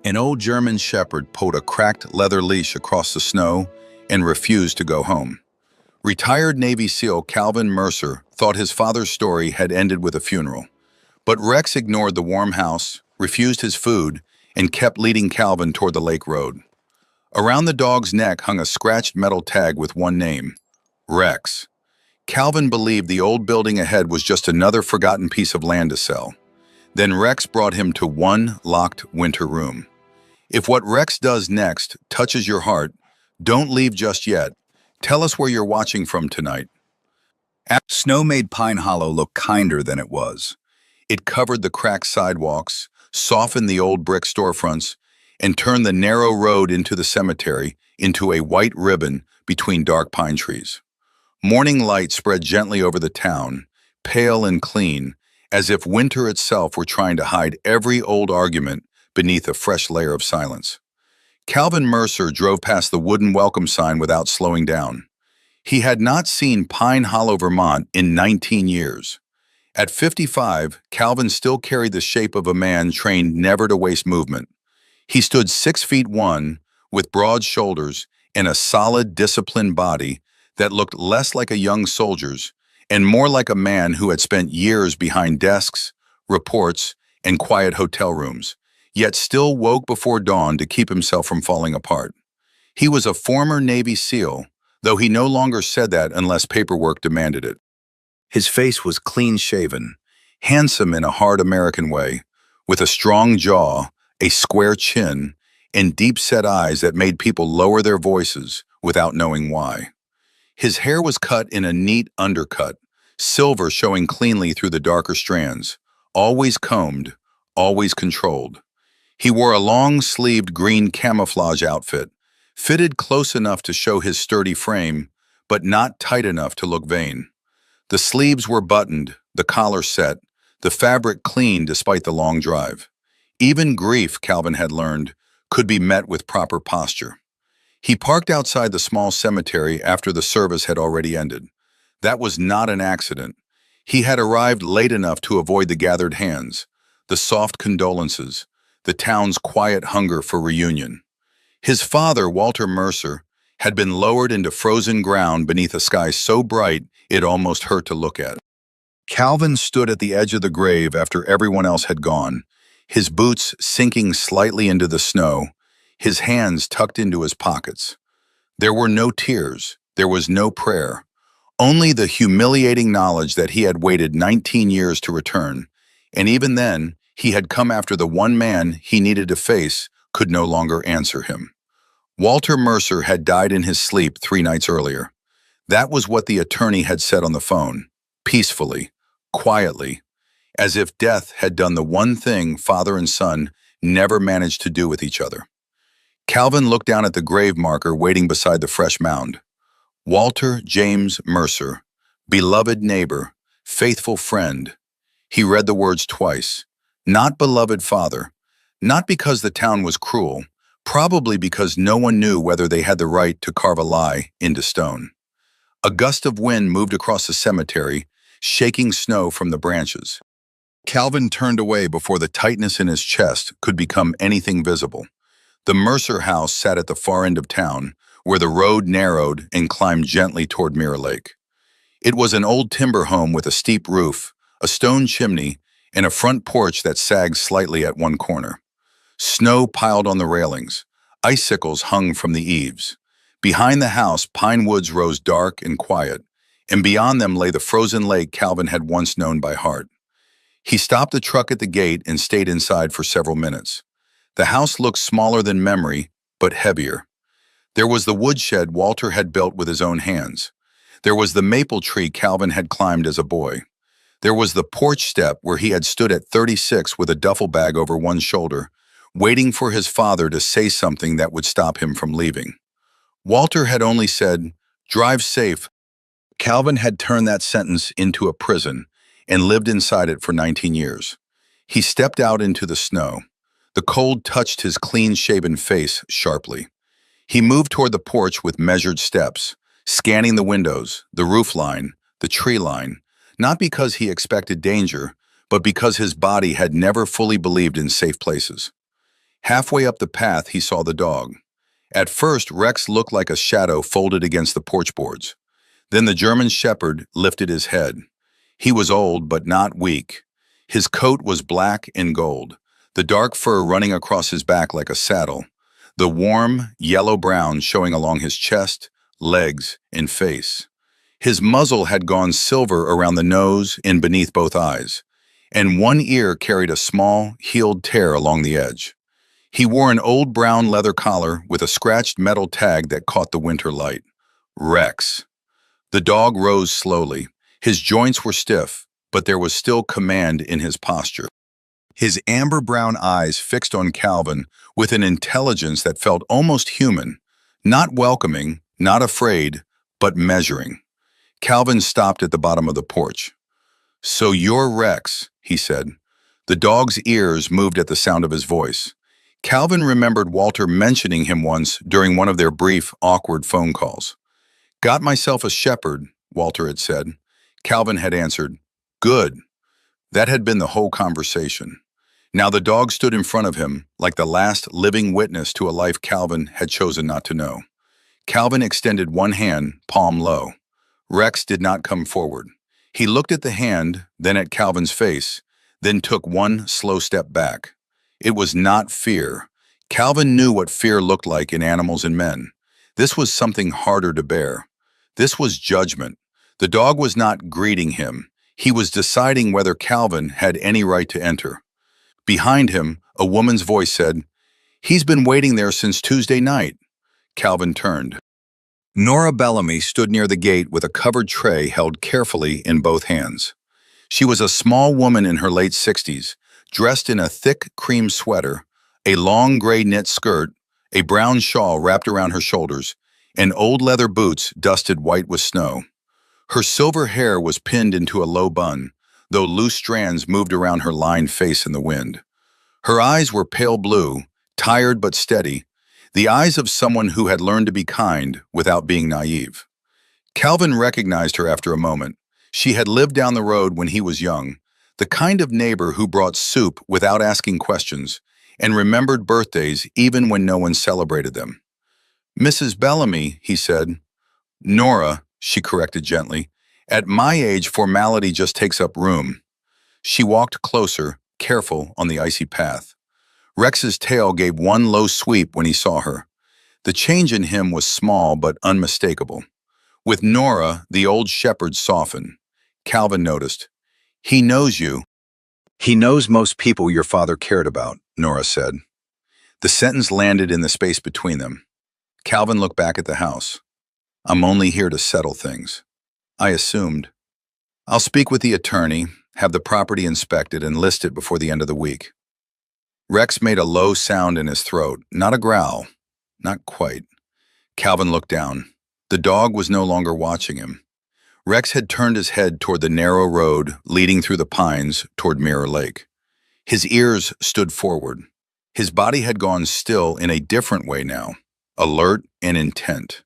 An old German shepherd pulled a cracked leather leash across the snow and refused to go home. Retired Navy SEAL Calvin Mercer thought his father's story had ended with a funeral. But Rex ignored the warm house, refused his food, and kept leading Calvin toward the lake road. Around the dog's neck hung a scratched metal tag with one name, Rex. Calvin believed the old building ahead was just another forgotten piece of land to sell. Then Rex brought him to one locked winter room. If what Rex does next touches your heart, don't leave just yet. Tell us where you're watching from tonight. Snow made Pine Hollow look kinder than it was. It covered the cracked sidewalks, softened the old brick storefronts, and turned the narrow road into the cemetery into a white ribbon between dark pine trees. Morning light spread gently over the town, pale and clean, as if winter itself were trying to hide every old argument beneath a fresh layer of silence. Calvin Mercer drove past the wooden welcome sign without slowing down. He had not seen Pine Hollow, Vermont in 19 years. At 55, Calvin still carried the shape of a man trained never to waste movement. He stood 6'1", with broad shoulders and a solid, disciplined body that looked less like a young soldier's and more like a man who had spent years behind desks, reports, and quiet hotel rooms, yet still woke before dawn to keep himself from falling apart. He was a former Navy SEAL, though he no longer said that unless paperwork demanded it. His face was clean-shaven, handsome in a hard American way, with a strong jaw, a square chin, and deep-set eyes that made people lower their voices without knowing why. His hair was cut in a neat undercut, silver showing cleanly through the darker strands, always combed, always controlled. He wore a long-sleeved green camouflage outfit, fitted close enough to show his sturdy frame, but not tight enough to look vain. The sleeves were buttoned, the collar set, the fabric clean despite the long drive. Even grief, Calvin had learned, could be met with proper posture. He parked outside the small cemetery after the service had already ended. That was not an accident. He had arrived late enough to avoid the gathered hands, the soft condolences, the town's quiet hunger for reunion. His father, Walter Mercer, had been lowered into frozen ground beneath a sky so bright it almost hurt to look at. Calvin stood at the edge of the grave after everyone else had gone, his boots sinking slightly into the snow, his hands tucked into his pockets. There were no tears, there was no prayer, only the humiliating knowledge that he had waited 19 years to return, and even then, he had come after the one man he needed to face could no longer answer him. Walter Mercer had died in his sleep 3 nights earlier. That was what the attorney had said on the phone, peacefully, quietly, as if death had done the one thing father and son never managed to do with each other. Calvin looked down at the grave marker waiting beside the fresh mound. Walter James Mercer, beloved neighbor, faithful friend. He read the words twice. Not beloved father, not because the town was cruel, probably because no one knew whether they had the right to carve a lie into stone. A gust of wind moved across the cemetery, shaking snow from the branches. Calvin turned away before the tightness in his chest could become anything visible. The Mercer house sat at the far end of town, where the road narrowed and climbed gently toward Mirror Lake. It was an old timber home with a steep roof, a stone chimney, and a front porch that sagged slightly at one corner. Snow piled on the railings. Icicles hung from the eaves. Behind the house, pine woods rose dark and quiet, and beyond them lay the frozen lake Calvin had once known by heart. He stopped the truck at the gate and stayed inside for several minutes. The house looked smaller than memory, but heavier. There was the woodshed Walter had built with his own hands. There was the maple tree Calvin had climbed as a boy. There was the porch step where he had stood at 36 with a duffel bag over one shoulder, waiting for his father to say something that would stop him from leaving. Walter had only said, "Drive safe." Calvin had turned that sentence into a prison and lived inside it for 19 years. He stepped out into the snow. The cold touched his clean-shaven face sharply. He moved toward the porch with measured steps, scanning the windows, the roof line, the tree line, not because he expected danger, but because his body had never fully believed in safe places. Halfway up the path, he saw the dog. At first, Rex looked like a shadow folded against the porch boards. Then the German shepherd lifted his head. He was old, but not weak. His coat was black and gold, the dark fur running across his back like a saddle, the warm, yellow-brown showing along his chest, legs, and face. His muzzle had gone silver around the nose and beneath both eyes, and one ear carried a small, healed tear along the edge. He wore an old brown leather collar with a scratched metal tag that caught the winter light. Rex. The dog rose slowly. His joints were stiff, but there was still command in his posture. His amber-brown eyes fixed on Calvin with an intelligence that felt almost human, not welcoming, not afraid, but measuring. Calvin stopped at the bottom of the porch. "So you're Rex," he said. The dog's ears moved at the sound of his voice. Calvin remembered Walter mentioning him once during one of their brief, awkward phone calls. "Got myself a shepherd," Walter had said. Calvin had answered, "Good." That had been the whole conversation. Now the dog stood in front of him, like the last living witness to a life Calvin had chosen not to know. Calvin extended one hand, palm low. Rex did not come forward. He looked at the hand, then at Calvin's face, then took one slow step back. It was not fear. Calvin knew what fear looked like in animals and men. This was something harder to bear. This was judgment. The dog was not greeting him. He was deciding whether Calvin had any right to enter. Behind him, a woman's voice said, "He's been waiting there since Tuesday night." Calvin turned. Nora Bellamy stood near the gate with a covered tray held carefully in both hands. She was a small woman in her late 60s, dressed in a thick cream sweater, a long gray knit skirt, a brown shawl wrapped around her shoulders, and old leather boots dusted white with snow. Her silver hair was pinned into a low bun, though loose strands moved around her lined face in the wind. Her eyes were pale blue, tired but steady, the eyes of someone who had learned to be kind without being naive. Calvin recognized her after a moment. She had lived down the road when he was young, the kind of neighbor who brought soup without asking questions and remembered birthdays even when no one celebrated them. "Mrs. Bellamy," he said. "Nora," she corrected gently. "At my age, formality just takes up room." She walked closer, careful on the icy path. Rex's tail gave one low sweep when he saw her. The change in him was small but unmistakable. With Nora, the old shepherd softened. Calvin noticed. "He knows you." "He knows most people your father cared about," Nora said. The sentence landed in the space between them. Calvin looked back at the house. "I'm only here to settle things." "I assumed." "I'll speak with the attorney, have the property inspected, and list it before the end of the week." Rex made a low sound in his throat, not a growl. Not quite. Calvin looked down. The dog was no longer watching him. Rex had turned his head toward the narrow road leading through the pines toward Mirror Lake. His ears stood forward. His body had gone still in a different way now, alert and intent.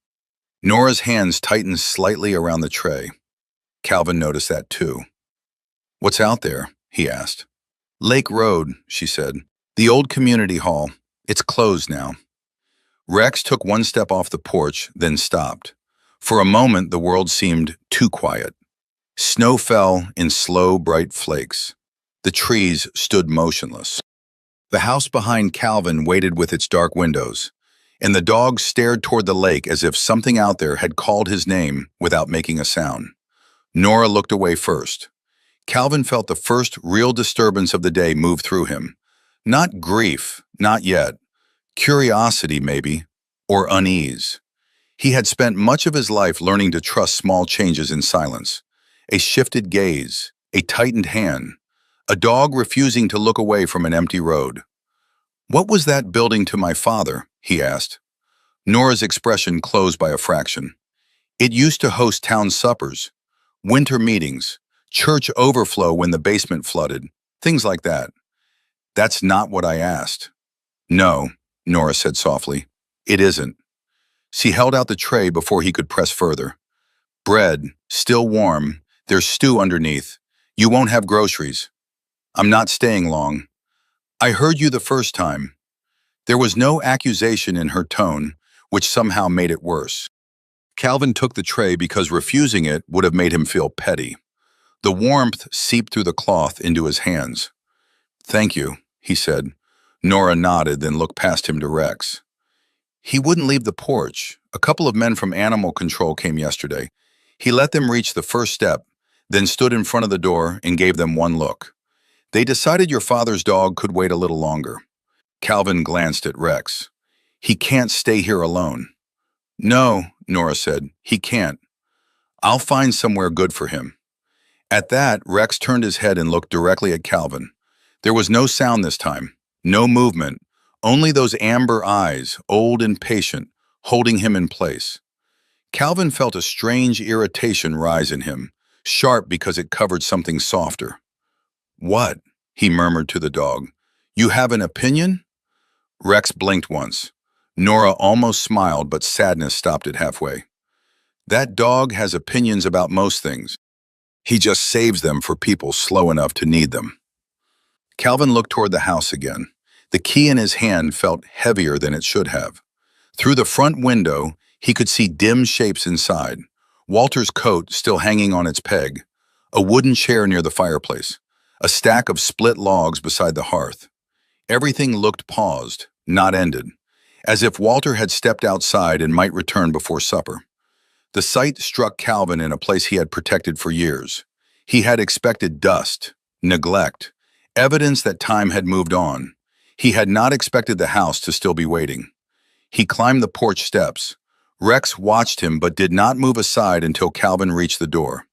Nora's hands tightened slightly around the tray. Calvin noticed that too. "What's out there?" he asked. "Lake Road," she said. "The old community hall. It's closed now." Rex took one step off the porch, then stopped. For a moment, the world seemed too quiet. Snow fell in slow, bright flakes. The trees stood motionless. The house behind Calvin waited with its dark windows, and the dog stared toward the lake as if something out there had called his name without making a sound. Nora looked away first. Calvin felt the first real disturbance of the day move through him. Not grief, not yet. Curiosity, maybe, or unease. He had spent much of his life learning to trust small changes in silence. A shifted gaze, a tightened hand, a dog refusing to look away from an empty road. "What was that building to my father?" he asked. Nora's expression closed by a fraction. "It used to host town suppers, winter meetings, church overflow when the basement flooded, things like that." "That's not what I asked." "No," Nora said softly. "It isn't." She held out the tray before he could press further. "Bread, still warm, there's stew underneath. You won't have groceries." "I'm not staying long." "I heard you the first time." There was no accusation in her tone, which somehow made it worse. Calvin took the tray because refusing it would have made him feel petty. The warmth seeped through the cloth into his hands. "Thank you," he said. Nora nodded, then looked past him to Rex. He wouldn't leave the porch. A couple of men from animal control came yesterday. He let them reach the first step, then stood in front of the door and gave them one look. "They decided your father's dog could wait a little longer." Calvin glanced at Rex. "He can't stay here alone." "No," Nora said, "he can't. I'll find somewhere good for him." At that, Rex turned his head and looked directly at Calvin. There was no sound this time, no movement, only those amber eyes, old and patient, holding him in place. Calvin felt a strange irritation rise in him, sharp because it covered something softer. "What?" he murmured to the dog. "You have an opinion?" Rex blinked once. Nora almost smiled, but sadness stopped it halfway. "That dog has opinions about most things. He just saves them for people slow enough to need them." Calvin looked toward the house again. The key in his hand felt heavier than it should have. Through the front window, he could see dim shapes inside. Walter's coat still hanging on its peg, a wooden chair near the fireplace, a stack of split logs beside the hearth. Everything looked paused, not ended, as if Walter had stepped outside and might return before supper. The sight struck Calvin in a place he had protected for years. He had expected dust, neglect, evidence that time had moved on. He had not expected the house to still be waiting. He climbed the porch steps. Rex watched him but did not move aside until Calvin reached the door.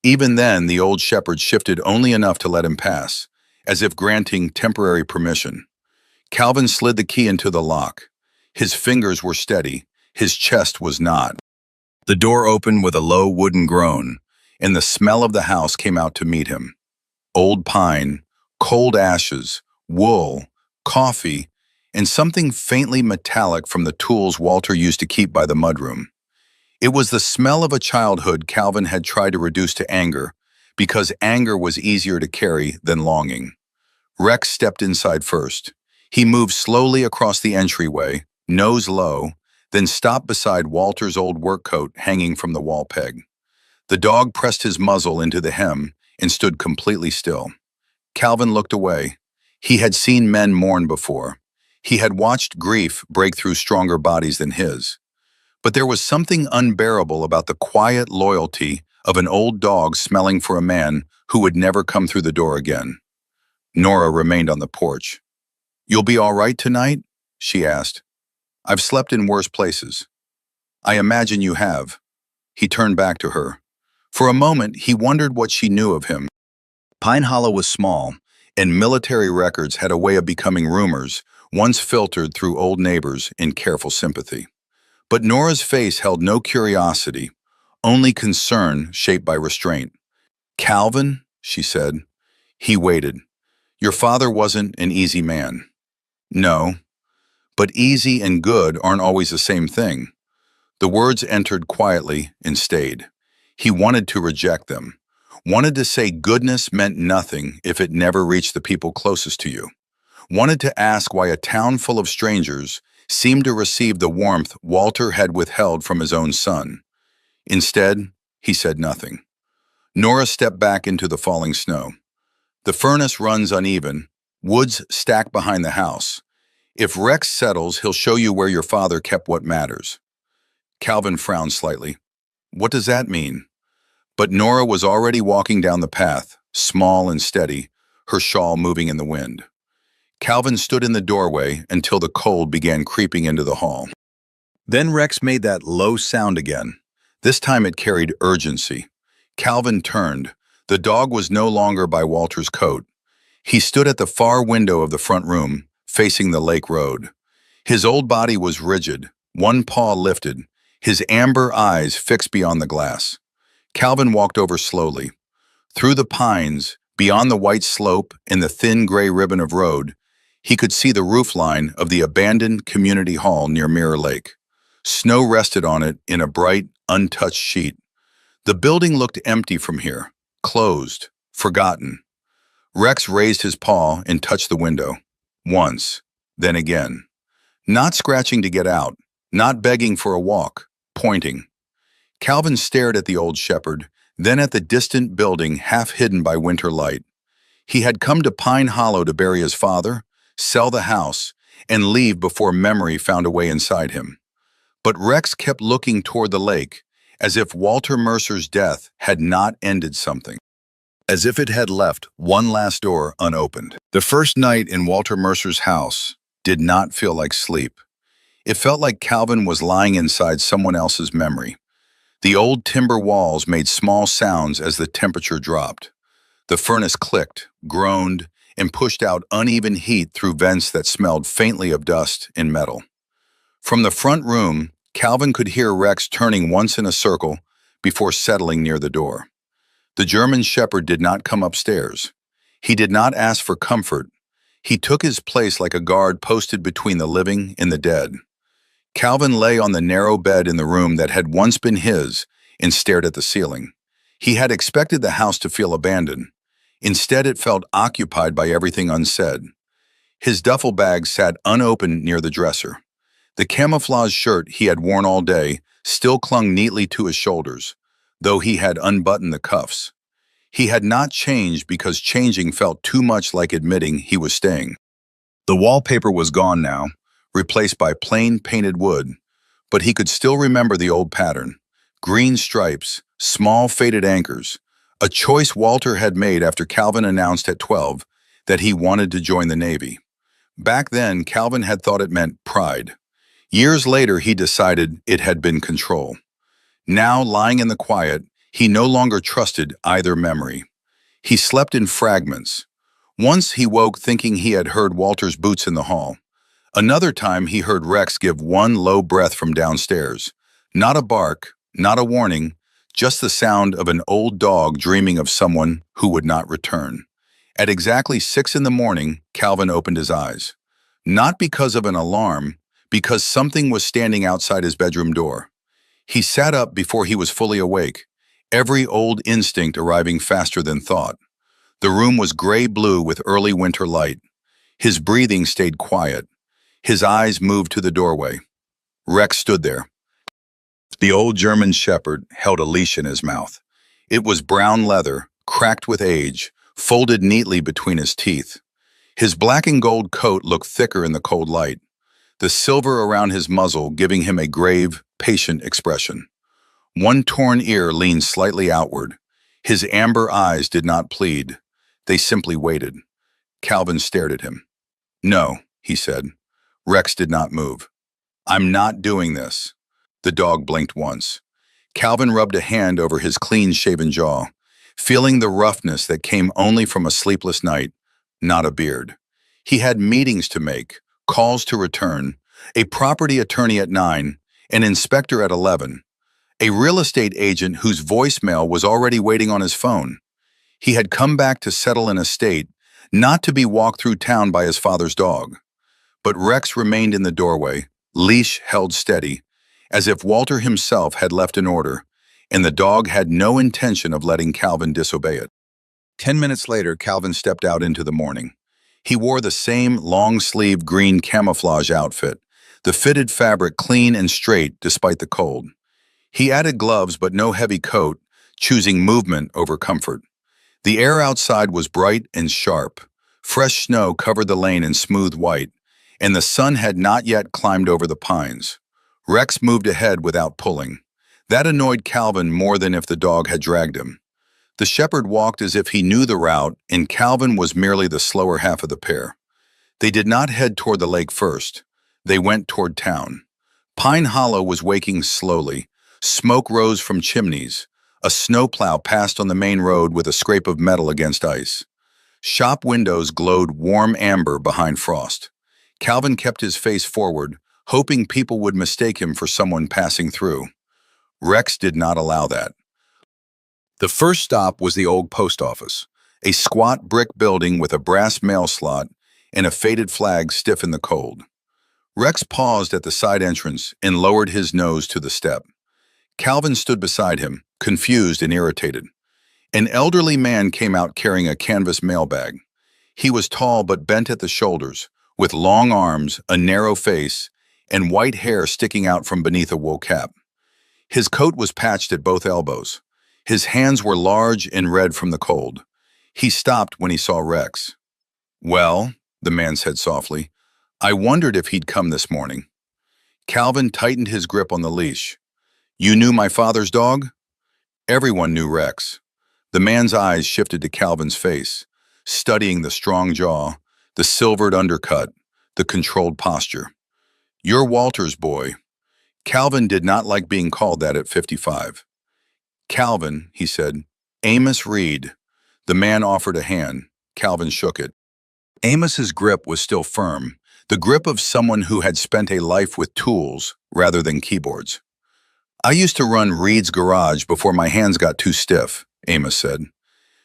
Even then, the old shepherd shifted only enough to let him pass, as if granting temporary permission. Calvin slid the key into the lock. His fingers were steady, his chest was not. The door opened with a low wooden groan, and the smell of the house came out to meet him. Old pine, cold ashes, wool, coffee, and something faintly metallic from the tools Walter used to keep by the mudroom. It was the smell of a childhood Calvin had tried to reduce to anger, because anger was easier to carry than longing. Rex stepped inside first. He moved slowly across the entryway, nose low, then stopped beside Walter's old work coat hanging from the wall peg. The dog pressed his muzzle into the hem and stood completely still. Calvin looked away. He had seen men mourn before. He had watched grief break through stronger bodies than his. But there was something unbearable about the quiet loyalty of an old dog smelling for a man who would never come through the door again. Nora remained on the porch. "You'll be all right tonight?" she asked. "I've slept in worse places." "I imagine you have." He turned back to her. For a moment, he wondered what she knew of him. Pine Hollow was small, and military records had a way of becoming rumors, once filtered through old neighbors in careful sympathy. But Nora's face held no curiosity, only concern shaped by restraint. "Calvin," she said. He waited. "Your father wasn't an easy man." "No. But easy and good aren't always the same thing." The words entered quietly and stayed. He wanted to reject them, wanted to say goodness meant nothing if it never reached the people closest to you, wanted to ask why a town full of strangers seemed to receive the warmth Walter had withheld from his own son. Instead, he said nothing. Nora stepped back into the falling snow. "The furnace runs uneven, woods stacked behind the house. If Rex settles, he'll show you where your father kept what matters." Calvin frowned slightly. "What does that mean?" But Nora was already walking down the path, small and steady, her shawl moving in the wind. Calvin stood in the doorway until the cold began creeping into the hall. Then Rex made that low sound again. This time it carried urgency. Calvin turned. The dog was no longer by Walter's coat. He stood at the far window of the front room, facing the lake road. His old body was rigid, one paw lifted, his amber eyes fixed beyond the glass. Calvin walked over slowly. Through the pines, beyond the white slope and the thin gray ribbon of road, he could see the roofline of the abandoned community hall near Mirror Lake. Snow rested on it in a bright, untouched sheet. The building looked empty from here, closed, forgotten. Rex raised his paw and touched the window. Once, then again. Not scratching to get out, not begging for a walk, pointing. Calvin stared at the old shepherd, then at the distant building half hidden by winter light. He had come to Pine Hollow to bury his father, sell the house, and leave before memory found a way inside him. But Rex kept looking toward the lake, as if Walter Mercer's death had not ended something. As if it had left one last door unopened. The first night in Walter Mercer's house did not feel like sleep. It felt like Calvin was lying inside someone else's memory. The old timber walls made small sounds as the temperature dropped. The furnace clicked, groaned, and pushed out uneven heat through vents that smelled faintly of dust and metal. From the front room, Calvin could hear Rex turning once in a circle before settling near the door. The German shepherd did not come upstairs. He did not ask for comfort. He took his place like a guard posted between the living and the dead. Calvin lay on the narrow bed in the room that had once been his and stared at the ceiling. He had expected the house to feel abandoned. Instead, it felt occupied by everything unsaid. His duffel bag sat unopened near the dresser. The camouflage shirt he had worn all day still clung neatly to his shoulders, though he had unbuttoned the cuffs. He had not changed because changing felt too much like admitting he was staying. The wallpaper was gone now, replaced by plain painted wood, but he could still remember the old pattern. Green stripes, small faded anchors, a choice Walter had made after Calvin announced at 12 that he wanted to join the Navy. Back then, Calvin had thought it meant pride. Years later, he decided it had been control. Now, lying in the quiet, he no longer trusted either memory. He slept in fragments. Once he woke thinking he had heard Walter's boots in the hall. Another time he heard Rex give one low breath from downstairs. Not a bark, not a warning, just the sound of an old dog dreaming of someone who would not return. At exactly 6 in the morning, Calvin opened his eyes. Not because of an alarm, because something was standing outside his bedroom door. He sat up before he was fully awake, every old instinct arriving faster than thought. The room was gray-blue with early winter light. His breathing stayed quiet. His eyes moved to the doorway. Rex stood there. The old German shepherd held a leash in his mouth. It was brown leather, cracked with age, folded neatly between his teeth. His black and gold coat looked thicker in the cold light, the silver around his muzzle giving him a grave, patient expression. One torn ear leaned slightly outward. His amber eyes did not plead. They simply waited. Calvin stared at him. "No," he said. Rex did not move. "I'm not doing this." The dog blinked once. Calvin rubbed a hand over his clean-shaven jaw, feeling the roughness that came only from a sleepless night, not a beard. He had meetings to make, calls to return, a property attorney at 9, an inspector at 11, a real estate agent whose voicemail was already waiting on his phone. He had come back to settle an estate, not to be walked through town by his father's dog. But Rex remained in the doorway, leash held steady, as if Walter himself had left an order, and the dog had no intention of letting Calvin disobey it. 10 minutes later, Calvin stepped out into the morning. He wore the same long-sleeved green camouflage outfit, the fitted fabric clean and straight despite the cold. He added gloves but no heavy coat, choosing movement over comfort. The air outside was bright and sharp. Fresh snow covered the lane in smooth white, and the sun had not yet climbed over the pines. Rex moved ahead without pulling. That annoyed Calvin more than if the dog had dragged him. The shepherd walked as if he knew the route, and Calvin was merely the slower half of the pair. They did not head toward the lake first. They went toward town. Pine Hollow was waking slowly. Smoke rose from chimneys. A snowplow passed on the main road with a scrape of metal against ice. Shop windows glowed warm amber behind frost. Calvin kept his face forward, hoping people would mistake him for someone passing through. Rex did not allow that. The first stop was the old post office, a squat brick building with a brass mail slot and a faded flag stiff in the cold. Rex paused at the side entrance and lowered his nose to the step. Calvin stood beside him, confused and irritated. An elderly man came out carrying a canvas mailbag. He was tall but bent at the shoulders, with long arms, a narrow face, and white hair sticking out from beneath a wool cap. His coat was patched at both elbows. His hands were large and red from the cold. He stopped when he saw Rex. "Well," the man said softly, "I wondered if he'd come this morning." Calvin tightened his grip on the leash. "You knew my father's dog?" Everyone knew Rex. The man's eyes shifted to Calvin's face, studying the strong jaw, the silvered undercut, the controlled posture. "You're Walter's boy." Calvin did not like being called that at 55. "Calvin," he said. "Amos Reed." The man offered a hand. Calvin shook it. Amos's grip was still firm, the grip of someone who had spent a life with tools rather than keyboards. "I used to run Reed's garage before my hands got too stiff," Amos said.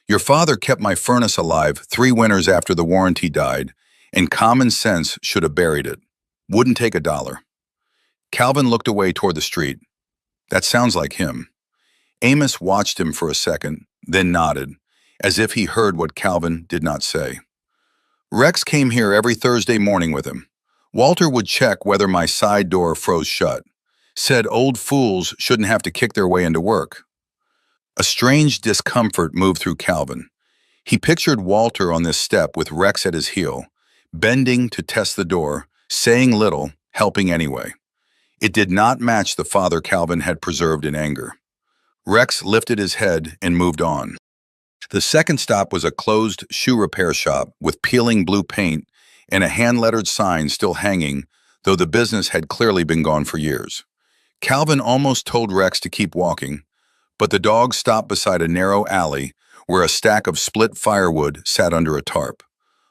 "Your father kept my furnace alive 3 winters after the warranty died, and common sense should have buried it. Wouldn't take a dollar." Calvin looked away toward the street. "That sounds like him." Amos watched him for a second, then nodded, as if he heard what Calvin did not say. "Rex came here every Thursday morning with him. Walter would check whether my side door froze shut. Said old fools shouldn't have to kick their way into work." A strange discomfort moved through Calvin. He pictured Walter on this step with Rex at his heel, bending to test the door, saying little, helping anyway. It did not match the father Calvin had preserved in anger. Rex lifted his head and moved on. The second stop was a closed shoe repair shop with peeling blue paint and a hand-lettered sign still hanging, though the business had clearly been gone for years. Calvin almost told Rex to keep walking, but the dog stopped beside a narrow alley where a stack of split firewood sat under a tarp.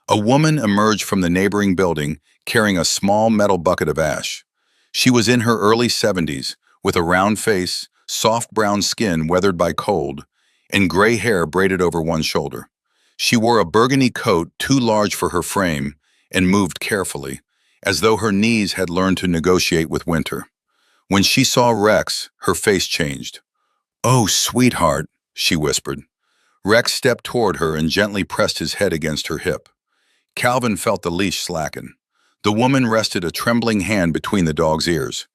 A woman emerged from the neighboring building carrying a small metal bucket of ash. She was in her early 70s, with a round face, soft brown skin weathered by cold, and gray hair braided over one shoulder. She wore a burgundy coat too large for her frame and moved carefully, as though her knees had learned to negotiate with winter. When she saw Rex, her face changed. "Oh, sweetheart," she whispered. Rex stepped toward her and gently pressed his head against her hip. Calvin felt the leash slacken. The woman rested a trembling hand between the dog's ears.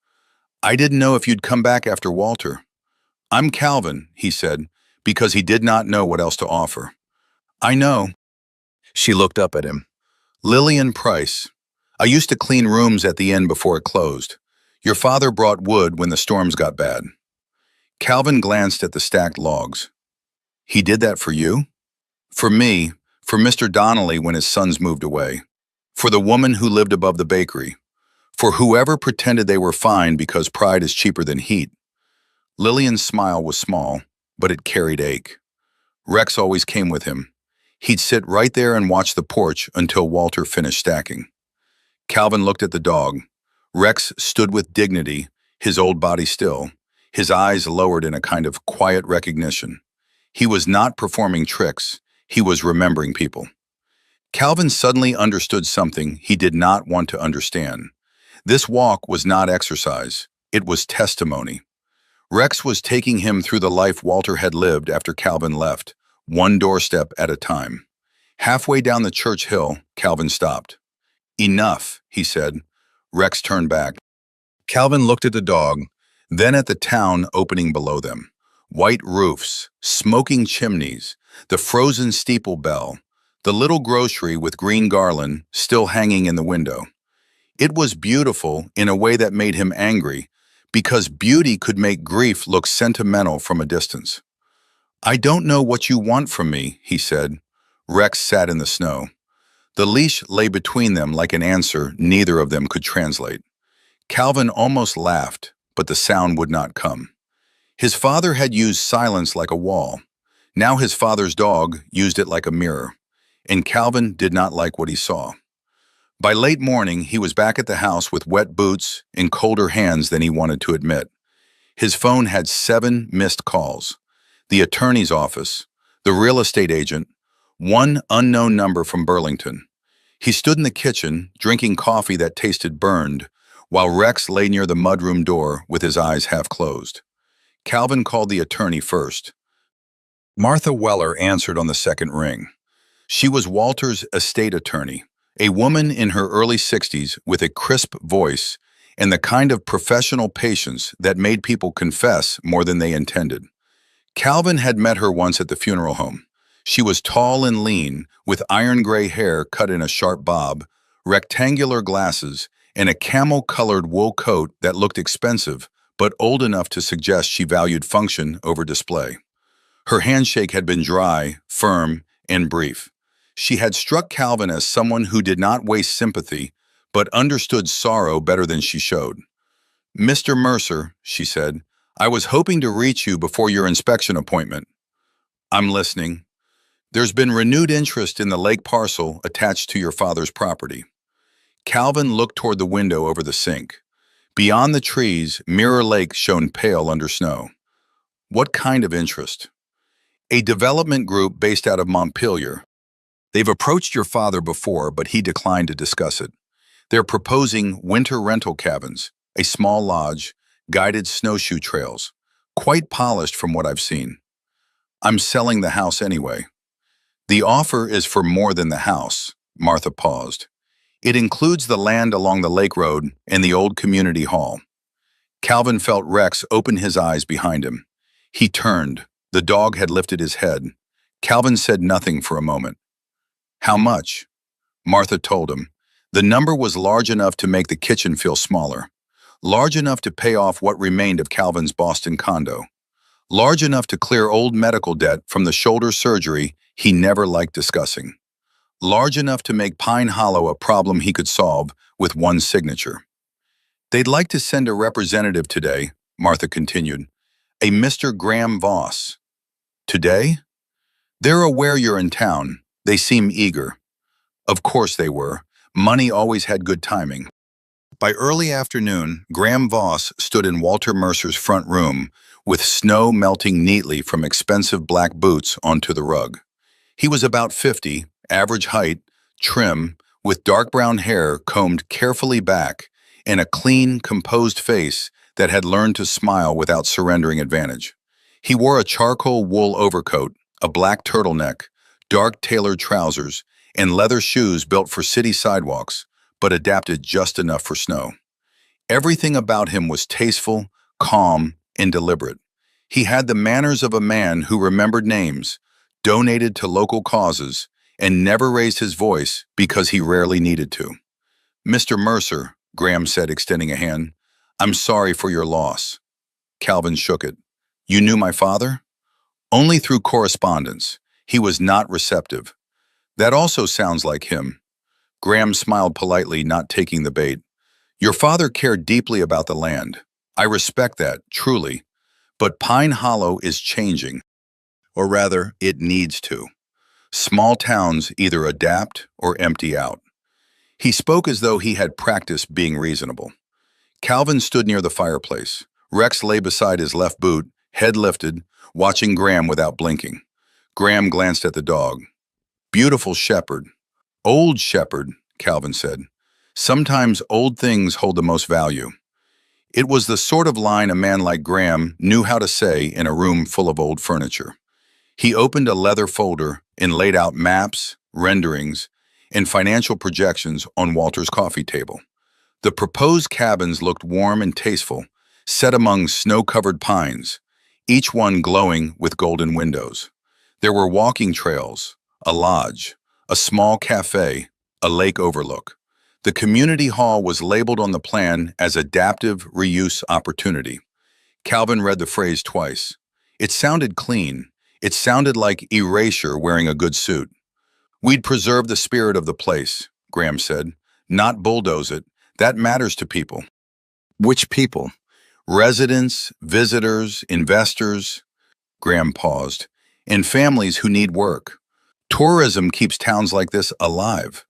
"I didn't know if you'd come back after Walter." "I'm Calvin," he said, because he did not know what else to offer. "I know." She looked up at him. "Lillian Price. I used to clean rooms at the inn before it closed. Your father brought wood when the storms got bad." Calvin glanced at the stacked logs. "He did that for you?" "For me, for Mr. Donnelly when his sons moved away, for the woman who lived above the bakery, for whoever pretended they were fine because pride is cheaper than heat." Lillian's smile was small, but it carried ache. Rex always came with him. He'd sit right there and watch the porch until Walter finished stacking. Calvin looked at the dog. Rex stood with dignity, his old body still, his eyes lowered in a kind of quiet recognition. He was not performing tricks, he was remembering people. Calvin suddenly understood something he did not want to understand. This walk was not exercise, it was testimony. Rex was taking him through the life Walter had lived after Calvin left, one doorstep at a time. Halfway down the church hill, Calvin stopped. "Enough," he said. Rex turned back. Calvin looked at the dog, then at the town opening below them. White roofs, smoking chimneys, the frozen steeple bell, the little grocery with green garland still hanging in the window. It was beautiful in a way that made him angry, because beauty could make grief look sentimental from a distance. "I don't know what you want from me," he said. Rex sat in the snow. The leash lay between them like an answer neither of them could translate. Calvin almost laughed, but the sound would not come. His father had used silence like a wall. Now his father's dog used it like a mirror, and Calvin did not like what he saw. By late morning, he was back at the house with wet boots and colder hands than he wanted to admit. His phone had 7 missed calls. The attorney's office, the real estate agent, one unknown number from Burlington. He stood in the kitchen, drinking coffee that tasted burned, while Rex lay near the mudroom door with his eyes half closed. Calvin called the attorney first. Martha Weller answered on the second ring. She was Walter's estate attorney, a woman in her early 60s with a crisp voice and the kind of professional patience that made people confess more than they intended. Calvin had met her once at the funeral home. She was tall and lean, with iron gray hair cut in a sharp bob, rectangular glasses, and a camel-colored wool coat that looked expensive, but old enough to suggest she valued function over display. Her handshake had been dry, firm, and brief. She had struck Calvin as someone who did not waste sympathy, but understood sorrow better than she showed. "Mr. Mercer," she said, "I was hoping to reach you before your inspection appointment." "I'm listening." "There's been renewed interest in the lake parcel attached to your father's property." Calvin looked toward the window over the sink. Beyond the trees, Mirror Lake shone pale under snow. "What kind of interest?" "A development group based out of Montpelier. They've approached your father before, but he declined to discuss it. They're proposing winter rental cabins, a small lodge, guided snowshoe trails, quite polished from what I've seen." "I'm selling the house anyway." "The offer is for more than the house." Martha paused. "It includes the land along the lake road and the old community hall." Calvin felt Rex open his eyes behind him. He turned. The dog had lifted his head. Calvin said nothing for a moment. "How much?" Martha told him. The number was large enough to make the kitchen feel smaller, large enough to pay off what remained of Calvin's Boston condo, large enough to clear old medical debt from the shoulder surgery he never liked discussing, large enough to make Pine Hollow a problem he could solve with one signature. "They'd like to send a representative today," Martha continued, "a Mr. Graham Voss." "Today?" "They're aware you're in town. They seem eager." Of course they were. Money always had good timing. By early afternoon, Graham Voss stood in Walter Mercer's front room with snow melting neatly from expensive black boots onto the rug. He was about 50, average height, trim, with dark brown hair combed carefully back, and a clean, composed face that had learned to smile without surrendering advantage. He wore a charcoal wool overcoat, a black turtleneck, dark tailored trousers, and leather shoes built for city sidewalks, but adapted just enough for snow. Everything about him was tasteful, calm, and deliberate. He had the manners of a man who remembered names, donated to local causes, and never raised his voice because he rarely needed to. "Mr. Mercer," Graham said, extending a hand, "I'm sorry for your loss." Calvin shook it. "You knew my father?" "Only through correspondence. He was not receptive." "That also sounds like him." Graham smiled politely, not taking the bait. "Your father cared deeply about the land. I respect that, truly. But Pine Hollow is changing. Or rather, it needs to. Small towns either adapt or empty out." He spoke as though he had practiced being reasonable. Calvin stood near the fireplace. Rex lay beside his left boot, head lifted, watching Graham without blinking. Graham glanced at the dog. "Beautiful shepherd." "Old shepherd," Calvin said. "Sometimes old things hold the most value." It was the sort of line a man like Graham knew how to say in a room full of old furniture. He opened a leather folder and laid out maps, renderings, and financial projections on Walter's coffee table. The proposed cabins looked warm and tasteful, set among snow-covered pines, each one glowing with golden windows. There were walking trails, a lodge, a small cafe, a lake overlook. The community hall was labeled on the plan as Adaptive Reuse Opportunity. Calvin read the phrase twice. It sounded clean. It sounded like erasure wearing a good suit. "We'd preserve the spirit of the place," Graham said, "not bulldoze it. That matters to people." "Which people?" "Residents, visitors, investors," Graham paused, "and families who need work. Tourism keeps towns like this alive."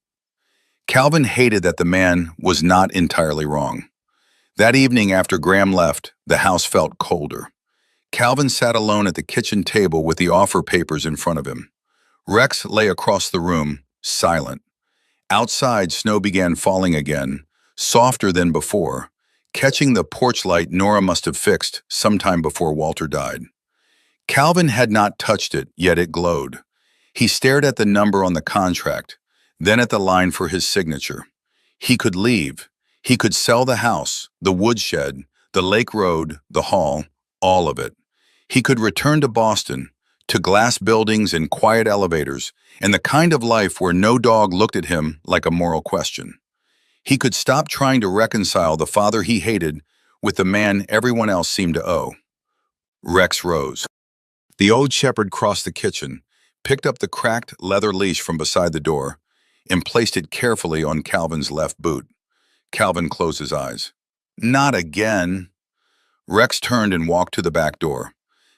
Calvin hated that the man was not entirely wrong. That evening after Graham left, the house felt colder. Calvin sat alone at the kitchen table with the offer papers in front of him. Rex lay across the room, silent. Outside, snow began falling again, softer than before, catching the porch light Nora must have fixed sometime before Walter died. Calvin had not touched it, yet it glowed. He stared at the number on the contract, then at the line for his signature. He could leave. He could sell the house, the woodshed, the lake road, the hall, all of it. He could return to Boston, to glass buildings and quiet elevators, and the kind of life where no dog looked at him like a moral question. He could stop trying to reconcile the father he hated with the man everyone else seemed to owe. Rex rose. The old shepherd crossed the kitchen, picked up the cracked leather leash from beside the door, and placed it carefully on Calvin's left boot. Calvin closed his eyes. Not again. Rex turned and walked to the back door.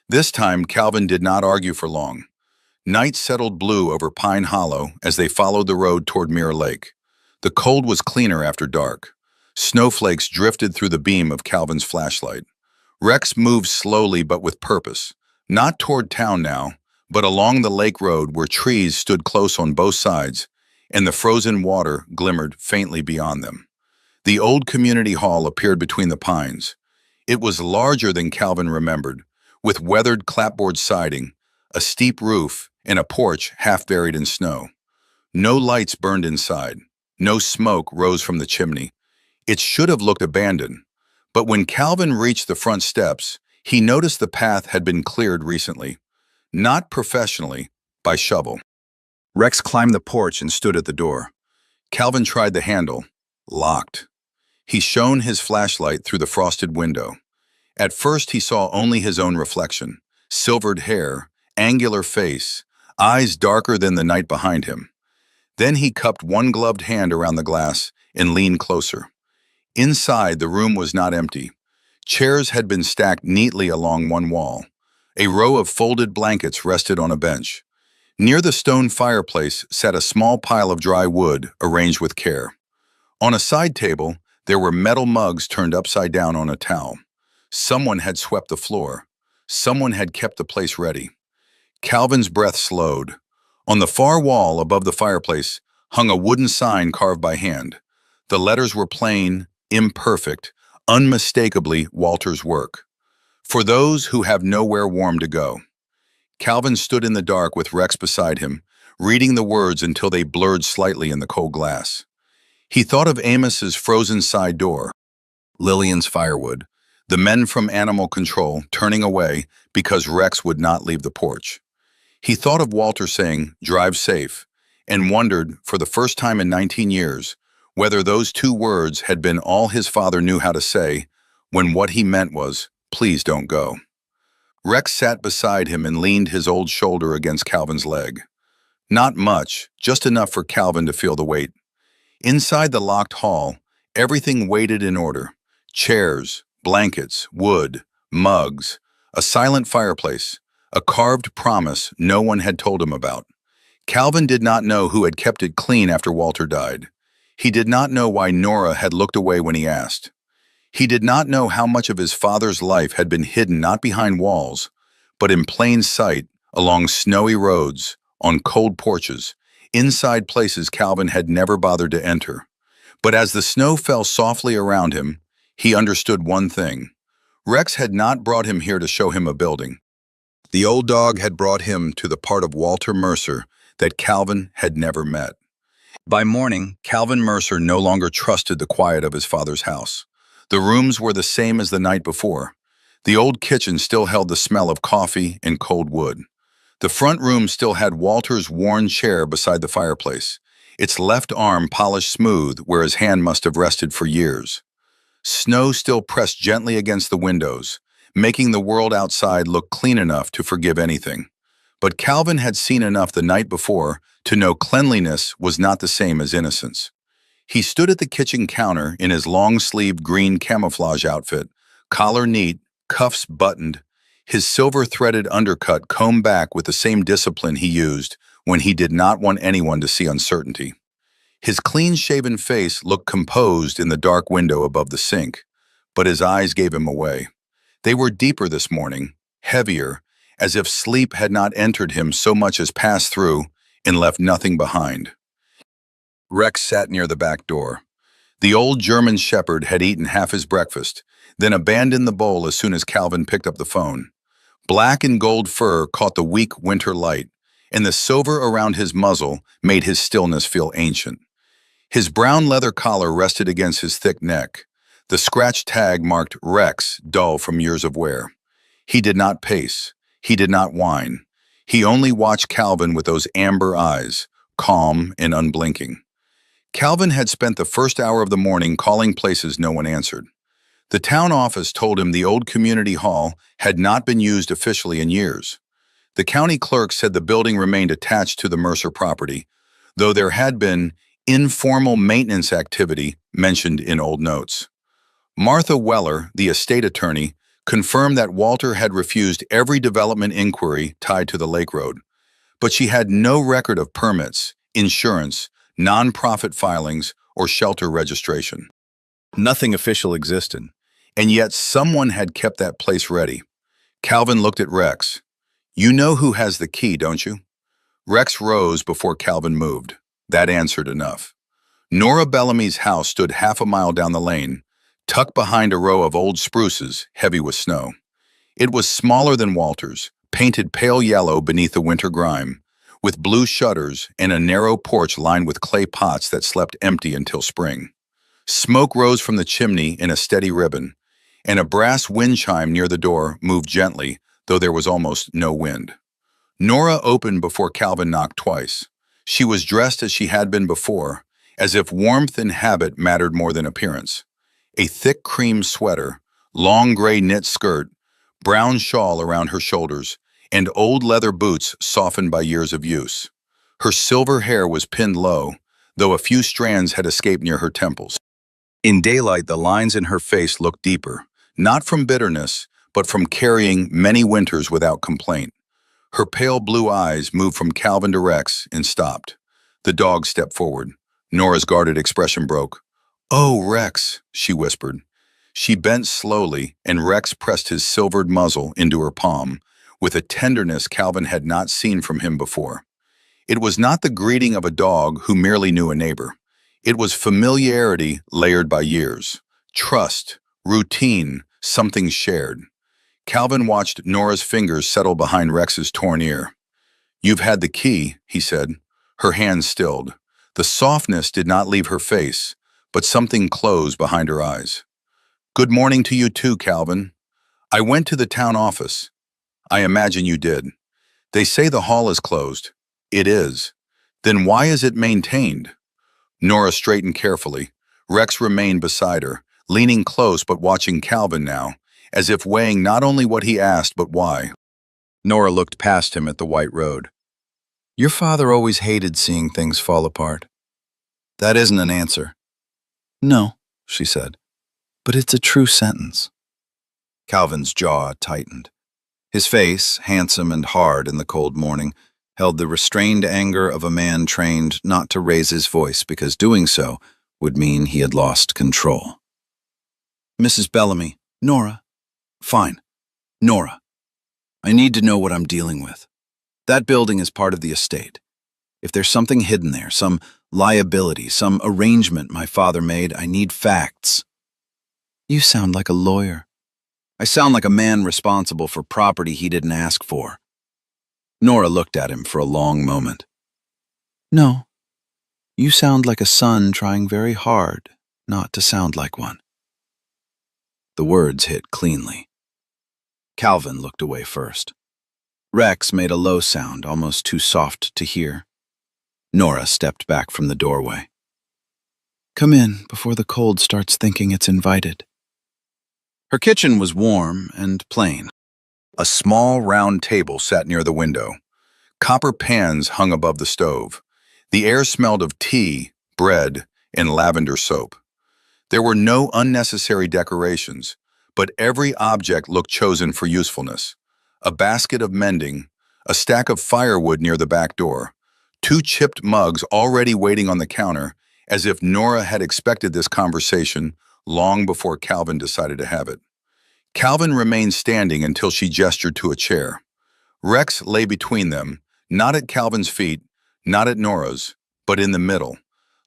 This time, Calvin did not argue for long. Night settled blue over Pine Hollow as they followed the road toward Mirror Lake. The cold was cleaner after dark. Snowflakes drifted through the beam of Calvin's flashlight. Rex moved slowly but with purpose, not toward town now, but along the lake road where trees stood close on both sides and the frozen water glimmered faintly beyond them. The old community hall appeared between the pines. It was larger than Calvin remembered, with weathered clapboard siding, a steep roof, and a porch half buried in snow. No lights burned inside. No smoke rose from the chimney. It should have looked abandoned, but when Calvin reached the front steps, he noticed the path had been cleared recently, not professionally, by shovel. Rex climbed the porch and stood at the door. Calvin tried the handle. Locked. He shone his flashlight through the frosted window. At first he saw only his own reflection, silvered hair, angular face, eyes darker than the night behind him. Then he cupped one gloved hand around the glass and leaned closer. Inside, the room was not empty. Chairs had been stacked neatly along one wall. A row of folded blankets rested on a bench. Near the stone fireplace sat a small pile of dry wood arranged with care. On a side table, there were metal mugs turned upside down on a towel. Someone had swept the floor. Someone had kept the place ready. Calvin's breath slowed. On the far wall above the fireplace hung a wooden sign carved by hand. The letters were plain, imperfect, unmistakably Walter's work. For those who have nowhere warm to go. Calvin stood in the dark with Rex beside him, reading the words until they blurred slightly in the cold glass. He thought of Amos's frozen side door, Lillian's firewood, the men from Animal Control turning away because Rex would not leave the porch. He thought of Walter saying, "Drive safe," and wondered, for the first time in 19 years, whether those two words had been all his father knew how to say, when what he meant was, "Please don't go." Rex sat beside him and leaned his old shoulder against Calvin's leg. Not much, just enough for Calvin to feel the weight. Inside the locked hall, everything waited in order. Chairs, blankets, wood, mugs, a silent fireplace, a carved promise no one had told him about. Calvin did not know who had kept it clean after Walter died. He did not know why Nora had looked away when he asked. He did not know how much of his father's life had been hidden not behind walls, but in plain sight, along snowy roads, on cold porches, inside places Calvin had never bothered to enter. But as the snow fell softly around him, he understood one thing. Rex had not brought him here to show him a building. The old dog had brought him to the part of Walter Mercer that Calvin had never met. By morning, Calvin Mercer no longer trusted the quiet of his father's house. The rooms were the same as the night before. The old kitchen still held the smell of coffee and cold wood. The front room still had Walter's worn chair beside the fireplace, its left arm polished smooth where his hand must have rested for years. Snow still pressed gently against the windows, making the world outside look clean enough to forgive anything. But Calvin had seen enough the night before to know cleanliness was not the same as innocence. He stood at the kitchen counter in his long-sleeved green camouflage outfit, collar neat, cuffs buttoned, his silver-threaded undercut combed back with the same discipline he used when he did not want anyone to see uncertainty. His clean-shaven face looked composed in the dark window above the sink, but his eyes gave him away. They were deeper this morning, heavier, as if sleep had not entered him so much as passed through and left nothing behind. Rex sat near the back door. The old German shepherd had eaten half his breakfast, then abandoned the bowl as soon as Calvin picked up the phone. Black and gold fur caught the weak winter light, and the silver around his muzzle made his stillness feel ancient. His brown leather collar rested against his thick neck. The scratch tag marked Rex, dull from years of wear. He did not pace. He did not whine. He only watched Calvin with those amber eyes, calm and unblinking. Calvin had spent the first hour of the morning calling places no one answered. The town office told him the old community hall had not been used officially in years. The county clerk said the building remained attached to the Mercer property, though there had been informal maintenance activity mentioned in old notes. Martha Weller, the estate attorney, confirmed that Walter had refused every development inquiry tied to the Lake Road, but she had no record of permits, insurance, nonprofit filings, or shelter registration. Nothing official existed, and yet someone had kept that place ready. Calvin looked at Rex. "You know who has the key, don't you?" Rex rose before Calvin moved. That answered enough. Nora Bellamy's house stood half a mile down the lane, tucked behind a row of old spruces heavy with snow. It was smaller than Walter's, painted pale yellow beneath the winter grime, with blue shutters and a narrow porch lined with clay pots that slept empty until spring. Smoke rose from the chimney in a steady ribbon, and a brass wind chime near the door moved gently, though there was almost no wind. Nora opened before Calvin knocked twice. She was dressed as she had been before, as if warmth and habit mattered more than appearance. A thick cream sweater, long gray knit skirt, brown shawl around her shoulders, and old leather boots softened by years of use. Her silver hair was pinned low, though a few strands had escaped near her temples. In daylight, the lines in her face looked deeper, not from bitterness, but from carrying many winters without complaint. Her pale blue eyes moved from Calvin to Rex and stopped. The dog stepped forward. Nora's guarded expression broke. "Oh, Rex," she whispered. She bent slowly, and Rex pressed his silvered muzzle into her palm, with a tenderness Calvin had not seen from him before. It was not the greeting of a dog who merely knew a neighbor. It was familiarity layered by years. Trust, routine, something shared. Calvin watched Nora's fingers settle behind Rex's torn ear. "You've had the key," he said. Her hands stilled. The softness did not leave her face, but something closed behind her eyes. "Good morning to you too, Calvin. I went to the town office. I imagine you did. They say the hall is closed. It is. Then why is it maintained?" Nora straightened carefully. Rex remained beside her, leaning close but watching Calvin now, as if weighing not only what he asked but why. Nora looked past him at the white road. "Your father always hated seeing things fall apart." "That isn't an answer." "No," she said, "but it's a true sentence." Calvin's jaw tightened. His face, handsome and hard in the cold morning, held the restrained anger of a man trained not to raise his voice because doing so would mean he had lost control. "Mrs. Bellamy, Nora." "Fine. Nora, I need to know what I'm dealing with. That building is part of the estate. If there's something hidden there, some liability, some arrangement my father made, I need facts." "You sound like a lawyer." "I sound like a man responsible for property he didn't ask for." Nora looked at him for a long moment. "No, you sound like a son trying very hard not to sound like one." The words hit cleanly. Calvin looked away first. Rex made a low sound, almost too soft to hear. Nora stepped back from the doorway. "Come in before the cold starts thinking it's invited." Her kitchen was warm and plain. A small round table sat near the window. Copper pans hung above the stove. The air smelled of tea, bread, and lavender soap. There were no unnecessary decorations, but every object looked chosen for usefulness. A basket of mending, a stack of firewood near the back door, 2 chipped mugs already waiting on the counter, as if Nora had expected this conversation long before Calvin decided to have it. Calvin remained standing until she gestured to a chair. Rex lay between them, not at Calvin's feet, not at Nora's, but in the middle,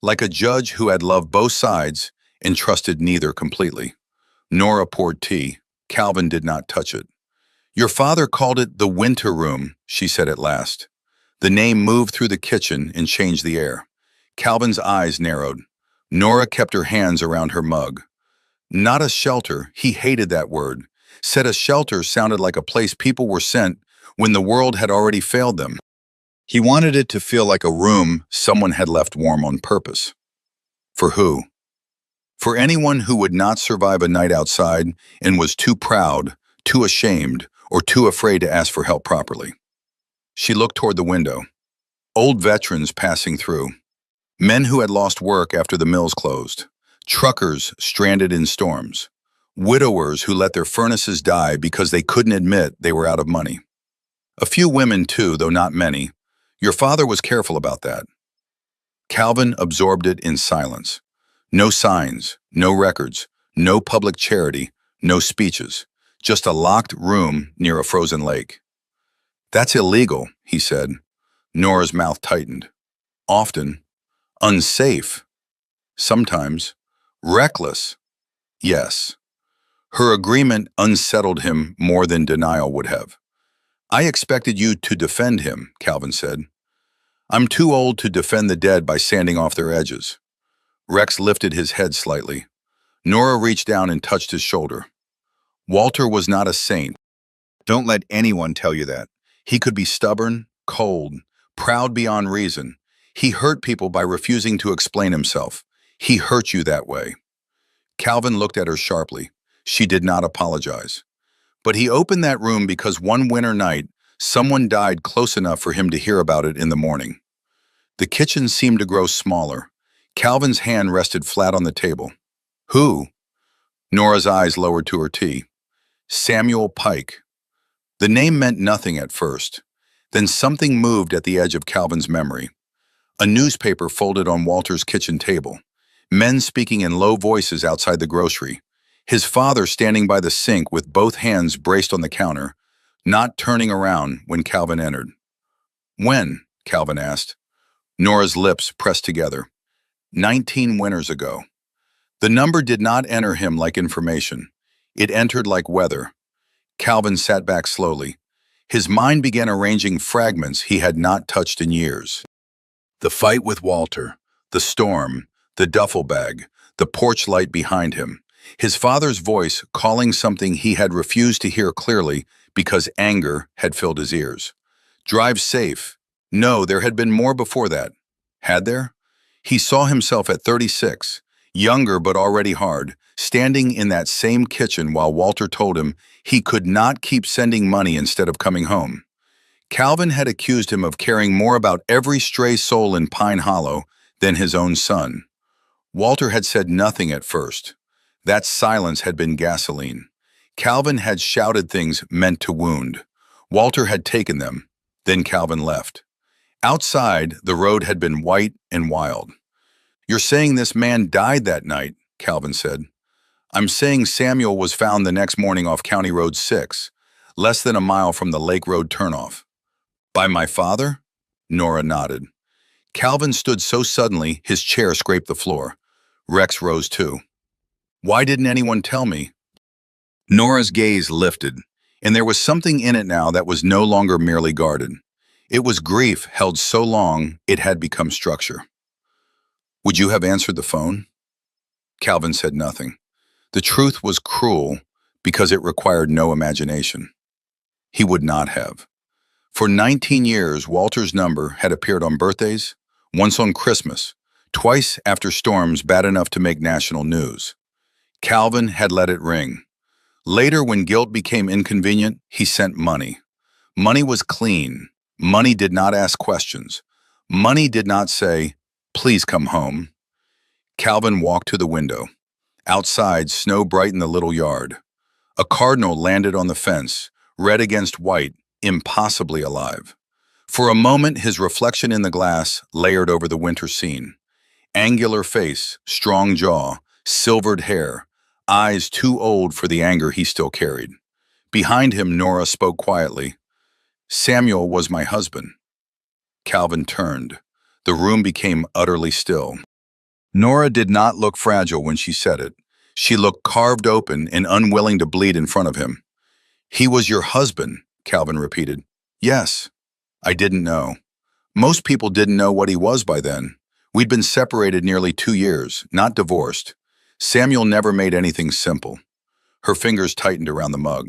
like a judge who had loved both sides and trusted neither completely. Nora poured tea. Calvin did not touch it. "Your father called it the winter room," she said at last. The name moved through the kitchen and changed the air. Calvin's eyes narrowed. Nora kept her hands around her mug. Not a shelter, he hated that word. Said a shelter sounded like a place people were sent when the world had already failed them. He wanted it to feel like a room someone had left warm on purpose. For who? For anyone who would not survive a night outside and was too proud, too ashamed, or too afraid to ask for help properly. She looked toward the window. Old veterans passing through. Men who had lost work after the mills closed. Truckers stranded in storms. Widowers who let their furnaces die because they couldn't admit they were out of money. A few women too, though not many. Your father was careful about that. Calvin absorbed it in silence. No signs, no records, no public charity, no speeches. Just a locked room near a frozen lake. That's illegal, he said. Nora's mouth tightened. Often. Unsafe. Sometimes. Reckless. Yes. Her agreement unsettled him more than denial would have. I expected you to defend him, Calvin said. I'm too old to defend the dead by sanding off their edges. Rex lifted his head slightly. Nora reached down and touched his shoulder. Walter was not a saint. Don't let anyone tell you that. He could be stubborn, cold, proud beyond reason. He hurt people by refusing to explain himself. He hurt you that way. Calvin looked at her sharply. She did not apologize. But he opened that room because one winter night, someone died close enough for him to hear about it in the morning. The kitchen seemed to grow smaller. Calvin's hand rested flat on the table. Who? Nora's eyes lowered to her tea. Samuel Pike. The name meant nothing at first. Then something moved at the edge of Calvin's memory. A newspaper folded on Walter's kitchen table. Men speaking in low voices outside the grocery. His father standing by the sink with both hands braced on the counter, not turning around when Calvin entered. When? Calvin asked. Nora's lips pressed together. 19 winters ago. The number did not enter him like information. It entered like weather. Calvin sat back slowly. His mind began arranging fragments he had not touched in years. The fight with Walter, the storm, the duffel bag, the porch light behind him, his father's voice calling something he had refused to hear clearly because anger had filled his ears. Drive safe. No, there had been more before that. Had there? He saw himself at 36, younger but already hard, standing in that same kitchen while Walter told him he could not keep sending money instead of coming home. Calvin had accused him of caring more about every stray soul in Pine Hollow than his own son. Walter had said nothing at first. That silence had been gasoline. Calvin had shouted things meant to wound. Walter had taken them. Then Calvin left. Outside, the road had been white and wild. You're saying this man died that night, Calvin said. I'm saying Samuel was found the next morning off County Road 6, less than a mile from the Lake Road turnoff. By my father? Nora nodded. Calvin stood so suddenly his chair scraped the floor. Rex rose too. Why didn't anyone tell me? Nora's gaze lifted, and there was something in it now that was no longer merely guarded. It was grief held so long it had become structure. Would you have answered the phone? Calvin said nothing. The truth was cruel because it required no imagination. He would not have. For 19 years, Walter's number had appeared on birthdays, once on Christmas, twice after storms bad enough to make national news. Calvin had let it ring. Later, when guilt became inconvenient, he sent money. Money was clean. Money did not ask questions. Money did not say, please come home. Calvin walked to the window. Outside, snow brightened the little yard. A cardinal landed on the fence, red against white, impossibly alive. For a moment, his reflection in the glass layered over the winter scene. Angular face, strong jaw, silvered hair, eyes too old for the anger he still carried. Behind him, Nora spoke quietly. Samuel was my husband. Calvin turned. The room became utterly still. Nora did not look fragile when she said it. She looked carved open and unwilling to bleed in front of him. He was your husband, Calvin repeated. Yes. I didn't know. Most people didn't know what he was by then. We'd been separated nearly 2 years, not divorced. Samuel never made anything simple. Her fingers tightened around the mug.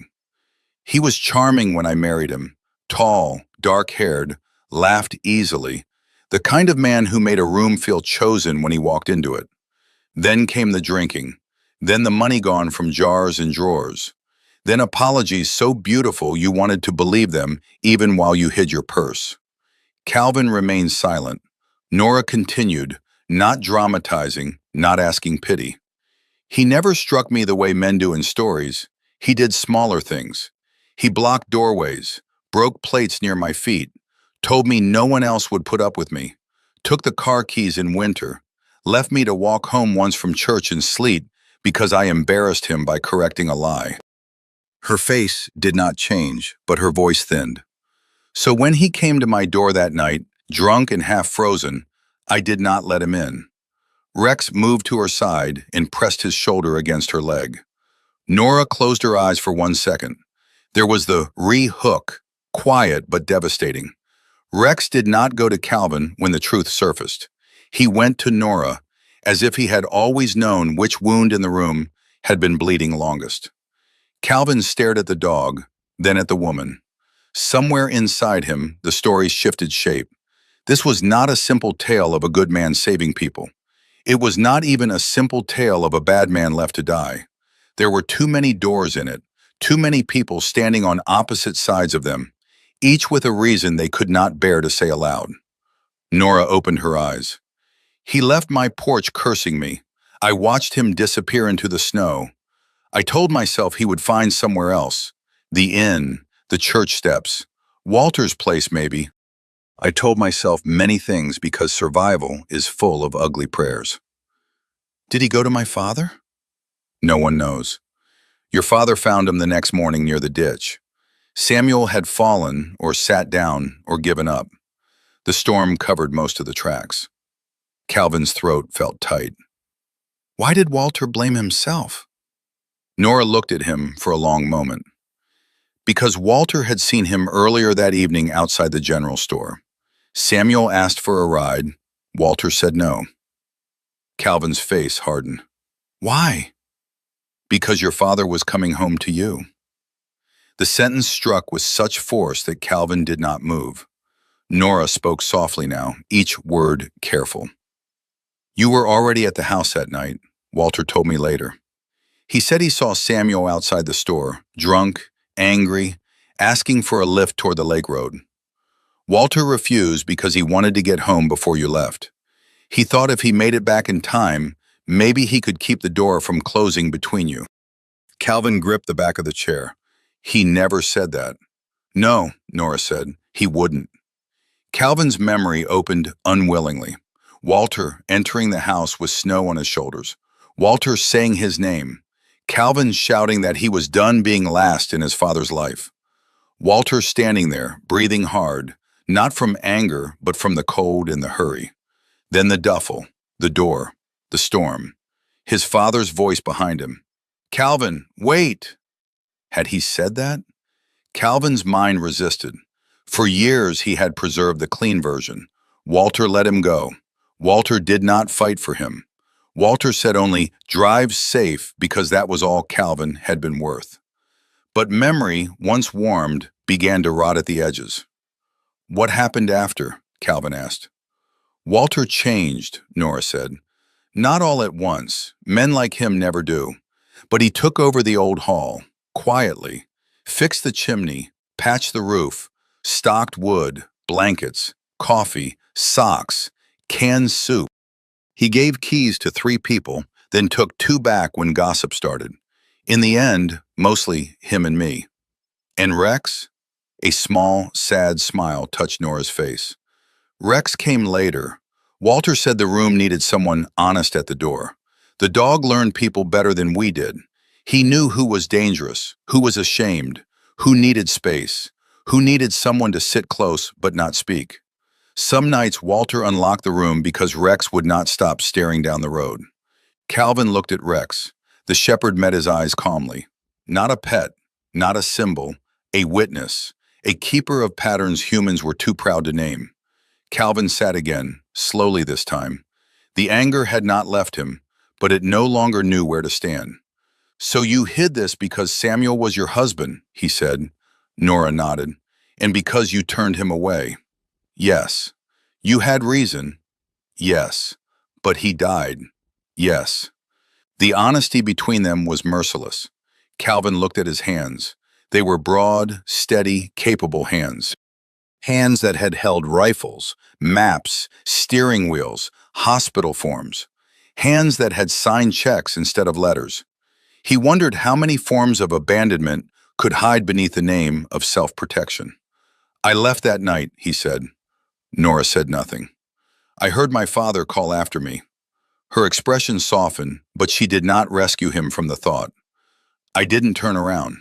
He was charming when I married him. Tall, dark-haired, laughed easily. The kind of man who made a room feel chosen when he walked into it. Then came the drinking. Then the money gone from jars and drawers. Then apologies so beautiful you wanted to believe them even while you hid your purse. Calvin remained silent. Nora continued, not dramatizing, not asking pity. He never struck me the way men do in stories. He did smaller things. He blocked doorways, broke plates near my feet, told me no one else would put up with me, took the car keys in winter, left me to walk home once from church in sleet because I embarrassed him by correcting a lie. Her face did not change, but her voice thinned. So when he came to my door that night, drunk and half frozen, I did not let him in. Rex moved to her side and pressed his shoulder against her leg. Nora closed her eyes for 1 second. There was the re-hook, quiet but devastating. Rex did not go to Calvin when the truth surfaced. He went to Nora, as if he had always known which wound in the room had been bleeding longest. Calvin stared at the dog, then at the woman. Somewhere inside him, the story shifted shape. This was not a simple tale of a good man saving people. It was not even a simple tale of a bad man left to die. There were too many doors in it, too many people standing on opposite sides of them, each with a reason they could not bear to say aloud. Nora opened her eyes. He left my porch cursing me. I watched him disappear into the snow. I told myself he would find somewhere else. The inn, the church steps, Walter's place maybe. I told myself many things because survival is full of ugly prayers. Did he go to my father? No one knows. Your father found him the next morning near the ditch. Samuel had fallen or sat down or given up. The storm covered most of the tracks. Calvin's throat felt tight. Why did Walter blame himself? Nora looked at him for a long moment. Because Walter had seen him earlier that evening outside the general store. Samuel asked for a ride. Walter said no. Calvin's face hardened. Why? Because your father was coming home to you. The sentence struck with such force that Calvin did not move. Nora spoke softly now, each word careful. You were already at the house that night, Walter told me later. He said he saw Samuel outside the store, drunk, angry, asking for a lift toward the lake road. Walter refused because he wanted to get home before you left. He thought if he made it back in time, maybe he could keep the door from closing between you. Calvin gripped the back of the chair. He never said that. No, Nora said, he wouldn't. Calvin's memory opened unwillingly. Walter entering the house with snow on his shoulders. Walter saying his name. Calvin shouting that he was done being last in his father's life. Walter standing there, breathing hard, not from anger, but from the cold and the hurry. Then the duffel, the door, the storm. His father's voice behind him. Calvin, wait! Had he said that? Calvin's mind resisted. For years he had preserved the clean version. Walter let him go. Walter did not fight for him. Walter said only, drive safe, because that was all Calvin had been worth. But memory, once warmed, began to rot at the edges. What happened after? Calvin asked. Walter changed, Nora said. Not all at once. Men like him never do. But he took over the old hall, quietly, fixed the chimney, patched the roof, stocked wood, blankets, coffee, socks, canned soup. He gave keys to 3 people, then took 2 back when gossip started. In the end, mostly him and me. And Rex? A small, sad smile touched Nora's face. Rex came later. Walter said the room needed someone honest at the door. The dog learned people better than we did. He knew who was dangerous, who was ashamed, who needed space, who needed someone to sit close but not speak. Some nights Walter unlocked the room because Rex would not stop staring down the road. Calvin looked at Rex. The shepherd met his eyes calmly. Not a pet, not a symbol, a witness, a keeper of patterns humans were too proud to name. Calvin sat again, slowly this time. The anger had not left him, but it no longer knew where to stand. "So you hid this because Samuel was your husband," he said. Nora nodded. "And because you turned him away." "Yes." "You had reason." "Yes." "But he died." "Yes." The honesty between them was merciless. Calvin looked at his hands. They were broad, steady, capable hands. Hands that had held rifles, maps, steering wheels, hospital forms. Hands that had signed checks instead of letters. He wondered how many forms of abandonment could hide beneath the name of self-protection. "I left that night," he said. Nora said nothing. "I heard my father call after me." Her expression softened, but she did not rescue him from the thought. "I didn't turn around."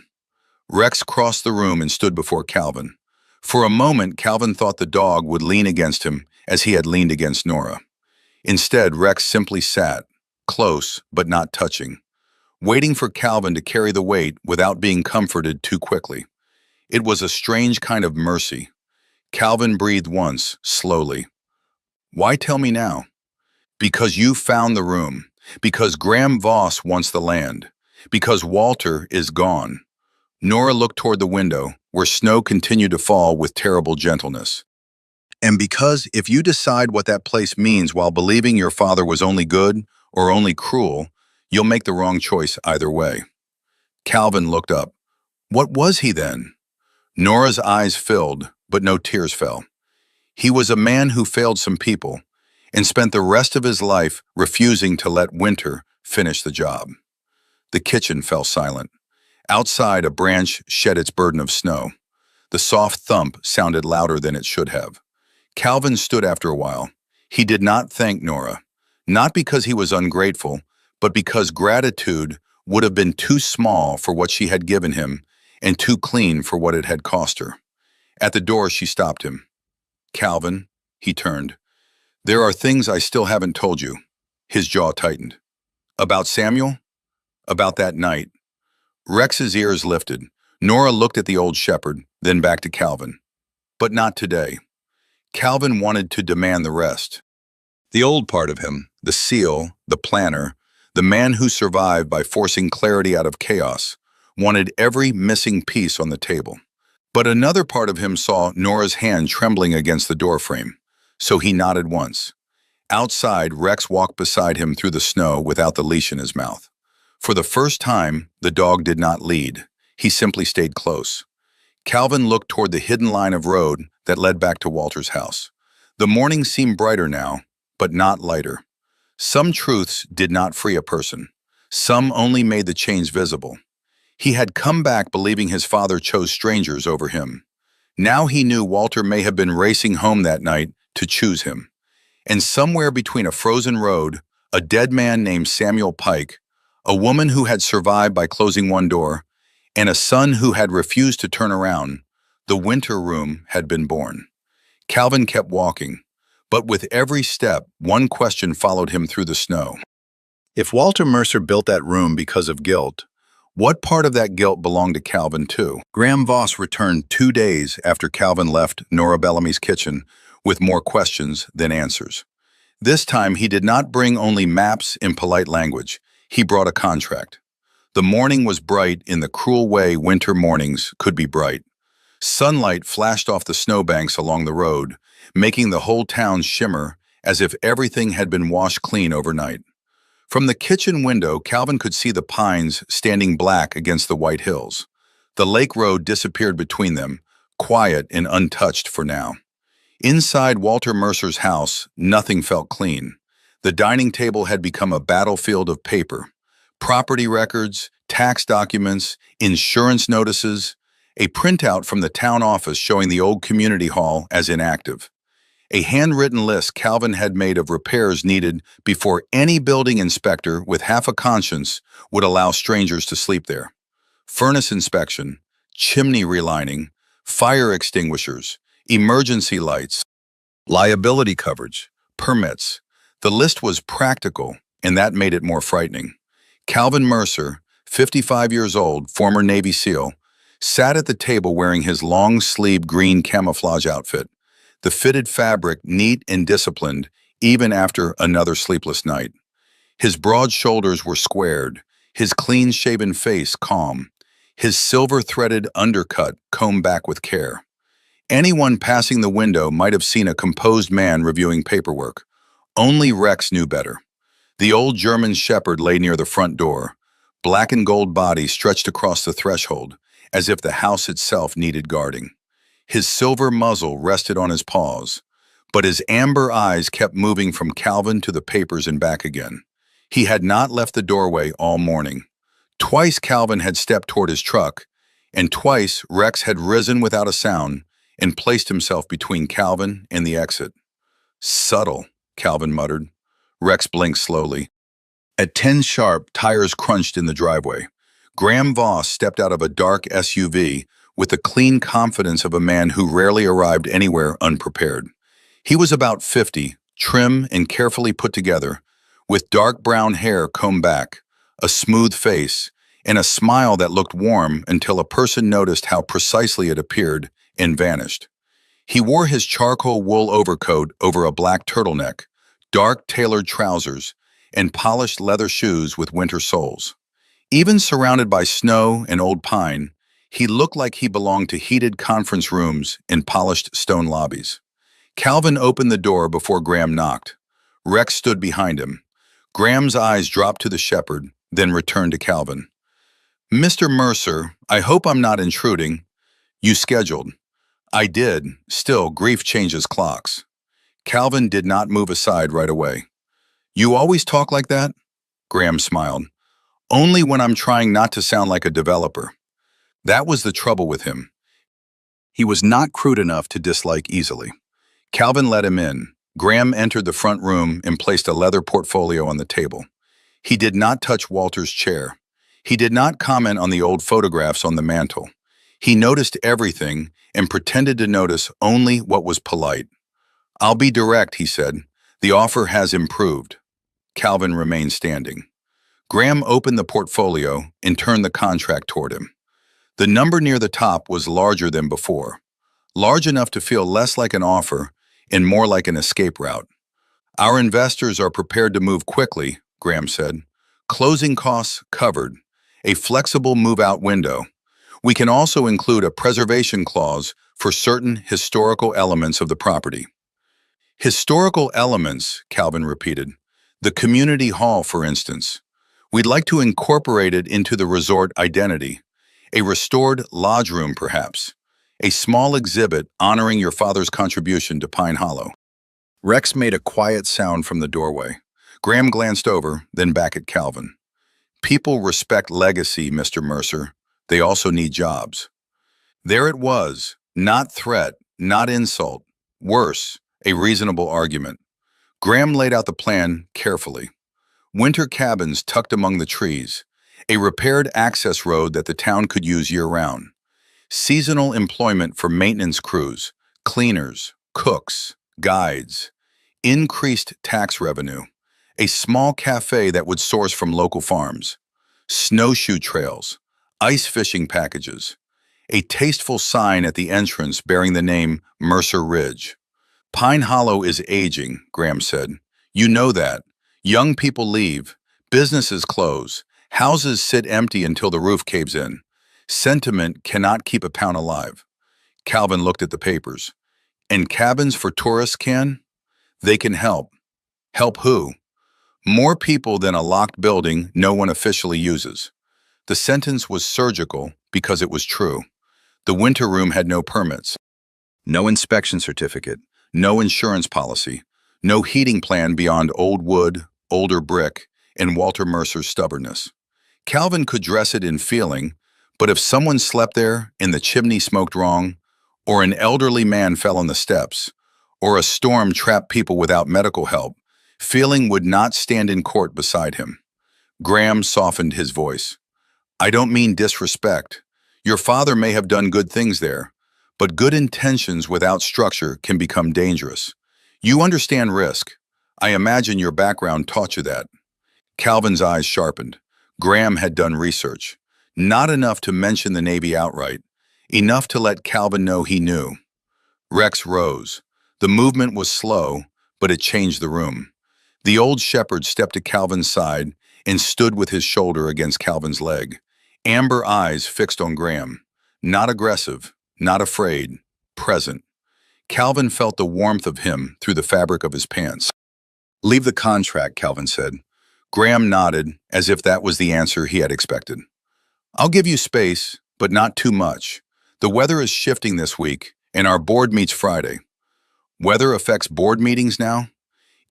Rex crossed the room and stood before Calvin. For a moment, Calvin thought the dog would lean against him as he had leaned against Nora. Instead, Rex simply sat, close but not touching, waiting for Calvin to carry the weight without being comforted too quickly. It was a strange kind of mercy. Calvin breathed once, slowly. "Why tell me now?" "Because you found the room. Because Graham Voss wants the land. Because Walter is gone." Nora looked toward the window, where snow continued to fall with terrible gentleness. "And because if you decide what that place means while believing your father was only good or only cruel, you'll make the wrong choice either way." Calvin looked up. "What was he then?" Nora's eyes filled, but no tears fell. "He was a man who failed some people and spent the rest of his life refusing to let winter finish the job." The kitchen fell silent. Outside, a branch shed its burden of snow. The soft thump sounded louder than it should have. Calvin stood after a while. He did not thank Nora, not because he was ungrateful, but because gratitude would have been too small for what she had given him and too clean for what it had cost her. At the door, she stopped him. "Calvin," he turned, "there are things I still haven't told you." His jaw tightened. "About Samuel? About that night?" Rex's ears lifted. Nora looked at the old shepherd, then back to Calvin. "But not today." Calvin wanted to demand the rest. The old part of him, the seal, the planner, the man who survived by forcing clarity out of chaos, wanted every missing piece on the table. But another part of him saw Nora's hand trembling against the doorframe, so he nodded once. Outside, Rex walked beside him through the snow without the leash in his mouth. For the first time, the dog did not lead. He simply stayed close. Calvin looked toward the hidden line of road that led back to Walter's house. The morning seemed brighter now, but not lighter. Some truths did not free a person. Some only made the change visible. He had come back believing his father chose strangers over him. Now he knew Walter may have been racing home that night to choose him. And somewhere between a frozen road, a dead man named Samuel Pike, a woman who had survived by closing one door, and a son who had refused to turn around, the winter room had been born. Calvin kept walking, but with every step, one question followed him through the snow. If Walter Mercer built that room because of guilt, what part of that guilt belonged to Calvin too? Graham Voss returned 2 days after Calvin left Nora Bellamy's kitchen with more questions than answers. This time, he did not bring only maps in polite language. He brought a contract. The morning was bright in the cruel way winter mornings could be bright. Sunlight flashed off the snowbanks along the road, making the whole town shimmer as if everything had been washed clean overnight. From the kitchen window, Calvin could see the pines standing black against the white hills. The lake road disappeared between them, quiet and untouched for now. Inside Walter Mercer's house, nothing felt clean. The dining table had become a battlefield of paper. Property records, tax documents, insurance notices, a printout from the town office showing the old community hall as inactive. A handwritten list Calvin had made of repairs needed before any building inspector with half a conscience would allow strangers to sleep there. Furnace inspection, chimney relining, fire extinguishers, emergency lights, liability coverage, permits. The list was practical, and that made it more frightening. Calvin Mercer, 55 years old, former Navy SEAL, sat at the table wearing his long-sleeved green camouflage outfit. The fitted fabric, neat and disciplined, even after another sleepless night. His broad shoulders were squared, his clean-shaven face calm, his silver-threaded undercut combed back with care. Anyone passing the window might have seen a composed man reviewing paperwork. Only Rex knew better. The old German shepherd lay near the front door, black and gold body stretched across the threshold, as if the house itself needed guarding. His silver muzzle rested on his paws, but his amber eyes kept moving from Calvin to the papers and back again. He had not left the doorway all morning. Twice Calvin had stepped toward his truck, and twice Rex had risen without a sound and placed himself between Calvin and the exit. Subtle, Calvin muttered. Rex blinked slowly. At 10 sharp, tires crunched in the driveway. Graham Voss stepped out of a dark SUV with the clean confidence of a man who rarely arrived anywhere unprepared. He was about 50, trim and carefully put together, with dark brown hair combed back, a smooth face, and a smile that looked warm until a person noticed how precisely it appeared and vanished. He wore his charcoal wool overcoat over a black turtleneck, dark tailored trousers, and polished leather shoes with winter soles. Even surrounded by snow and old pine, he looked like he belonged to heated conference rooms and polished stone lobbies. Calvin opened the door before Graham knocked. Rex stood behind him. Graham's eyes dropped to the shepherd, then returned to Calvin. "Mr. Mercer, I hope I'm not intruding. You scheduled." "I did. Still, grief changes clocks." Calvin did not move aside right away. "You always talk like that?" Graham smiled. "Only when I'm trying not to sound like a developer." That was the trouble with him. He was not crude enough to dislike easily. Calvin let him in. Graham entered the front room and placed a leather portfolio on the table. He did not touch Walter's chair. He did not comment on the old photographs on the mantel. He noticed everything and pretended to notice only what was polite. "I'll be direct," he said. "The offer has improved." Calvin remained standing. Graham opened the portfolio and turned the contract toward him. The number near the top was larger than before, large enough to feel less like an offer and more like an escape route. "Our investors are prepared to move quickly," Graham said. "Closing costs covered. A flexible move-out window. We can also include a preservation clause for certain historical elements of the property." "Historical elements," Calvin repeated. "The community hall, for instance. We'd like to incorporate it into the resort identity. A restored lodge room, perhaps. A small exhibit honoring your father's contribution to Pine Hollow." Rex made a quiet sound from the doorway. Graham glanced over, then back at Calvin. "People respect legacy, Mr. Mercer. They also need jobs." There it was, not threat, not insult. Worse, a reasonable argument. Graham laid out the plan carefully. Winter cabins tucked among the trees. A repaired access road that the town could use year-round. Seasonal employment for maintenance crews, cleaners, cooks, guides. Increased tax revenue. A small cafe that would source from local farms. Snowshoe trails. Ice fishing packages. A tasteful sign at the entrance bearing the name Mercer Ridge. "Pine Hollow is aging," Graham said. "You know that. Young people leave. Businesses close. Houses sit empty until the roof caves in. Sentiment cannot keep a town alive." Calvin looked at the papers. "And cabins for tourists can? They can help." "Help who?" "More people than a locked building no one officially uses." The sentence was surgical because it was true. The winter room had no permits, no inspection certificate, no insurance policy, no heating plan beyond old wood, older brick, and Walter Mercer's stubbornness. Calvin could dress it in feeling, but if someone slept there and the chimney smoked wrong, or an elderly man fell on the steps, or a storm trapped people without medical help, feeling would not stand in court beside him. Graham softened his voice. "I don't mean disrespect. Your father may have done good things there, but good intentions without structure can become dangerous. You understand risk. I imagine your background taught you that." Calvin's eyes sharpened. Graham had done research. Not enough to mention the Navy outright, enough to let Calvin know he knew. Rex rose. The movement was slow, but it changed the room. The old shepherd stepped to Calvin's side and stood with his shoulder against Calvin's leg. Amber eyes fixed on Graham. Not aggressive, not afraid, present. Calvin felt the warmth of him through the fabric of his pants. "Leave the contract," Calvin said. Graham nodded, as if that was the answer he had expected. "I'll give you space, but not too much. The weather is shifting this week, and our board meets Friday." Weather affects board meetings now?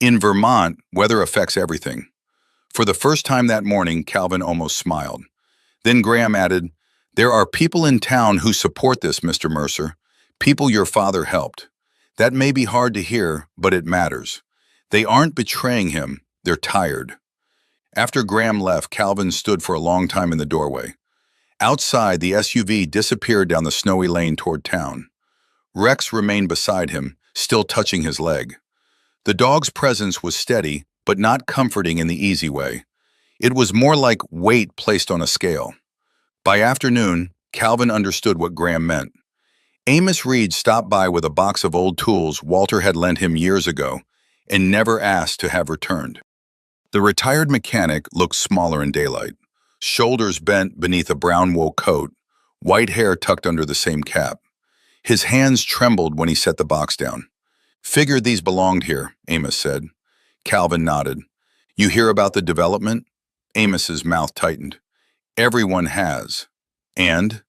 In Vermont, weather affects everything. For the first time that morning, Calvin almost smiled. Then Graham added, "There are people in town who support this, Mr. Mercer. People your father helped. That may be hard to hear, but it matters. They aren't betraying him, they're tired." After Graham left, Calvin stood for a long time in the doorway. Outside, the SUV disappeared down the snowy lane toward town. Rex remained beside him, still touching his leg. The dog's presence was steady, but not comforting in the easy way. It was more like weight placed on a scale. By afternoon, Calvin understood what Graham meant. Amos Reed stopped by with a box of old tools Walter had lent him years ago and never asked to have returned. The retired mechanic looked smaller in daylight, shoulders bent beneath a brown wool coat, white hair tucked under the same cap. His hands trembled when he set the box down. "Figured these belonged here," Amos said. Calvin nodded. "You hear about the development?" Amos's mouth tightened. "Everyone has." "And?"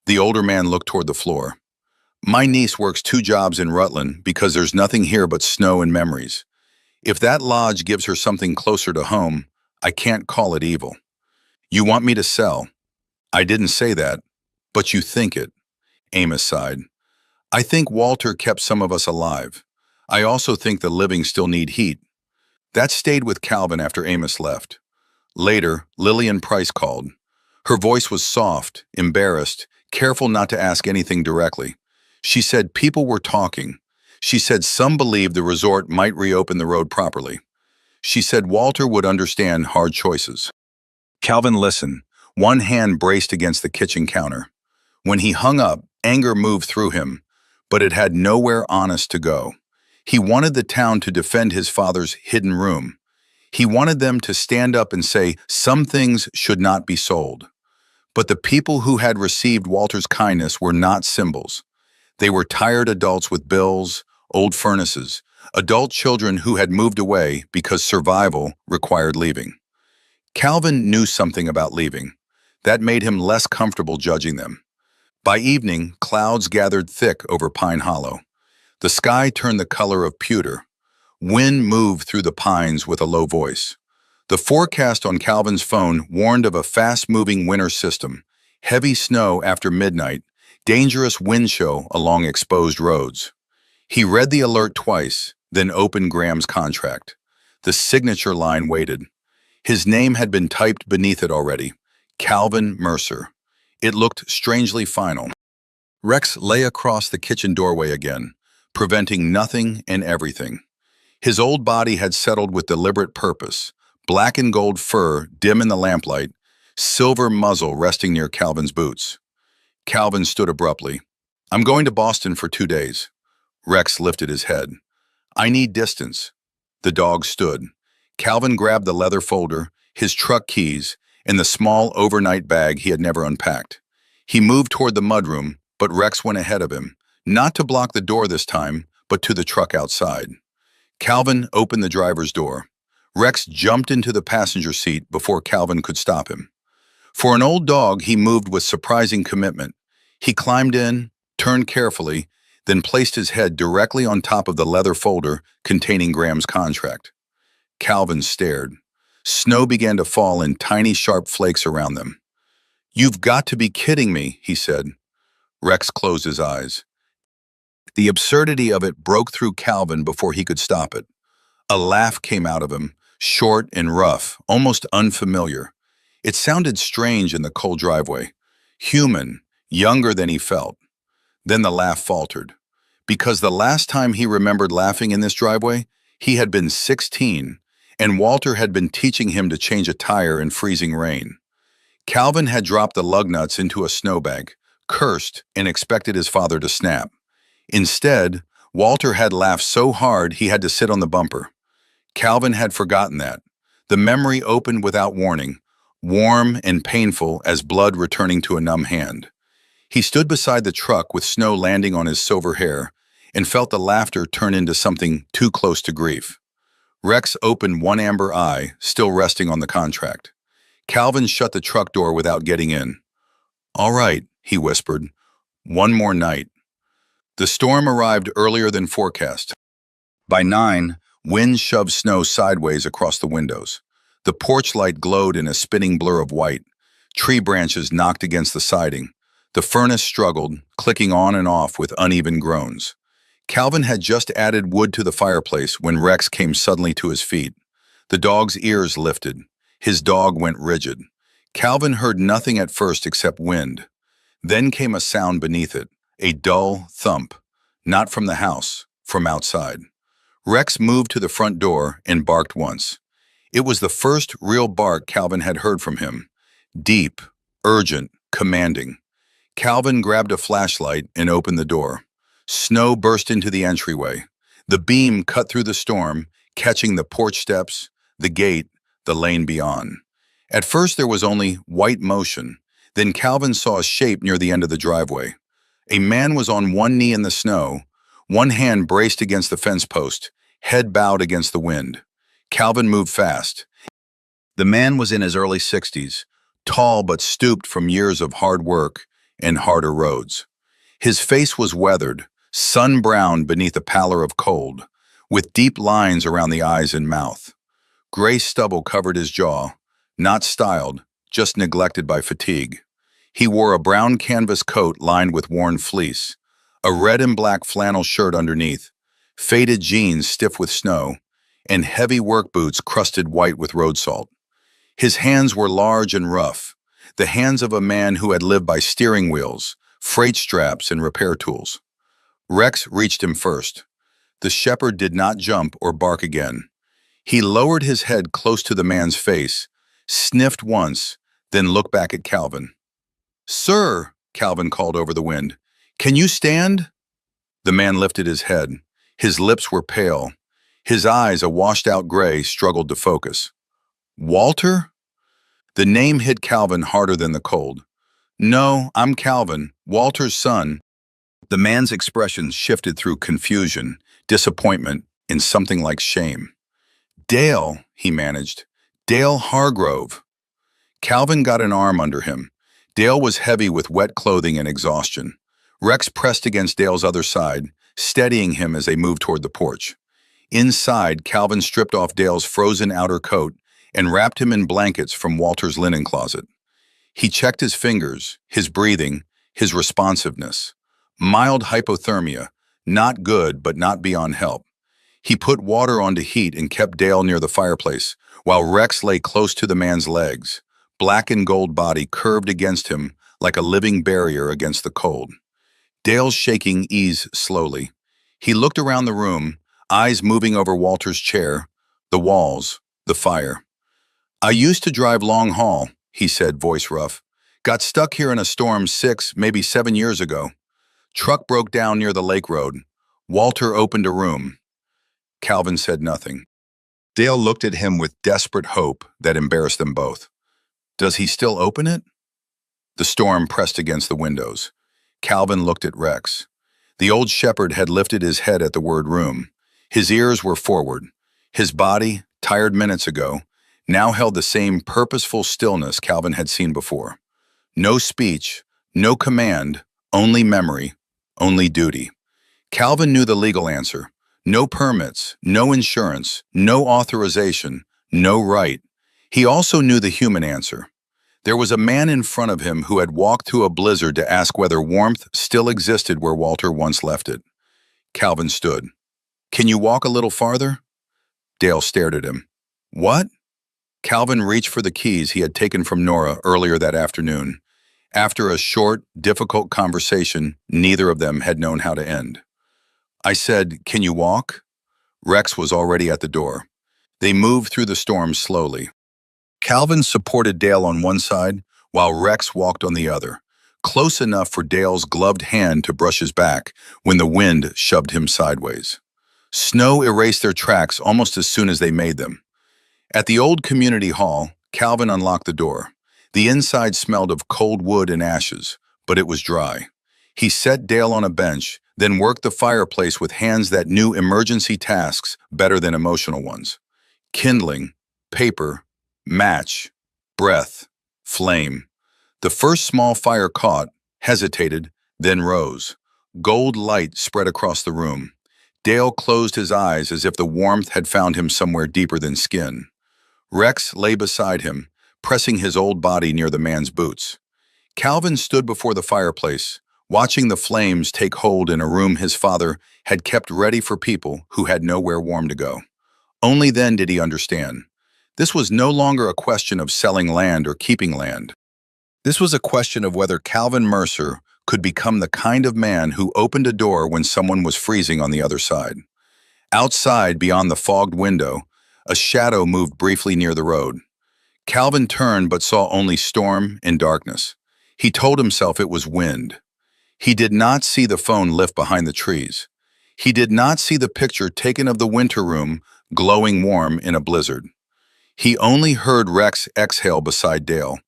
The older man looked toward the floor. "My niece works 2 jobs in Rutland because there's nothing here but snow and memories. If that lodge gives her something closer to home, I can't call it evil." "You want me to sell?" "I didn't say that, but you think it." Amos sighed. "I think Walter kept some of us alive. I also think the living still need heat." That stayed with Calvin after Amos left. Later, Lillian Price called. Her voice was soft, embarrassed, careful not to ask anything directly. She said people were talking. She said some believed the resort might reopen the road properly. She said Walter would understand hard choices. Calvin listened, one hand braced against the kitchen counter. When he hung up, anger moved through him, but it had nowhere honest to go. He wanted the town to defend his father's hidden room. He wanted them to stand up and say some things should not be sold. But the people who had received Walter's kindness were not symbols. They were tired adults with bills, old furnaces, adult children who had moved away because survival required leaving. Calvin knew something about leaving. That made him less comfortable judging them. By evening, clouds gathered thick over Pine Hollow. The sky turned the color of pewter. Wind moved through the pines with a low voice. The forecast on Calvin's phone warned of a fast-moving winter system, heavy snow after midnight, dangerous wind chill along exposed roads. He read the alert twice, then opened Graham's contract. The signature line waited. His name had been typed beneath it already, Calvin Mercer. It looked strangely final. Rex lay across the kitchen doorway again, preventing nothing and everything. His old body had settled with deliberate purpose, black and gold fur dim in the lamplight, silver muzzle resting near Calvin's boots. Calvin stood abruptly. "I'm going to Boston for 2 days." Rex lifted his head. "I need distance." The dog stood. Calvin grabbed the leather folder, his truck keys, and the small overnight bag he had never unpacked. He moved toward the mudroom, but Rex went ahead of him, not to block the door this time, but to the truck outside. Calvin opened the driver's door. Rex jumped into the passenger seat before Calvin could stop him. For an old dog, he moved with surprising commitment. He climbed in, turned carefully, then placed his head directly on top of the leather folder containing Graham's contract. Calvin stared. Snow began to fall in tiny, sharp flakes around them. "You've got to be kidding me," he said. Rex closed his eyes. The absurdity of it broke through Calvin before he could stop it. A laugh came out of him, short and rough, almost unfamiliar. It sounded strange in the cold driveway, human, younger than he felt. Then the laugh faltered, because the last time he remembered laughing in this driveway, he had been 16, and Walter had been teaching him to change a tire in freezing rain. Calvin had dropped the lug nuts into a snowbank, cursed, and expected his father to snap. Instead, Walter had laughed so hard he had to sit on the bumper. Calvin had forgotten that. The memory opened without warning, warm and painful as blood returning to a numb hand. He stood beside the truck with snow landing on his silver hair and felt the laughter turn into something too close to grief. Rex opened one amber eye, still resting on the contract. Calvin shut the truck door without getting in. "All right," he whispered. "One more night." The storm arrived earlier than forecast. By 9, wind shoved snow sideways across the windows. The porch light glowed in a spinning blur of white. Tree branches knocked against the siding. The furnace struggled, clicking on and off with uneven groans. Calvin had just added wood to the fireplace when Rex came suddenly to his feet. The dog's ears lifted. His dog went rigid. Calvin heard nothing at first except wind. Then came a sound beneath it, a dull thump, not from the house, from outside. Rex moved to the front door and barked once. It was the first real bark Calvin had heard from him. Deep, urgent, commanding. Calvin grabbed a flashlight and opened the door. Snow burst into the entryway. The beam cut through the storm, catching the porch steps, the gate, the lane beyond. At first there was only white motion. Then Calvin saw a shape near the end of the driveway. A man was on one knee in the snow, one hand braced against the fence post, head bowed against the wind. Calvin moved fast. The man was in his early 60s, tall but stooped from years of hard work and harder roads. His face was weathered, sun-browned beneath a pallor of cold, with deep lines around the eyes and mouth. Gray stubble covered his jaw, not styled, just neglected by fatigue. He wore a brown canvas coat lined with worn fleece, a red and black flannel shirt underneath, faded jeans stiff with snow, and heavy work boots crusted white with road salt. His hands were large and rough, the hands of a man who had lived by steering wheels, freight straps, and repair tools. Rex reached him first. The shepherd did not jump or bark again. He lowered his head close to the man's face, sniffed once, then looked back at Calvin. "Sir," Calvin called over the wind, "can you stand?" The man lifted his head. His lips were pale. His eyes, a washed-out gray, struggled to focus. "Walter?" The name hit Calvin harder than the cold. "No, I'm Calvin, Walter's son." The man's expression shifted through confusion, disappointment, and something like shame. "Dale," he managed. "Dale Hargrove." Calvin got an arm under him. Dale was heavy with wet clothing and exhaustion. Rex pressed against Dale's other side, steadying him as they moved toward the porch. Inside, Calvin stripped off Dale's frozen outer coat and wrapped him in blankets from Walter's linen closet. He checked his fingers, his breathing, his responsiveness. Mild hypothermia, not good but not beyond help. He put water on to heat and kept Dale near the fireplace, while Rex lay close to the man's legs. Black and gold body curved against him like a living barrier against the cold. Dale's shaking eased slowly. He looked around the room, eyes moving over Walter's chair, the walls, the fire. "I used to drive long haul," he said, voice rough. "Got stuck here in a storm 6, maybe 7 years ago. Truck broke down near the lake road. Walter opened a room." Calvin said nothing. Dale looked at him with desperate hope that embarrassed them both. "Does he still open it?" The storm pressed against the windows. Calvin looked at Rex. The old shepherd had lifted his head at the word room. His ears were forward. His body, tired minutes ago, now held the same purposeful stillness Calvin had seen before. No speech, no command, only memory, only duty. Calvin knew the legal answer. No permits, no insurance, no authorization, no right. He also knew the human answer. There was a man in front of him who had walked through a blizzard to ask whether warmth still existed where Walter once left it. Calvin stood. "Can you walk a little farther?" Dale stared at him. "What?" Calvin reached for the keys he had taken from Nora earlier that afternoon. After a short, difficult conversation, neither of them had known how to end. "I said, can you walk?" Rex was already at the door. They moved through the storm slowly. Calvin supported Dale on one side, while Rex walked on the other, close enough for Dale's gloved hand to brush his back when the wind shoved him sideways. Snow erased their tracks almost as soon as they made them. At the old community hall, Calvin unlocked the door. The inside smelled of cold wood and ashes, but it was dry. He set Dale on a bench, then worked the fireplace with hands that knew emergency tasks better than emotional ones. Kindling, paper, match, breath, flame. The first small fire caught, hesitated, then rose. Gold light spread across the room. Dale closed his eyes as if the warmth had found him somewhere deeper than skin. Rex lay beside him, pressing his old body near the man's boots. Calvin stood before the fireplace, watching the flames take hold in a room his father had kept ready for people who had nowhere warm to go. Only then did he understand. This was no longer a question of selling land or keeping land. This was a question of whether Calvin Mercer could become the kind of man who opened a door when someone was freezing on the other side. Outside, beyond the fogged window, a shadow moved briefly near the road. Calvin turned but saw only storm and darkness. He told himself it was wind. He did not see the phone lift behind the trees. He did not see the picture taken of the winter room glowing warm in a blizzard. He only heard Rex exhale beside Dale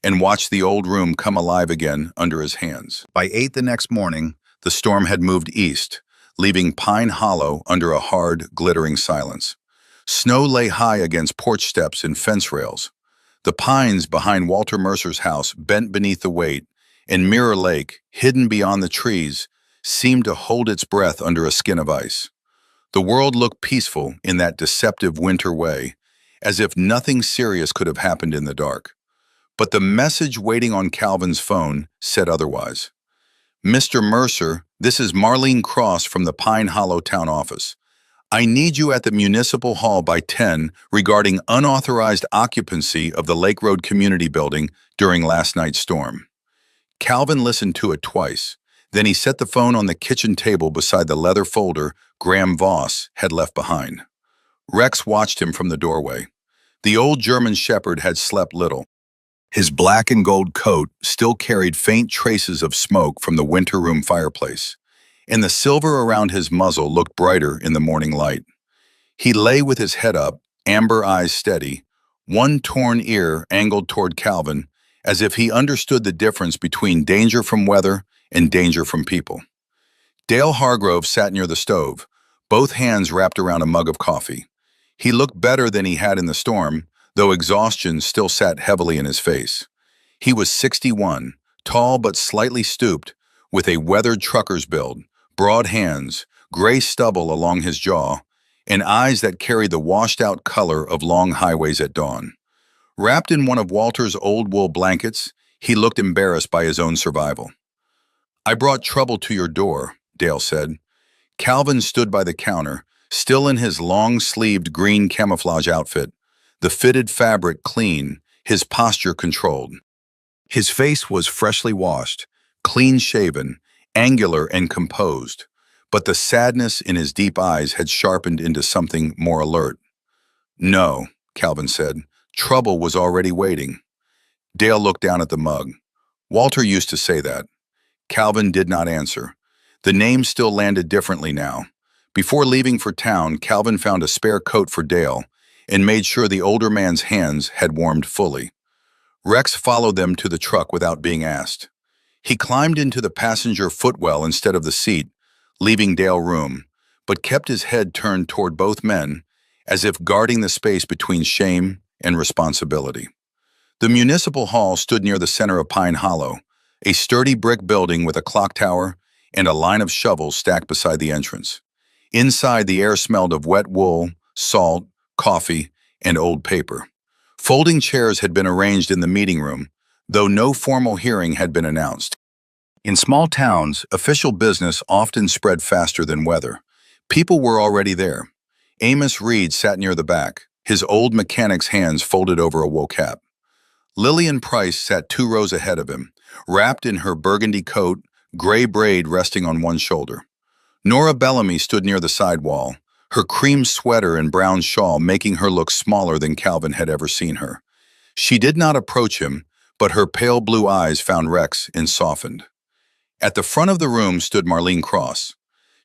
and watched the old room come alive again under his hands. By 8 the next morning, the storm had moved east, leaving Pine Hollow under a hard, glittering silence. Snow lay high against porch steps and fence rails. The pines behind Walter Mercer's house bent beneath the weight, and Mirror Lake, hidden beyond the trees, seemed to hold its breath under a skin of ice. The world looked peaceful in that deceptive winter way, as if nothing serious could have happened in the dark. But the message waiting on Calvin's phone said otherwise. "Mr. Mercer, this is Marlene Cross from the Pine Hollow town office. I need you at the Municipal Hall by 10 regarding unauthorized occupancy of the Lake Road Community Building during last night's storm." Calvin listened to it twice. Then he set the phone on the kitchen table beside the leather folder Graham Voss had left behind. Rex watched him from the doorway. The old German shepherd had slept little. His black and gold coat still carried faint traces of smoke from the winter room fireplace, and the silver around his muzzle looked brighter in the morning light. He lay with his head up, amber eyes steady, one torn ear angled toward Calvin, as if he understood the difference between danger from weather and danger from people. Dale Hargrove sat near the stove, both hands wrapped around a mug of coffee. He looked better than he had in the storm, though exhaustion still sat heavily in his face. He was 61, tall but slightly stooped, with a weathered trucker's build, broad hands, gray stubble along his jaw, and eyes that carried the washed-out color of long highways at dawn. Wrapped in one of Walter's old wool blankets, he looked embarrassed by his own survival. "I brought trouble to your door," Dale said. Calvin stood by the counter, still in his long-sleeved green camouflage outfit, the fitted fabric clean, his posture controlled. His face was freshly washed, clean-shaven, angular and composed, but the sadness in his deep eyes had sharpened into something more alert. "No," Calvin said. "Trouble was already waiting." Dale looked down at the mug. Walter used to say that. Calvin did not answer. The name still landed differently now. Before leaving for town, Calvin found a spare coat for Dale and made sure the older man's hands had warmed fully. Rex followed them to the truck without being asked. He climbed into the passenger footwell instead of the seat, leaving Dale room, but kept his head turned toward both men, as if guarding the space between shame and responsibility. The municipal hall stood near the center of Pine Hollow, a sturdy brick building with a clock tower and a line of shovels stacked beside the entrance. Inside, the air smelled of wet wool, salt, coffee, and old paper. Folding chairs had been arranged in the meeting room, though no formal hearing had been announced. In small towns, official business often spread faster than weather. People were already there. Amos Reed sat near the back, his old mechanic's hands folded over a wool cap. Lillian Price sat 2 rows ahead of him, wrapped in her burgundy coat, gray braid resting on one shoulder. Nora Bellamy stood near the side wall, her cream sweater and brown shawl making her look smaller than Calvin had ever seen her. She did not approach him, but her pale blue eyes found Rex and softened. At the front of the room stood Marlene Cross.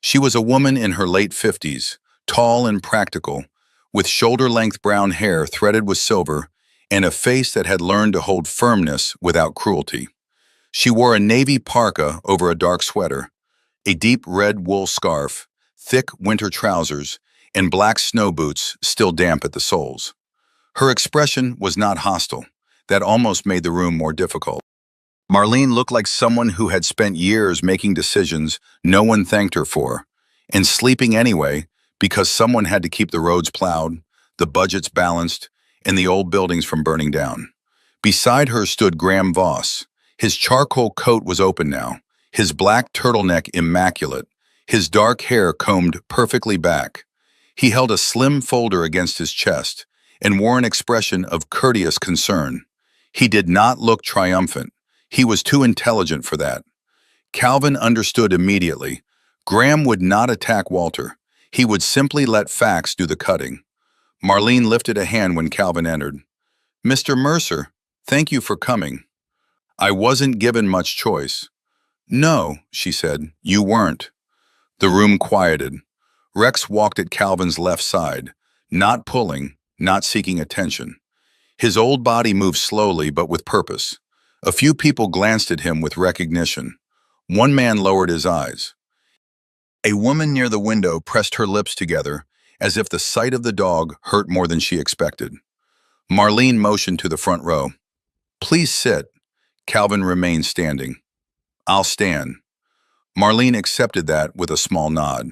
She was a woman in her late 50s, tall and practical, with shoulder-length brown hair threaded with silver and a face that had learned to hold firmness without cruelty. She wore a navy parka over a dark sweater, a deep red wool scarf, thick winter trousers, and black snow boots still damp at the soles. Her expression was not hostile. That almost made the room more difficult. Marlene looked like someone who had spent years making decisions no one thanked her for, and sleeping anyway because someone had to keep the roads plowed, the budgets balanced, and the old buildings from burning down. Beside her stood Graham Voss. His charcoal coat was open now, his black turtleneck immaculate, his dark hair combed perfectly back. He held a slim folder against his chest and wore an expression of courteous concern. He did not look triumphant. He was too intelligent for that. Calvin understood immediately. Graham would not attack Walter. He would simply let facts do the cutting. Marlene lifted a hand when Calvin entered. "Mr. Mercer, thank you for coming." "I wasn't given much choice." "No," she said, "you weren't." The room quieted. Rex walked at Calvin's left side, not pulling, not seeking attention. His old body moved slowly but with purpose. A few people glanced at him with recognition. One man lowered his eyes. A woman near the window pressed her lips together, as if the sight of the dog hurt more than she expected. Marlene motioned to the front row. "Please sit." Calvin remained standing. "I'll stand." Marlene accepted that with a small nod.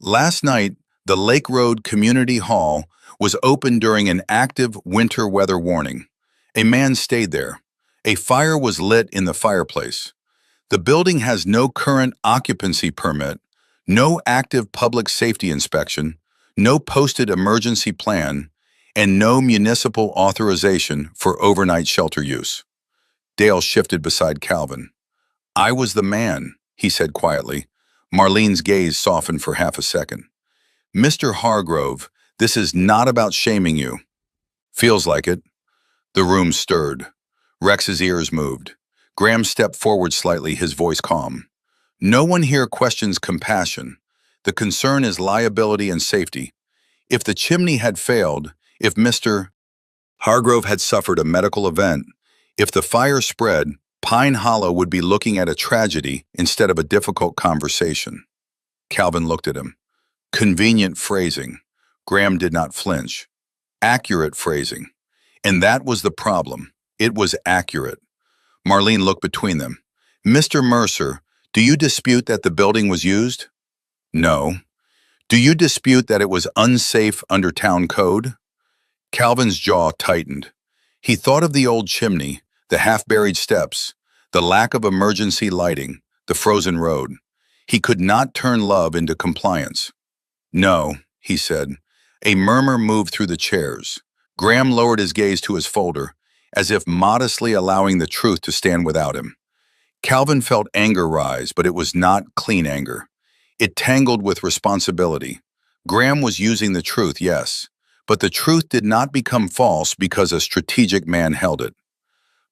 Last night, the Lake Road Community Hall was open during an active winter weather warning. A man stayed there. A fire was lit in the fireplace. The building has no current occupancy permit, no active public safety inspection, no posted emergency plan, and no municipal authorization for overnight shelter use. Dale shifted beside Calvin. "I was the man," he said quietly. Marlene's gaze softened for half a second. "Mr. Hargrove, this is not about shaming you." "Feels like it." The room stirred. Rex's ears moved. Graham stepped forward slightly, his voice calm. "No one here questions compassion. The concern is liability and safety. If the chimney had failed, if Mr. Hargrove had suffered a medical event, if the fire spread, Pine Hollow would be looking at a tragedy instead of a difficult conversation." Calvin looked at him. Convenient phrasing. Graham did not flinch. Accurate phrasing. And that was the problem. It was accurate. Marlene looked between them. "Mr. Mercer, do you dispute that the building was used?" "No." "Do you dispute that it was unsafe under town code?" Calvin's jaw tightened. He thought of the old chimney, the half-buried steps, the lack of emergency lighting, the frozen road. He could not turn love into compliance. "No," he said. A murmur moved through the chairs. Graham lowered his gaze to his folder, as if modestly allowing the truth to stand without him. Calvin felt anger rise, but it was not clean anger. It tangled with responsibility. Graham was using the truth, yes, but the truth did not become false because a strategic man held it.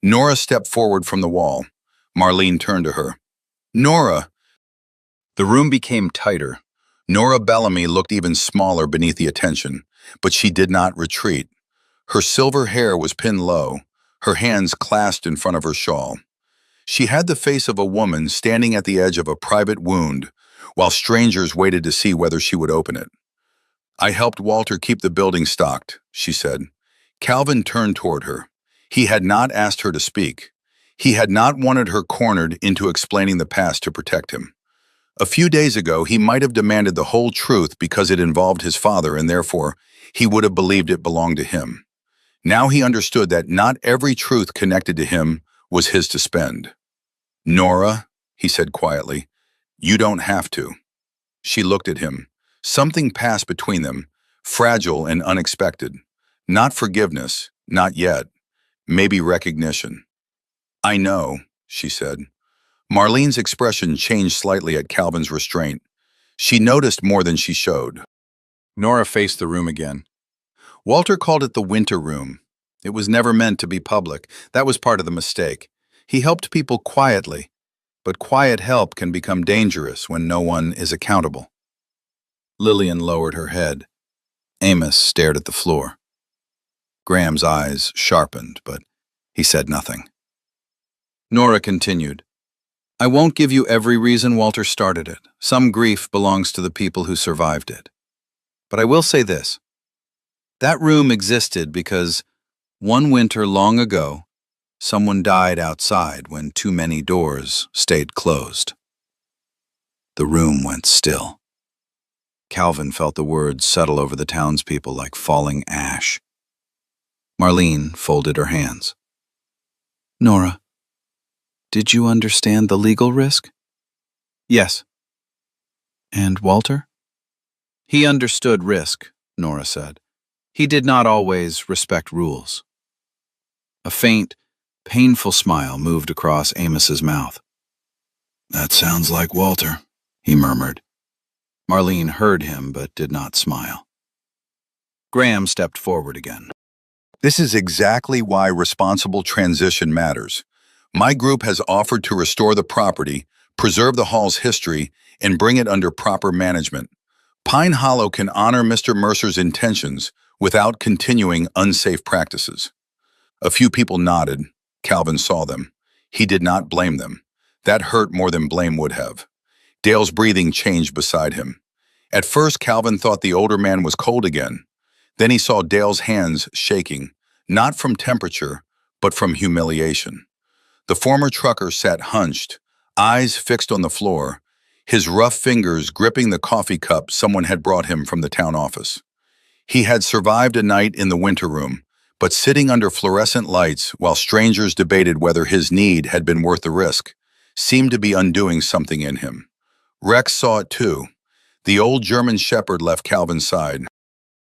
Nora stepped forward from the wall. Marlene turned to her. "Nora." The room became tighter. Nora Bellamy looked even smaller beneath the attention, but she did not retreat. Her silver hair was pinned low, her hands clasped in front of her shawl. She had the face of a woman standing at the edge of a private wound, while strangers waited to see whether she would open it. "I helped Walter keep the building stocked," she said. Calvin turned toward her. He had not asked her to speak. He had not wanted her cornered into explaining the past to protect him. A few days ago, he might have demanded the whole truth because it involved his father, and therefore, he would have believed it belonged to him. Now he understood that not every truth connected to him was his to spend. "Nora," he said quietly, "you don't have to." She looked at him. Something passed between them, fragile and unexpected. Not forgiveness, not yet. Maybe recognition. "I know," she said. Marlene's expression changed slightly at Calvin's restraint. She noticed more than she showed. Nora faced the room again. "Walter called it the winter room. It was never meant to be public. That was part of the mistake. He helped people quietly, but quiet help can become dangerous when no one is accountable. Lillian lowered her head. Amos stared at the floor. Graham's eyes sharpened, but he said nothing. Nora continued, I won't give you every reason Walter started it. Some grief belongs to the people who survived it. But I will say this. That room existed because one winter long ago, someone died outside when too many doors stayed closed. The room went still. Calvin felt the words settle over the townspeople like falling ash. Marlene folded her hands. Nora, did you understand the legal risk? Yes. And Walter? He understood risk, Nora said. He did not always respect rules. A faint, painful smile moved across Amos's mouth. That sounds like Walter, he murmured. Marlene heard him but did not smile. Graham stepped forward again. This is exactly why responsible transition matters. My group has offered to restore the property, preserve the hall's history, and bring it under proper management. Pine Hollow can honor Mr. Mercer's intentions without continuing unsafe practices. A few people nodded. Calvin saw them. He did not blame them. That hurt more than blame would have. Dale's breathing changed beside him. At first, Calvin thought the older man was cold again. Then he saw Dale's hands shaking, not from temperature, but from humiliation. The former trucker sat hunched, eyes fixed on the floor, his rough fingers gripping the coffee cup someone had brought him from the town office. He had survived a night in the winter room, but sitting under fluorescent lights while strangers debated whether his need had been worth the risk, seemed to be undoing something in him. Rex saw it too. The old German shepherd left Calvin's side.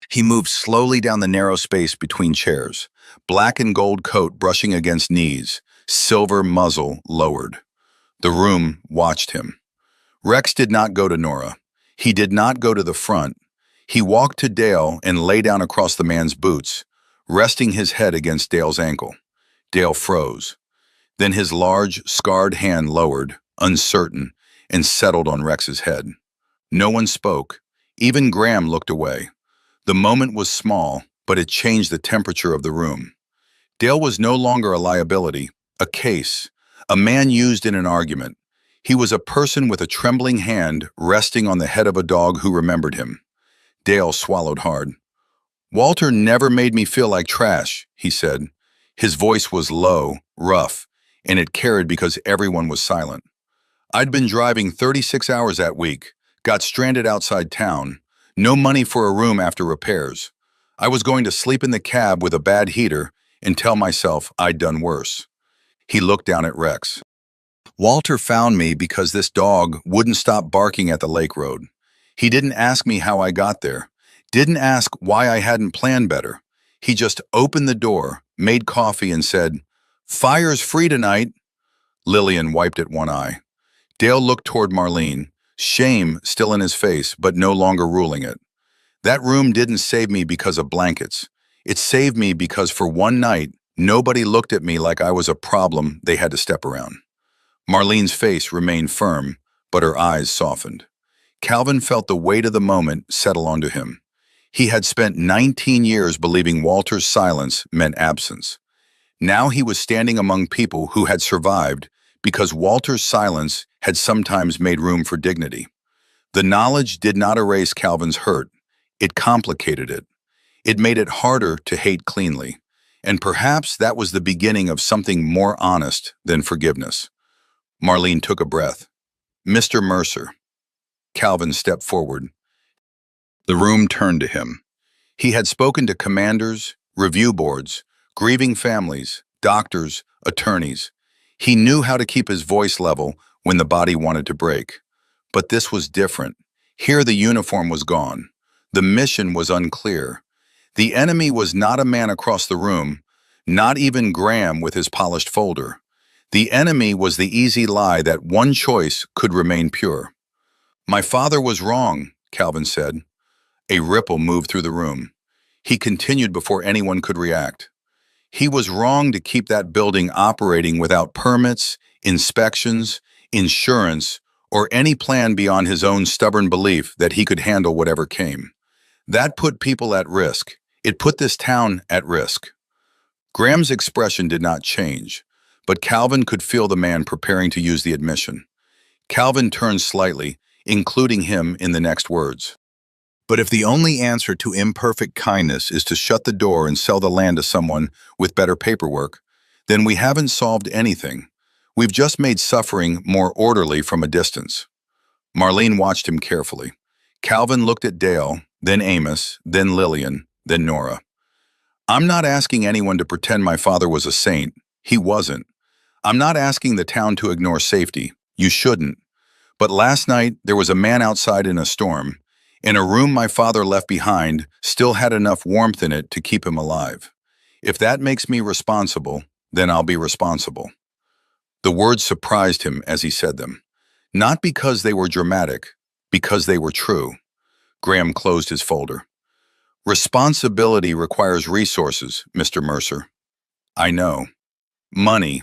He moved slowly down the narrow space between chairs, black and gold coat brushing against knees, silver muzzle lowered. The room watched him. Rex did not go to Nora. He did not go to the front. He walked to Dale and lay down across the man's boots, resting his head against Dale's ankle. Dale froze. Then his large, scarred hand lowered, uncertain, and settled on Rex's head. No one spoke. Even Graham looked away. The moment was small, but it changed the temperature of the room. Dale was no longer a liability, a case, a man used in an argument. He was a person with a trembling hand resting on the head of a dog who remembered him. Dale swallowed hard. Walter never made me feel like trash, he said. His voice was low, rough, and it carried because everyone was silent. I'd been driving 36 hours that week, got stranded outside town, no money for a room after repairs. I was going to sleep in the cab with a bad heater and tell myself I'd done worse. He looked down at Rex. Walter found me because this dog wouldn't stop barking at the lake road. He didn't ask me how I got there, didn't ask why I hadn't planned better. He just opened the door, made coffee, and said, "Fire's free tonight." Lillian wiped at one eye. Dale looked toward Marlene, shame still in his face, but no longer ruling it. That room didn't save me because of blankets. It saved me because for one night, nobody looked at me like I was a problem they had to step around. Marlene's face remained firm, but her eyes softened. Calvin felt the weight of the moment settle onto him. He had spent 19 years believing Walter's silence meant absence. Now he was standing among people who had survived because Walter's silence had sometimes made room for dignity. The knowledge did not erase Calvin's hurt. It complicated it. It made it harder to hate cleanly. And perhaps that was the beginning of something more honest than forgiveness. Marlene took a breath. Mr. Mercer. Calvin stepped forward. The room turned to him. He had spoken to commanders, review boards, grieving families, doctors, attorneys. He knew how to keep his voice level when the body wanted to break. But this was different. Here the uniform was gone. The mission was unclear. The enemy was not a man across the room, not even Graham with his polished folder. The enemy was the easy lie that one choice could remain pure. My father was wrong, Calvin said. A ripple moved through the room. He continued before anyone could react. He was wrong to keep that building operating without permits, inspections, insurance, or any plan beyond his own stubborn belief that he could handle whatever came. That put people at risk. It put this town at risk. Graham's expression did not change, but Calvin could feel the man preparing to use the admission. Calvin turned slightly, including him in the next words. But if the only answer to imperfect kindness is to shut the door and sell the land to someone with better paperwork, then we haven't solved anything. We've just made suffering more orderly from a distance. Marlene watched him carefully. Calvin looked at Dale, then Amos, then Lillian, then Nora. I'm not asking anyone to pretend my father was a saint. He wasn't. I'm not asking the town to ignore safety. You shouldn't. But last night, there was a man outside in a storm, and a room my father left behind still had enough warmth in it to keep him alive. If that makes me responsible, then I'll be responsible. The words surprised him as he said them. Not because they were dramatic, because they were true. Graham closed his folder. Responsibility requires resources, Mr. Mercer. I know. Money.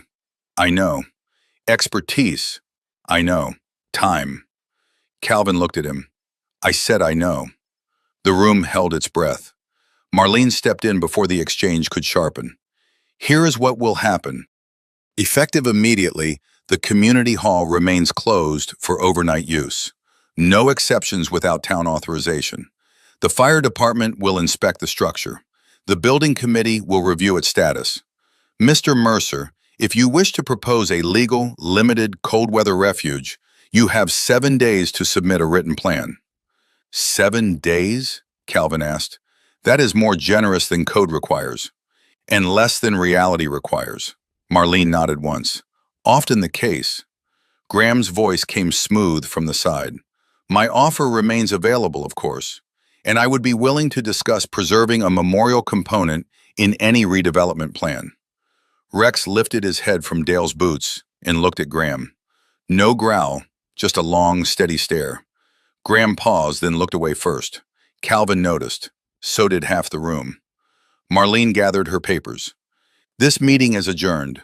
I know. Expertise. I know. Time. Calvin looked at him. I said I know. The room held its breath. Marlene stepped in before the exchange could sharpen. Here is what will happen. Effective immediately, the community hall remains closed for overnight use. No exceptions without town authorization. The fire department will inspect the structure. The building committee will review its status. Mr. Mercer, if you wish to propose a legal, limited, cold weather refuge, you have 7 days to submit a written plan. 7 days? Calvin asked. That is more generous than code requires, and less than reality requires. Marlene nodded once. Often the case. Graham's voice came smooth from the side. My offer remains available, of course, and I would be willing to discuss preserving a memorial component in any redevelopment plan. Rex lifted his head from Dale's boots and looked at Graham. No growl, just a long, steady stare. Graham paused, then looked away first. Calvin noticed. So did half the room. Marlene gathered her papers. This meeting is adjourned.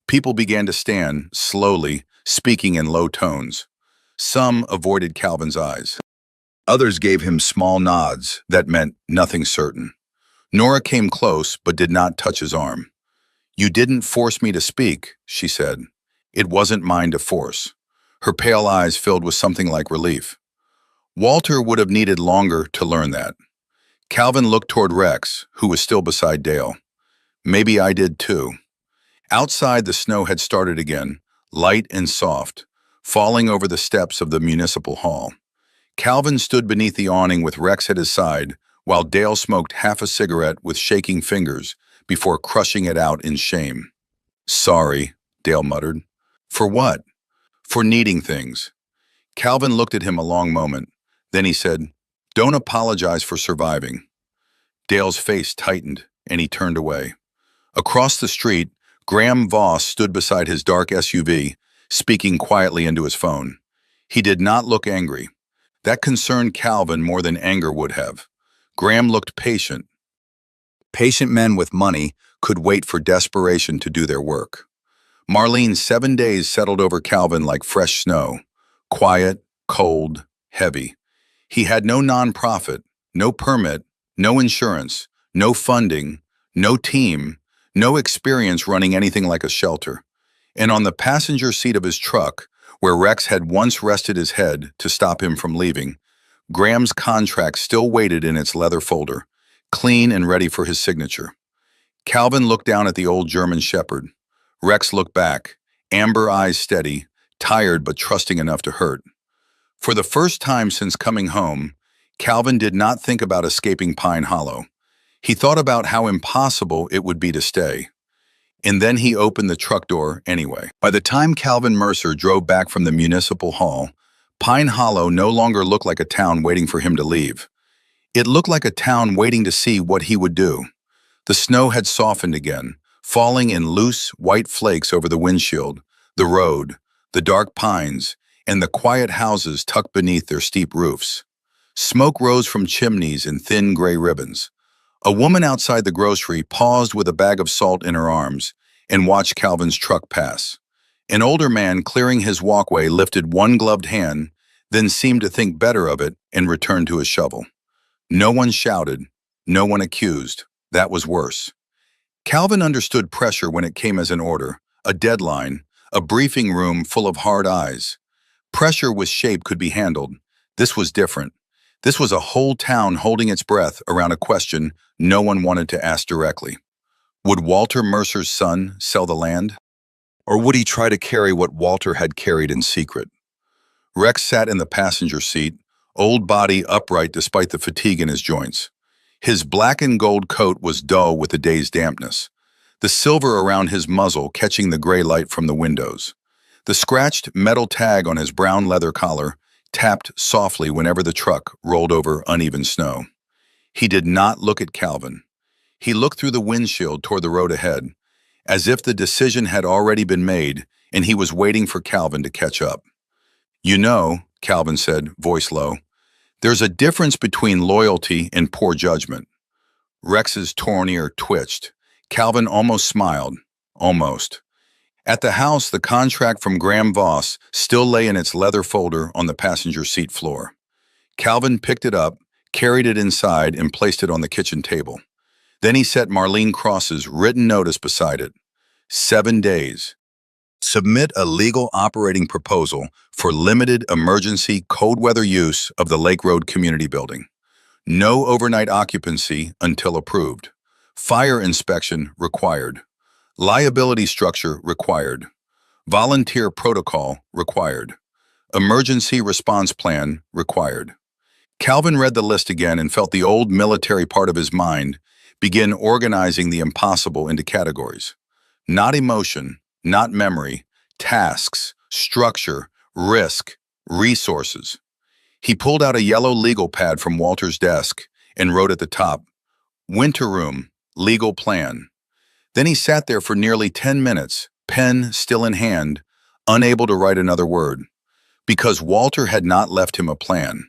People began to stand, slowly, speaking in low tones. Some avoided Calvin's eyes. Others gave him small nods that meant nothing certain. Nora came close but did not touch his arm. You didn't force me to speak, she said. It wasn't mine to force. Her pale eyes filled with something like relief. Walter would have needed longer to learn that. Calvin looked toward Rex, who was still beside Dale. Maybe I did too. Outside, the snow had started again, light and soft, falling over the steps of the municipal hall. Calvin stood beneath the awning with Rex at his side, while Dale smoked half a cigarette with shaking fingers before crushing it out in shame. Sorry, Dale muttered. For what? For needing things. Calvin looked at him a long moment. Then he said, Don't apologize for surviving. Dale's face tightened, and he turned away. Across the street, Graham Voss stood beside his dark SUV, speaking quietly into his phone. He did not look angry. That concerned Calvin more than anger would have. Graham looked patient. Patient men with money could wait for desperation to do their work. Marlene's 7 days settled over Calvin like fresh snow. Quiet, cold, heavy. He had no nonprofit, no permit, no insurance, no funding, no team, no experience running anything like a shelter. And on the passenger seat of his truck, where Rex had once rested his head to stop him from leaving, Graham's contract still waited in its leather folder, clean and ready for his signature. Calvin looked down at the old German shepherd. Rex looked back, amber eyes steady, tired but trusting enough to hurt. For the first time since coming home, Calvin did not think about escaping Pine Hollow. He thought about how impossible it would be to stay. And then he opened the truck door anyway. By the time Calvin Mercer drove back from the municipal hall, Pine Hollow no longer looked like a town waiting for him to leave. It looked like a town waiting to see what he would do. The snow had softened again, falling in loose, white flakes over the windshield, the road, the dark pines, and the quiet houses tucked beneath their steep roofs. Smoke rose from chimneys in thin gray ribbons. A woman outside the grocery paused with a bag of salt in her arms and watched Calvin's truck pass. An older man clearing his walkway lifted one gloved hand, then seemed to think better of it and returned to his shovel. No one shouted, no one accused. That was worse. Calvin understood pressure when it came as an order, a deadline, a briefing room full of hard eyes. Pressure with shape could be handled. This was different. This was a whole town holding its breath around a question no one wanted to ask directly. Would Walter Mercer's son sell the land? Or would he try to carry what Walter had carried in secret? Rex sat in the passenger seat, old body upright despite the fatigue in his joints. His black and gold coat was dull with the day's dampness, the silver around his muzzle catching the gray light from the windows. The scratched metal tag on his brown leather collar tapped softly whenever the truck rolled over uneven snow. He did not look at Calvin. He looked through the windshield toward the road ahead, as if the decision had already been made and he was waiting for Calvin to catch up. "You know," Calvin said, voice low, "there's a difference between loyalty and poor judgment." Rex's torn ear twitched. Calvin almost smiled. Almost. At the house, the contract from Graham Voss still lay in its leather folder on the passenger seat floor. Calvin picked it up, carried it inside, and placed it on the kitchen table. Then he set Marlene Cross's written notice beside it. 7 days. Submit a legal operating proposal for limited emergency cold weather use of the Lake Road Community Building. No overnight occupancy until approved. Fire inspection required. Liability structure required. Volunteer protocol required. Emergency response plan required. Calvin read the list again and felt the old military part of his mind begin organizing the impossible into categories. Not emotion, not memory, tasks, structure, risk, resources. He pulled out a yellow legal pad from Walter's desk and wrote at the top, "Winter room, legal plan." Then he sat there for nearly 10 minutes, pen still in hand, unable to write another word. Because Walter had not left him a plan.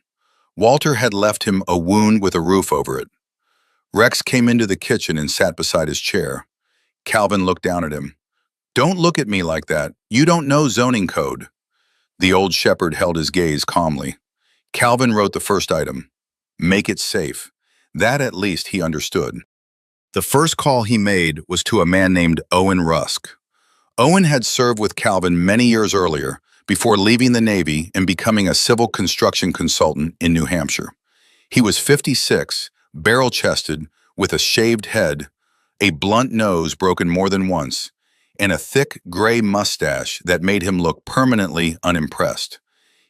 Walter had left him a wound with a roof over it. Rex came into the kitchen and sat beside his chair. Calvin looked down at him. "Don't look at me like that. You don't know zoning code." The old shepherd held his gaze calmly. Calvin wrote the first item. Make it safe. That at least he understood. The first call he made was to a man named Owen Rusk. Owen had served with Calvin many years earlier, before leaving the Navy and becoming a civil construction consultant in New Hampshire. He was 56, barrel-chested, with a shaved head, a blunt nose broken more than once, and a thick gray mustache that made him look permanently unimpressed.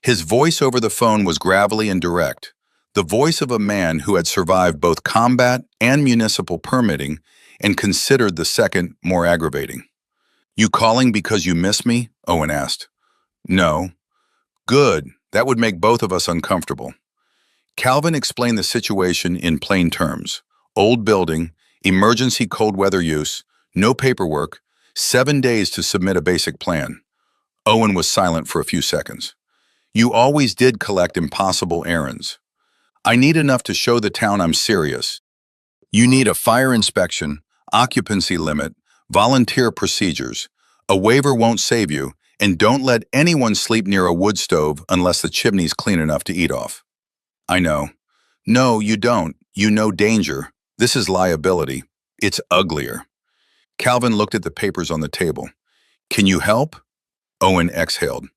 His voice over the phone was gravelly and direct, the voice of a man who had survived both combat and municipal permitting and considered the second more aggravating. "You calling because you miss me?" Owen asked. "No." "Good. That would make both of us uncomfortable." Calvin explained the situation in plain terms. Old building, emergency cold weather use, no paperwork, 7 days to submit a basic plan. Owen was silent for a few seconds. "You always did collect impossible errands. I need enough to show the town I'm serious. You need a fire inspection, occupancy limit, volunteer procedures. A waiver won't save you, and don't let anyone sleep near a wood stove unless the chimney's clean enough to eat off." "I know." "No, you don't. You know danger. This is liability. It's uglier." Calvin looked at the papers on the table. "Can you help?" Owen exhaled.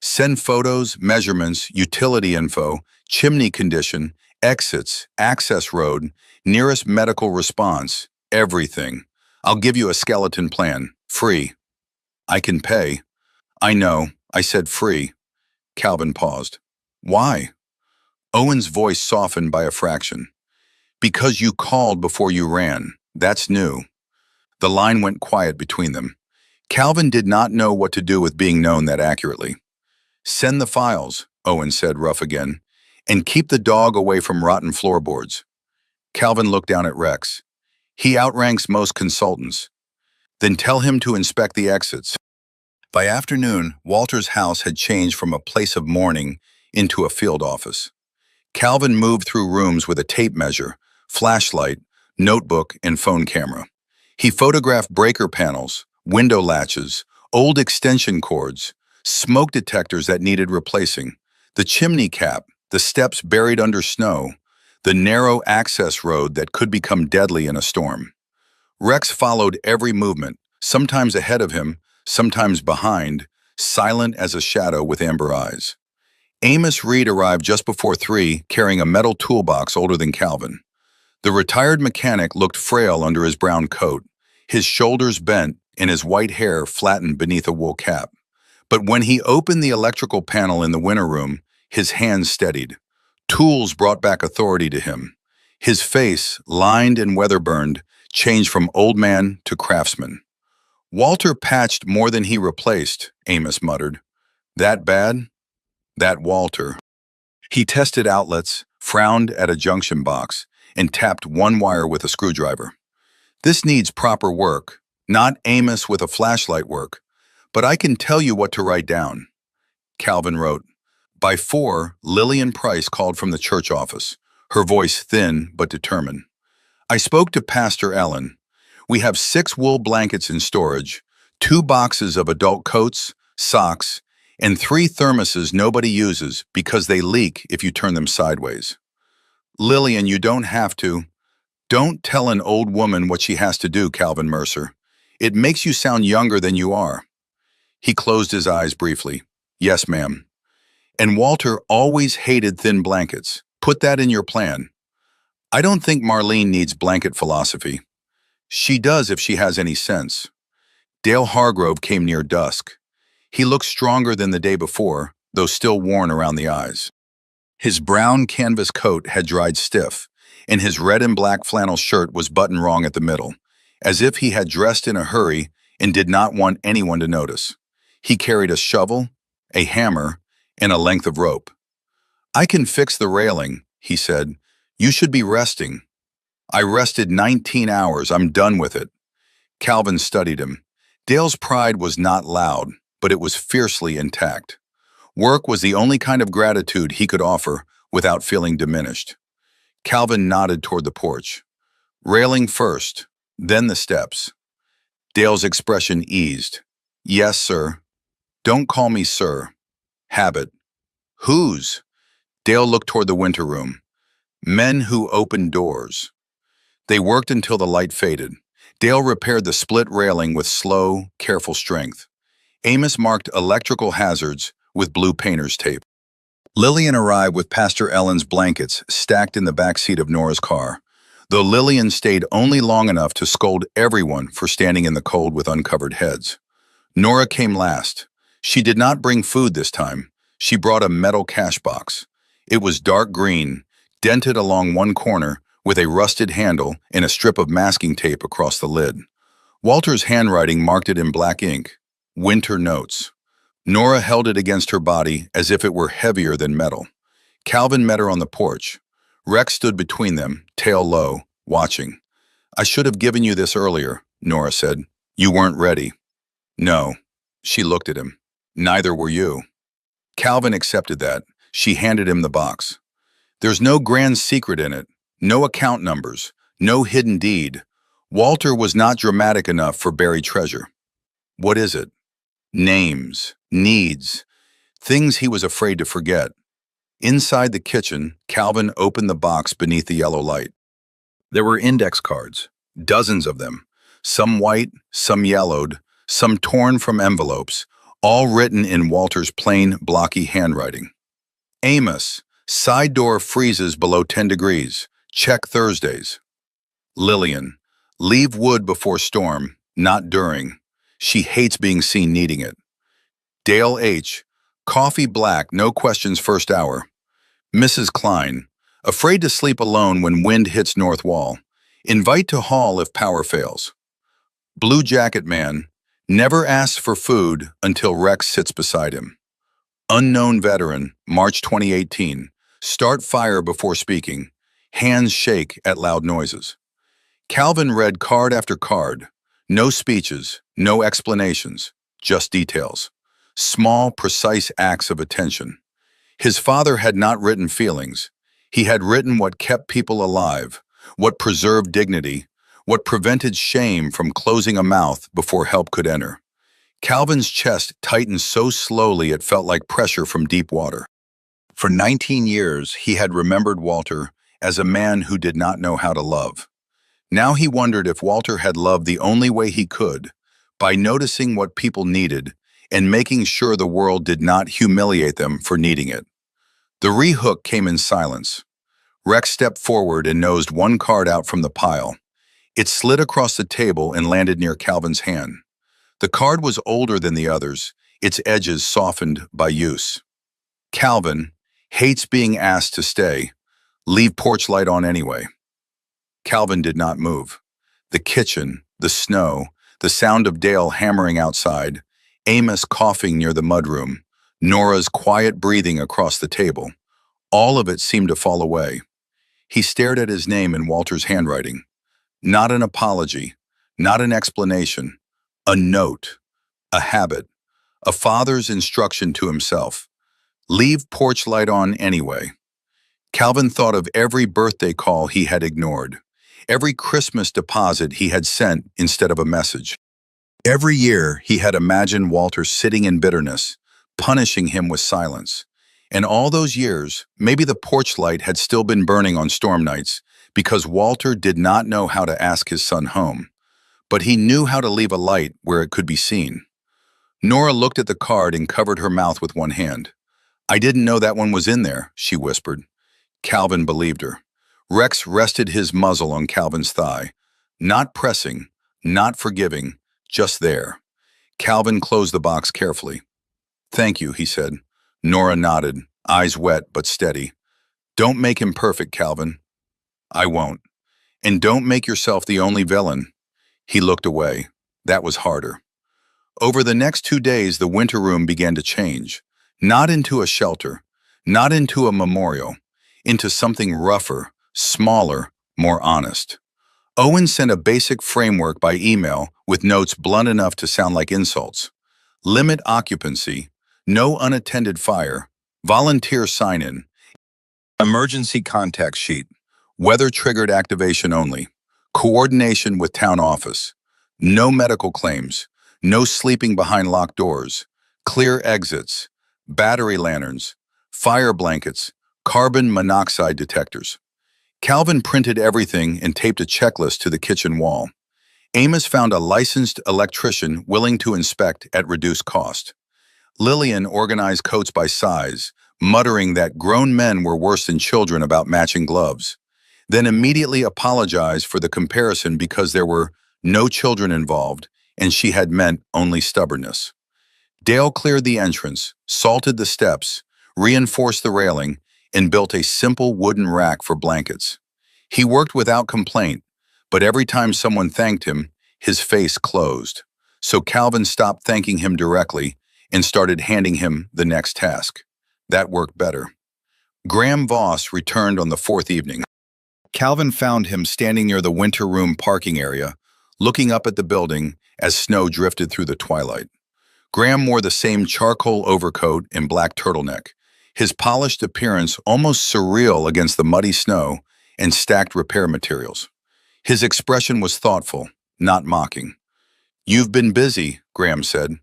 "Send photos, measurements, utility info, chimney condition, exits, access road, nearest medical response, everything. I'll give you a skeleton plan, free." "I can pay." "I know. I said free." Calvin paused. "Why?" Owen's voice softened by a fraction. "Because you called before you ran. That's new." The line went quiet between them. Calvin did not know what to do with being known that accurately. "Send the files," Owen said, rough again, "and keep the dog away from rotten floorboards." Calvin looked down at Rex. "He outranks most consultants." "Then tell him to inspect the exits." By afternoon, Walter's house had changed from a place of mourning into a field office. Calvin moved through rooms with a tape measure, flashlight, notebook, and phone camera. He photographed breaker panels, window latches, old extension cords, smoke detectors that needed replacing, the chimney cap, the steps buried under snow, the narrow access road that could become deadly in a storm. Rex followed every movement, sometimes ahead of him, sometimes behind, silent as a shadow with amber eyes. Amos Reed arrived just before 3, carrying a metal toolbox older than Calvin. The retired mechanic looked frail under his brown coat, his shoulders bent and his white hair flattened beneath a wool cap. But when he opened the electrical panel in the winter room, his hands steadied. Tools brought back authority to him. His face, lined and weather-burned, changed from old man to craftsman. Walter patched more than he replaced, Amos muttered. That bad? That Walter. He tested outlets, frowned at a junction box, and tapped one wire with a screwdriver. This needs proper work, not Amos with a flashlight work, but I can tell you what to write down. Calvin wrote. By 4, Lillian Price called from the church office, her voice thin but determined. I spoke to Pastor Ellen. We have 6 wool blankets in storage, 2 boxes of adult coats, socks, and 3 thermoses nobody uses because they leak if you turn them sideways. Lillian, you don't have to. Don't tell an old woman what she has to do, Calvin Mercer. It makes you sound younger than you are. He closed his eyes briefly. Yes, ma'am. And Walter always hated thin blankets. Put that in your plan. I don't think Marlene needs blanket philosophy. She does if she has any sense. Dale Hargrove came near dusk. He looked stronger than the day before, though still worn around the eyes. His brown canvas coat had dried stiff, and his red and black flannel shirt was buttoned wrong at the middle, as if he had dressed in a hurry and did not want anyone to notice. He carried a shovel, a hammer, and a length of rope. I can fix the railing, he said. You should be resting. I rested 19 hours. I'm done with it. Calvin studied him. Dale's pride was not loud, but it was fiercely intact. Work was the only kind of gratitude he could offer without feeling diminished. Calvin nodded toward the porch. Railing first, then the steps. Dale's expression eased. Yes, sir. Don't call me sir. Habit. Whose? Dale looked toward the winter room. Men who opened doors. They worked until the light faded. Dale repaired the split railing with slow, careful strength. Amos marked electrical hazards with blue painter's tape. Lillian arrived with Pastor Ellen's blankets stacked in the back seat of Nora's car, though Lillian stayed only long enough to scold everyone for standing in the cold with uncovered heads. Nora came last. She did not bring food this time. She brought a metal cash box. It was dark green, dented along one corner with a rusted handle and a strip of masking tape across the lid. Walter's handwriting marked it in black ink. Winter Notes. Nora held it against her body as if it were heavier than metal. Calvin met her on the porch. Rex stood between them, tail low, watching. I should have given you this earlier, Nora said. You weren't ready. No. She looked at him. Neither were you. Calvin accepted that. She handed him the box. There's no grand secret in it, no account numbers, no hidden deed. Walter was not dramatic enough for buried treasure. What is it? Names, needs, things he was afraid to forget. Inside the kitchen, Calvin opened the box beneath the yellow light. There were index cards, dozens of them, some white, some yellowed, some torn from envelopes, all written in Walter's plain, blocky handwriting. Amos, side door freezes below 10 degrees. Check Thursdays. Lillian, leave wood before storm, not during. She hates being seen needing it. Dale H., coffee black, no questions first hour. Mrs. Klein, afraid to sleep alone when wind hits north wall. Invite to hall if power fails. Blue Jacket Man, never asks for food until Rex sits beside him. Unknown Veteran, March 2018. Start fire before speaking. Hands shake at loud noises. Calvin read card after card. No speeches, no explanations, just details. Small, precise acts of attention. His father had not written feelings. He had written what kept people alive, what preserved dignity, what prevented shame from closing a mouth before help could enter. Calvin's chest tightened so slowly it felt like pressure from deep water. For 19 years, he had remembered Walter as a man who did not know how to love. Now he wondered if Walter had loved the only way he could, by noticing what people needed and making sure the world did not humiliate them for needing it. The re-hook came in silence. Rex stepped forward and nosed one card out from the pile. It slid across the table and landed near Calvin's hand. The card was older than the others, its edges softened by use. Calvin hates being asked to stay. Leave porch light on anyway. Calvin did not move. The kitchen, the snow, the sound of Dale hammering outside, Amos coughing near the mudroom, Nora's quiet breathing across the table. All of it seemed to fall away. He stared at his name in Walter's handwriting. Not an apology, not an explanation, a note, a habit, a father's instruction to himself. Leave porch light on anyway. Calvin thought of every birthday call he had ignored, every Christmas deposit he had sent instead of a message. Every year he had imagined Walter sitting in bitterness, punishing him with silence. And all those years, maybe the porch light had still been burning on storm nights because Walter did not know how to ask his son home. But he knew how to leave a light where it could be seen. Nora looked at the card and covered her mouth with one hand. I didn't know that one was in there, she whispered. Calvin believed her. Rex rested his muzzle on Calvin's thigh. Not pressing, not forgiving, just there. Calvin closed the box carefully. Thank you, he said. Nora nodded, eyes wet but steady. Don't make him perfect, Calvin. I won't. And don't make yourself the only villain. He looked away. That was harder. Over the next 2 days, the winter room began to change. Not into a shelter, not into a memorial, into something rougher, smaller, more honest. Owen sent a basic framework by email with notes blunt enough to sound like insults. Limit occupancy, no unattended fire, volunteer sign-in, emergency contact sheet, weather-triggered activation only, coordination with town office, no medical claims, no sleeping behind locked doors, clear exits, battery lanterns, fire blankets, carbon monoxide detectors. Calvin printed everything and taped a checklist to the kitchen wall. Amos found a licensed electrician willing to inspect at reduced cost. Lillian organized coats by size, muttering that grown men were worse than children about matching gloves, then immediately apologized for the comparison because there were no children involved and she had meant only stubbornness. Dale cleared the entrance, salted the steps, reinforced the railing, and built a simple wooden rack for blankets. He worked without complaint, but every time someone thanked him, his face closed. So Calvin stopped thanking him directly and started handing him the next task. That worked better. Graham Voss returned on the 4th evening. Calvin found him standing near the winter room parking area, looking up at the building as snow drifted through the twilight. Graham wore the same charcoal overcoat and black turtleneck, his polished appearance almost surreal against the muddy snow and stacked repair materials. His expression was thoughtful, not mocking. You've been busy, Graham said.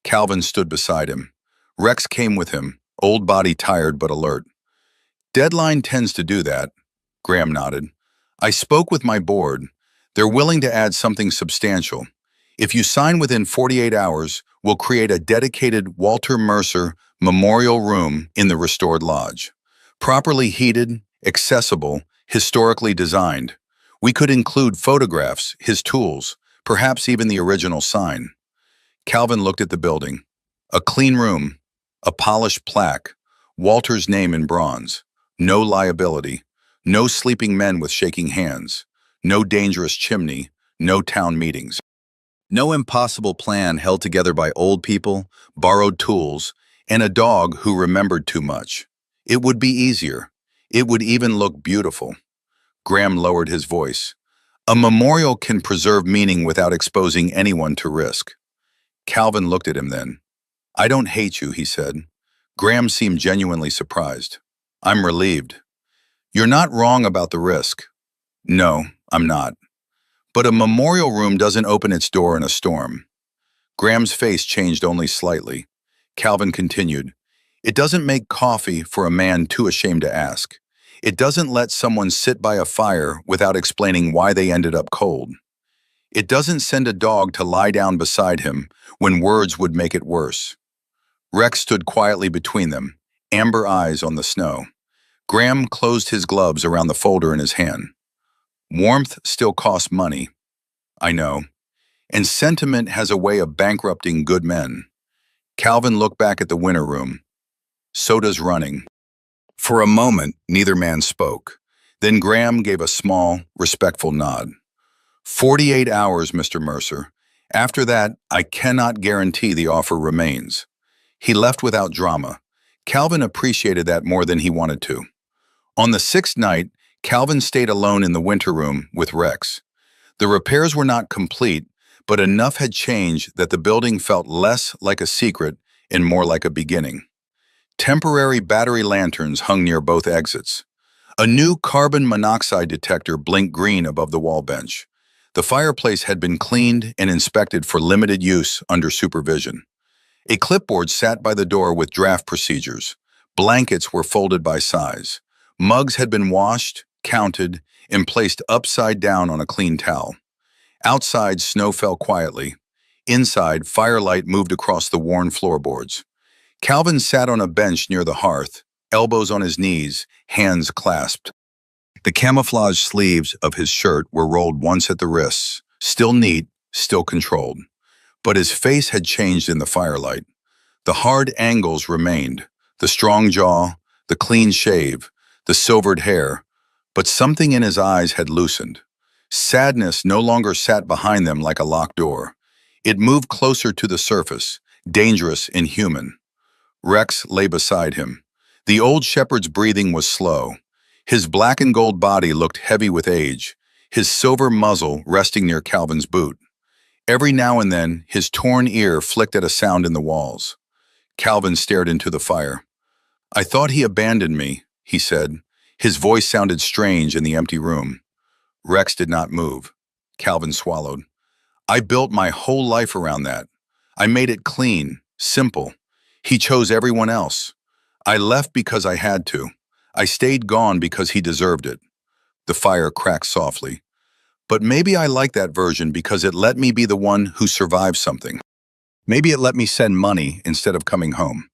Calvin stood beside him. Rex came with him, old body tired but alert. Deadline tends to do that, Graham nodded. I spoke with my board. They're willing to add something substantial. If you sign within 48 hours, we'll create a dedicated Walter Mercer memorial room in the restored lodge. Properly heated, accessible, historically designed. We could include photographs, his tools, perhaps even the original sign. Calvin looked at the building. A clean room, a polished plaque, Walter's name in bronze. No liability, no sleeping men with shaking hands, no dangerous chimney, no town meetings. No impossible plan held together by old people, borrowed tools, and a dog who remembered too much. It would be easier. It would even look beautiful. Graham lowered his voice. A memorial can preserve meaning without exposing anyone to risk. Calvin looked at him then. I don't hate you, he said. Graham seemed genuinely surprised. I'm relieved. You're not wrong about the risk. No, I'm not. But a memorial room doesn't open its door in a storm. Graham's face changed only slightly. Calvin continued, "It doesn't make coffee for a man too ashamed to ask. It doesn't let someone sit by a fire without explaining why they ended up cold. It doesn't send a dog to lie down beside him when words would make it worse." Rex stood quietly between them, amber eyes on the snow. Graham closed his gloves around the folder in his hand. "Warmth still costs money, I know, and sentiment has a way of bankrupting good men." Calvin looked back at the winter room. Soda's running. For a moment, neither man spoke. Then Graham gave a small, respectful nod. 48 hours, Mr. Mercer. After that, I cannot guarantee the offer remains." He left without drama. Calvin appreciated that more than he wanted to. On the sixth night, Calvin stayed alone in the winter room with Rex. The repairs were not complete, but enough had changed that the building felt less like a secret and more like a beginning. Temporary battery lanterns hung near both exits. A new carbon monoxide detector blinked green above the wall bench. The fireplace had been cleaned and inspected for limited use under supervision. A clipboard sat by the door with draft procedures. Blankets were folded by size. Mugs had been washed, counted, and placed upside down on a clean towel. Outside, snow fell quietly. Inside, firelight moved across the worn floorboards. Calvin sat on a bench near the hearth, elbows on his knees, hands clasped. The camouflage sleeves of his shirt were rolled once at the wrists, still neat, still controlled. But his face had changed in the firelight. The hard angles remained, the strong jaw, the clean shave, the silvered hair, but something in his eyes had loosened. Sadness no longer sat behind them like a locked door. It moved closer to the surface, dangerous, inhuman. Rex lay beside him. The old shepherd's breathing was slow. His black and gold body looked heavy with age, his silver muzzle resting near Calvin's boot. Every now and then, his torn ear flicked at a sound in the walls. Calvin stared into the fire. "I thought he abandoned me," he said. His voice sounded strange in the empty room. Rex did not move. Calvin swallowed. "I built my whole life around that. I made it clean, simple. He chose everyone else. I left because I had to. I stayed gone because he deserved it." The fire cracked softly. "But maybe I like that version because it let me be the one who survived something. Maybe it let me send money instead of coming home.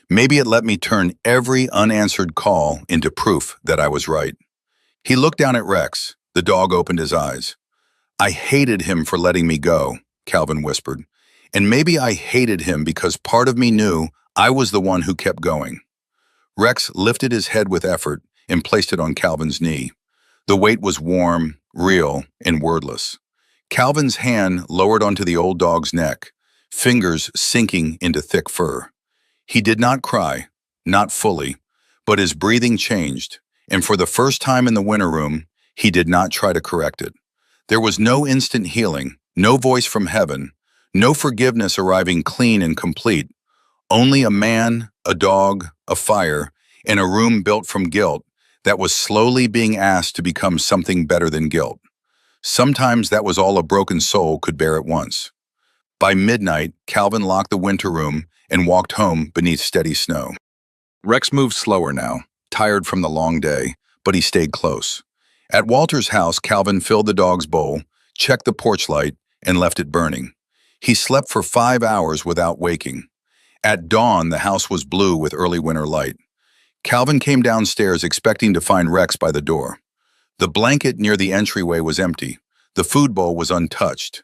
Maybe it let me turn every unanswered call into proof that I was right." He looked down at Rex. The dog opened his eyes. "I hated him for letting me go," Calvin whispered. "And maybe I hated him because part of me knew I was the one who kept going." Rex lifted his head with effort and placed it on Calvin's knee. The weight was warm, real, and wordless. Calvin's hand lowered onto the old dog's neck, fingers sinking into thick fur. He did not cry, not fully, but his breathing changed, and for the first time in the winter room, he did not try to correct it. There was no instant healing, no voice from heaven, no forgiveness arriving clean and complete. Only a man, a dog, a fire, and a room built from guilt that was slowly being asked to become something better than guilt. Sometimes that was all a broken soul could bear at once. By midnight, Calvin locked the winter room and walked home beneath steady snow. Rex moved slower now, tired from the long day, but he stayed close. At Walter's house, Calvin filled the dog's bowl, checked the porch light, and left it burning. He slept for 5 hours without waking. At dawn, the house was blue with early winter light. Calvin came downstairs expecting to find Rex by the door. The blanket near the entryway was empty. The food bowl was untouched.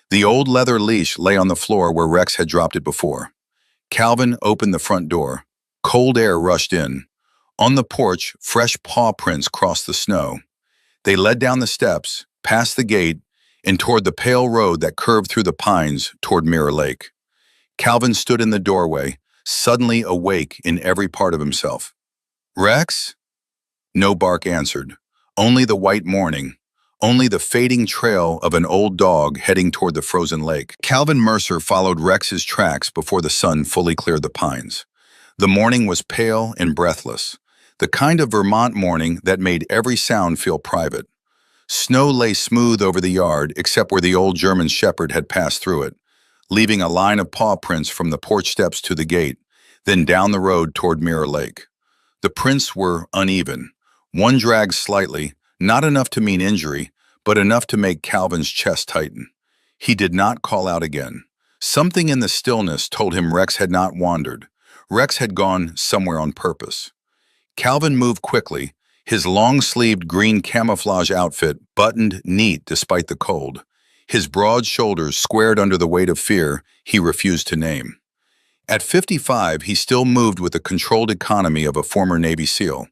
The old leather leash lay on the floor where Rex had dropped it before. Calvin opened the front door. Cold air rushed in. On the porch, fresh paw prints crossed the snow. They led down the steps, past the gate, and toward the pale road that curved through the pines toward Mirror Lake. Calvin stood in the doorway, suddenly awake in every part of himself. "Rex?" No bark answered. Only the white morning. Only the fading trail of an old dog heading toward the frozen lake. Calvin Mercer followed Rex's tracks before the sun fully cleared the pines. The morning was pale and breathless, the kind of Vermont morning that made every sound feel private. Snow lay smooth over the yard except where the old German shepherd had passed through it, leaving a line of paw prints from the porch steps to the gate, then down the road toward Mirror Lake. The prints were uneven. One dragged slightly, not enough to mean injury, but enough to make Calvin's chest tighten. He did not call out again. Something in the stillness told him Rex had not wandered. Rex had gone somewhere on purpose. Calvin moved quickly, his long-sleeved green camouflage outfit buttoned neat despite the cold, his broad shoulders squared under the weight of fear he refused to name. At 55, he still moved with the controlled economy of a former Navy SEAL.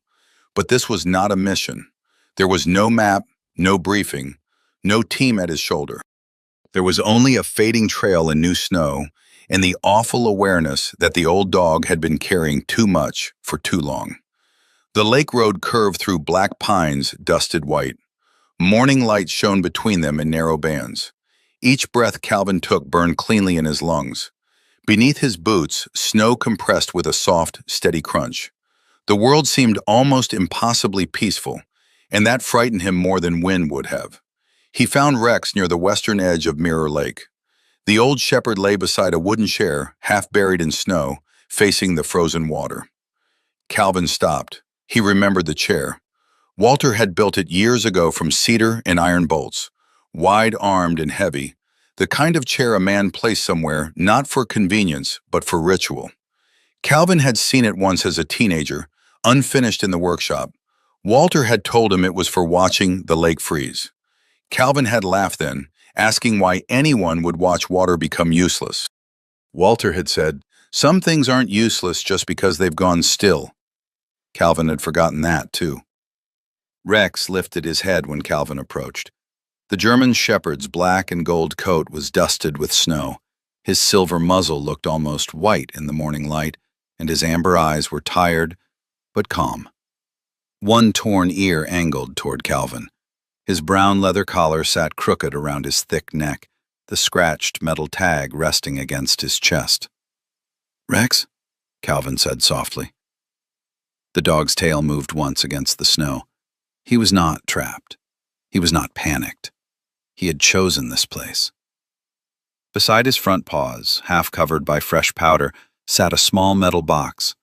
But this was not a mission. There was no map, no briefing, no team at his shoulder. There was only a fading trail in new snow and the awful awareness that the old dog had been carrying too much for too long. The lake road curved through black pines dusted white. Morning light shone between them in narrow bands. Each breath Calvin took burned cleanly in his lungs. Beneath his boots, snow compressed with a soft, steady crunch. The world seemed almost impossibly peaceful, and that frightened him more than wind would have. He found Rex near the western edge of Mirror Lake. The old shepherd lay beside a wooden chair, half buried in snow, facing the frozen water. Calvin stopped. He remembered the chair. Walter had built it years ago from cedar and iron bolts, wide-armed and heavy, the kind of chair a man placed somewhere not for convenience but for ritual. Calvin had seen it once as a teenager, unfinished in the workshop. Walter had told him it was for watching the lake freeze. Calvin had laughed then, asking why anyone would watch water become useless. Walter had said, "Some things aren't useless just because they've gone still." Calvin had forgotten that, too. Rex lifted his head when Calvin approached. The German shepherd's black and gold coat was dusted with snow. His silver muzzle looked almost white in the morning light, and his amber eyes were tired but calm. One torn ear angled toward Calvin. His brown leather collar sat crooked around his thick neck, the scratched metal tag resting against his chest. "Rex?" Calvin said softly. The dog's tail moved once against the snow. He was not trapped. He was not panicked. He had chosen this place. Beside his front paws, half covered by fresh powder, sat a small metal box.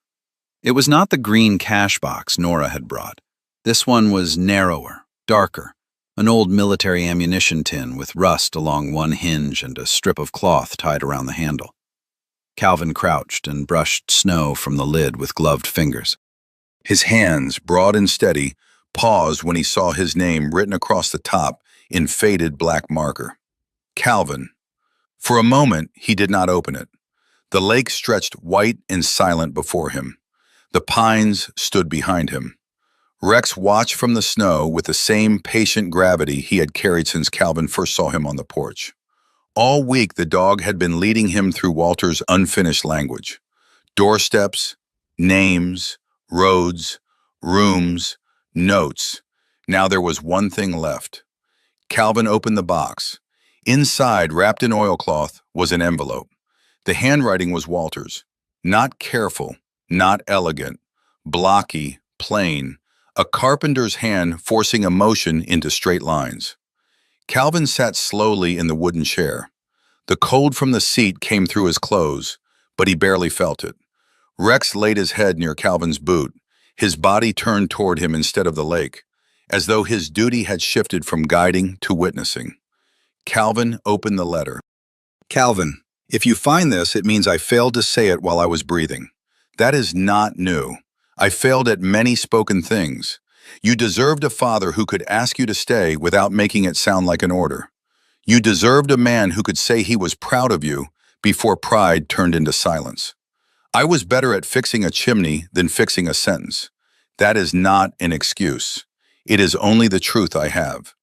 It was not the green cash box Nora had brought. This one was narrower, darker, an old military ammunition tin with rust along one hinge and a strip of cloth tied around the handle. Calvin crouched and brushed snow from the lid with gloved fingers. His hands, broad and steady, paused when he saw his name written across the top in faded black marker. Calvin. For a moment, he did not open it. The lake stretched white and silent before him. The pines stood behind him. Rex watched from the snow with the same patient gravity he had carried since Calvin first saw him on the porch. All week, the dog had been leading him through Walter's unfinished language. Doorsteps, names, roads, rooms, notes. Now there was one thing left. Calvin opened the box. Inside, wrapped in oilcloth, was an envelope. The handwriting was Walter's. Not careful, not elegant, blocky, plain, a carpenter's hand forcing emotion into straight lines. Calvin sat slowly in the wooden chair. The cold from the seat came through his clothes, but he barely felt it. Rex laid his head near Calvin's boot, his body turned toward him instead of the lake, as though his duty had shifted from guiding to witnessing. Calvin opened the letter. "Calvin, if you find this, it means I failed to say it while I was breathing. That is not new. I failed at many spoken things. You deserved a father who could ask you to stay without making it sound like an order. You deserved a man who could say he was proud of you before pride turned into silence. I was better at fixing a chimney than fixing a sentence. That is not an excuse. It is only the truth I have.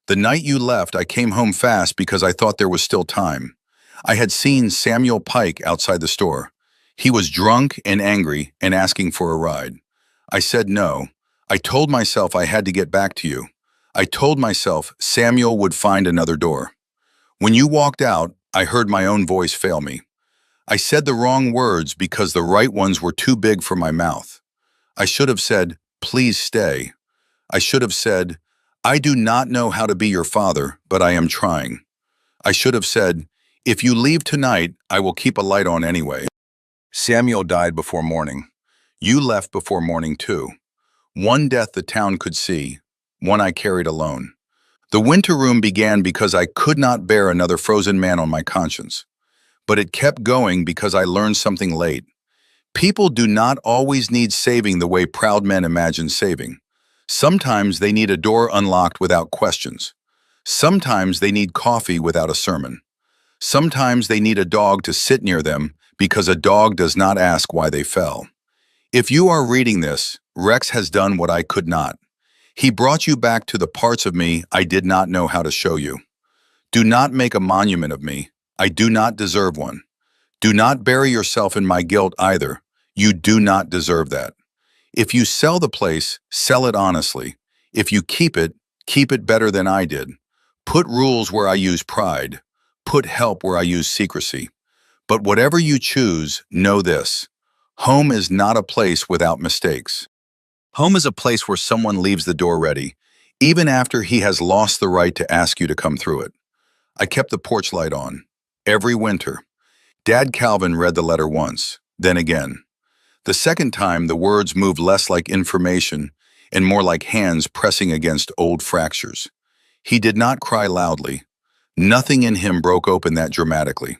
The night you left, I came home fast because I thought there was still time. I had seen Samuel Pike outside the store. He was drunk and angry and asking for a ride. I said no. I told myself I had to get back to you. I told myself Samuel would find another door. When you walked out, I heard my own voice fail me. I said the wrong words because the right ones were too big for my mouth. I should have said, please stay. I should have said, I do not know how to be your father, but I am trying. I should have said, if you leave tonight, I will keep a light on anyway. Samuel died before morning. You left before morning too. One death the town could see, one I carried alone. The winter room began because I could not bear another frozen man on my conscience. But it kept going because I learned something late. People do not always need saving the way proud men imagine saving. Sometimes they need a door unlocked without questions. Sometimes they need coffee without a sermon. Sometimes they need a dog to sit near them because a dog does not ask why they fell. If you are reading this, Rex has done what I could not. He brought you back to the parts of me I did not know how to show you. Do not make a monument of me. I do not deserve one. Do not bury yourself in my guilt either. You do not deserve that. If you sell the place, sell it honestly. If you keep it better than I did. Put rules where I use pride. Put help where I use secrecy. But whatever you choose, know this. Home is not a place without mistakes. Home is a place where someone leaves the door ready, even after he has lost the right to ask you to come through it. I kept the porch light on. Every winter. Dad Calvin read the letter once, then again. The second time, the words moved less like information and more like hands pressing against old fractures. He did not cry loudly. Nothing in him broke open that dramatically.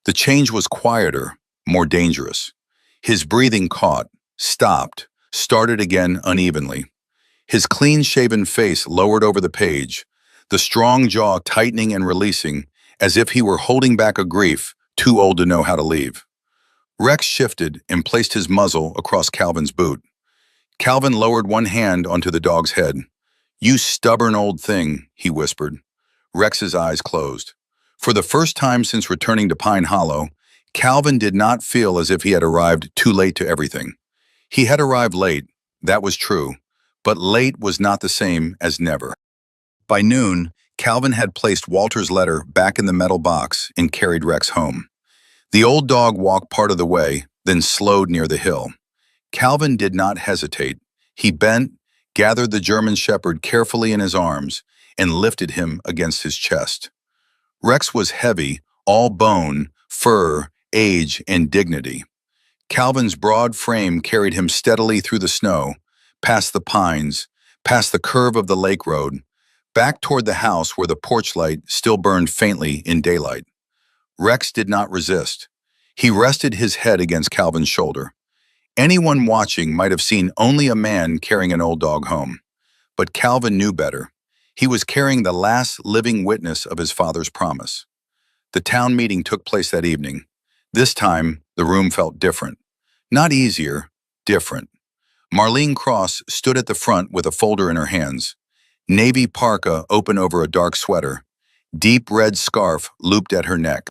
The change was quieter, more dangerous. His breathing caught, stopped, started again unevenly. His clean-shaven face lowered over the page, the strong jaw tightening and releasing as if he were holding back a grief too old to know how to leave. Rex shifted and placed his muzzle across Calvin's boot. Calvin lowered one hand onto the dog's head. "You stubborn old thing," he whispered. Rex's eyes closed. For the first time since returning to Pine Hollow, Calvin did not feel as if he had arrived too late to everything. He had arrived late, that was true, but late was not the same as never. By noon, Calvin had placed Walter's letter back in the metal box and carried Rex home. The old dog walked part of the way, then slowed near the hill. Calvin did not hesitate. He bent, gathered the German Shepherd carefully in his arms, and lifted him against his chest. Rex was heavy, all bone, fur, age, and dignity. Calvin's broad frame carried him steadily through the snow, past the pines, past the curve of the lake road, back toward the house where the porch light still burned faintly in daylight. Rex did not resist. He rested his head against Calvin's shoulder. Anyone watching might have seen only a man carrying an old dog home. But Calvin knew better. He was carrying the last living witness of his father's promise. The town meeting took place that evening. This time, the room felt different. Not easier, different. Marlene Cross stood at the front with a folder in her hands. Navy parka open over a dark sweater. Deep red scarf looped at her neck.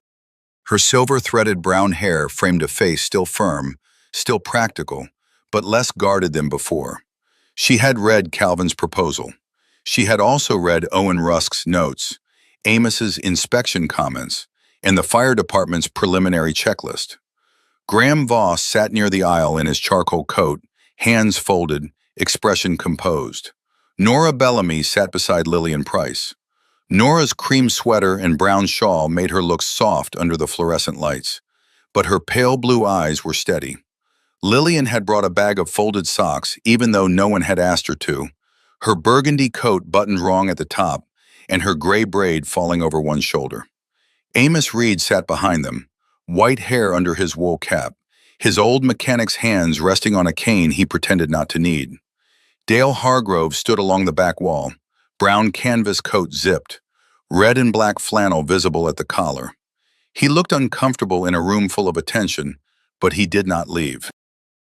Her silver-threaded brown hair framed a face still firm, still practical, but less guarded than before. She had read Calvin's proposal. She had also read Owen Rusk's notes, Amos's inspection comments, and the fire department's preliminary checklist. Graham Voss sat near the aisle in his charcoal coat, hands folded, expression composed. Nora Bellamy sat beside Lillian Price. Nora's cream sweater and brown shawl made her look soft under the fluorescent lights, but her pale blue eyes were steady. Lillian had brought a bag of folded socks, even though no one had asked her to, her burgundy coat buttoned wrong at the top, and her gray braid falling over one shoulder. Amos Reed sat behind them, white hair under his wool cap, his old mechanic's hands resting on a cane he pretended not to need. Dale Hargrove stood along the back wall, brown canvas coat zipped, red and black flannel visible at the collar. He looked uncomfortable in a room full of attention, but he did not leave.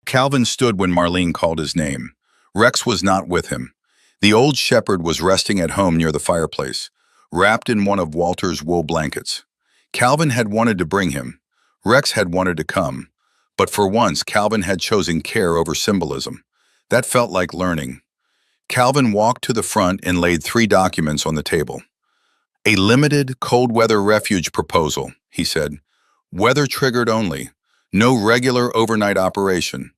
Calvin stood when Marlene called his name. Rex was not with him. The old shepherd was resting at home near the fireplace, wrapped in one of Walter's wool blankets. Calvin had wanted to bring him. Rex had wanted to come. But for once, Calvin had chosen care over symbolism. That felt like learning. Calvin walked to the front and laid 3 documents on the table. "A limited cold-weather refuge proposal," he said. "Weather-triggered only. No regular overnight operation.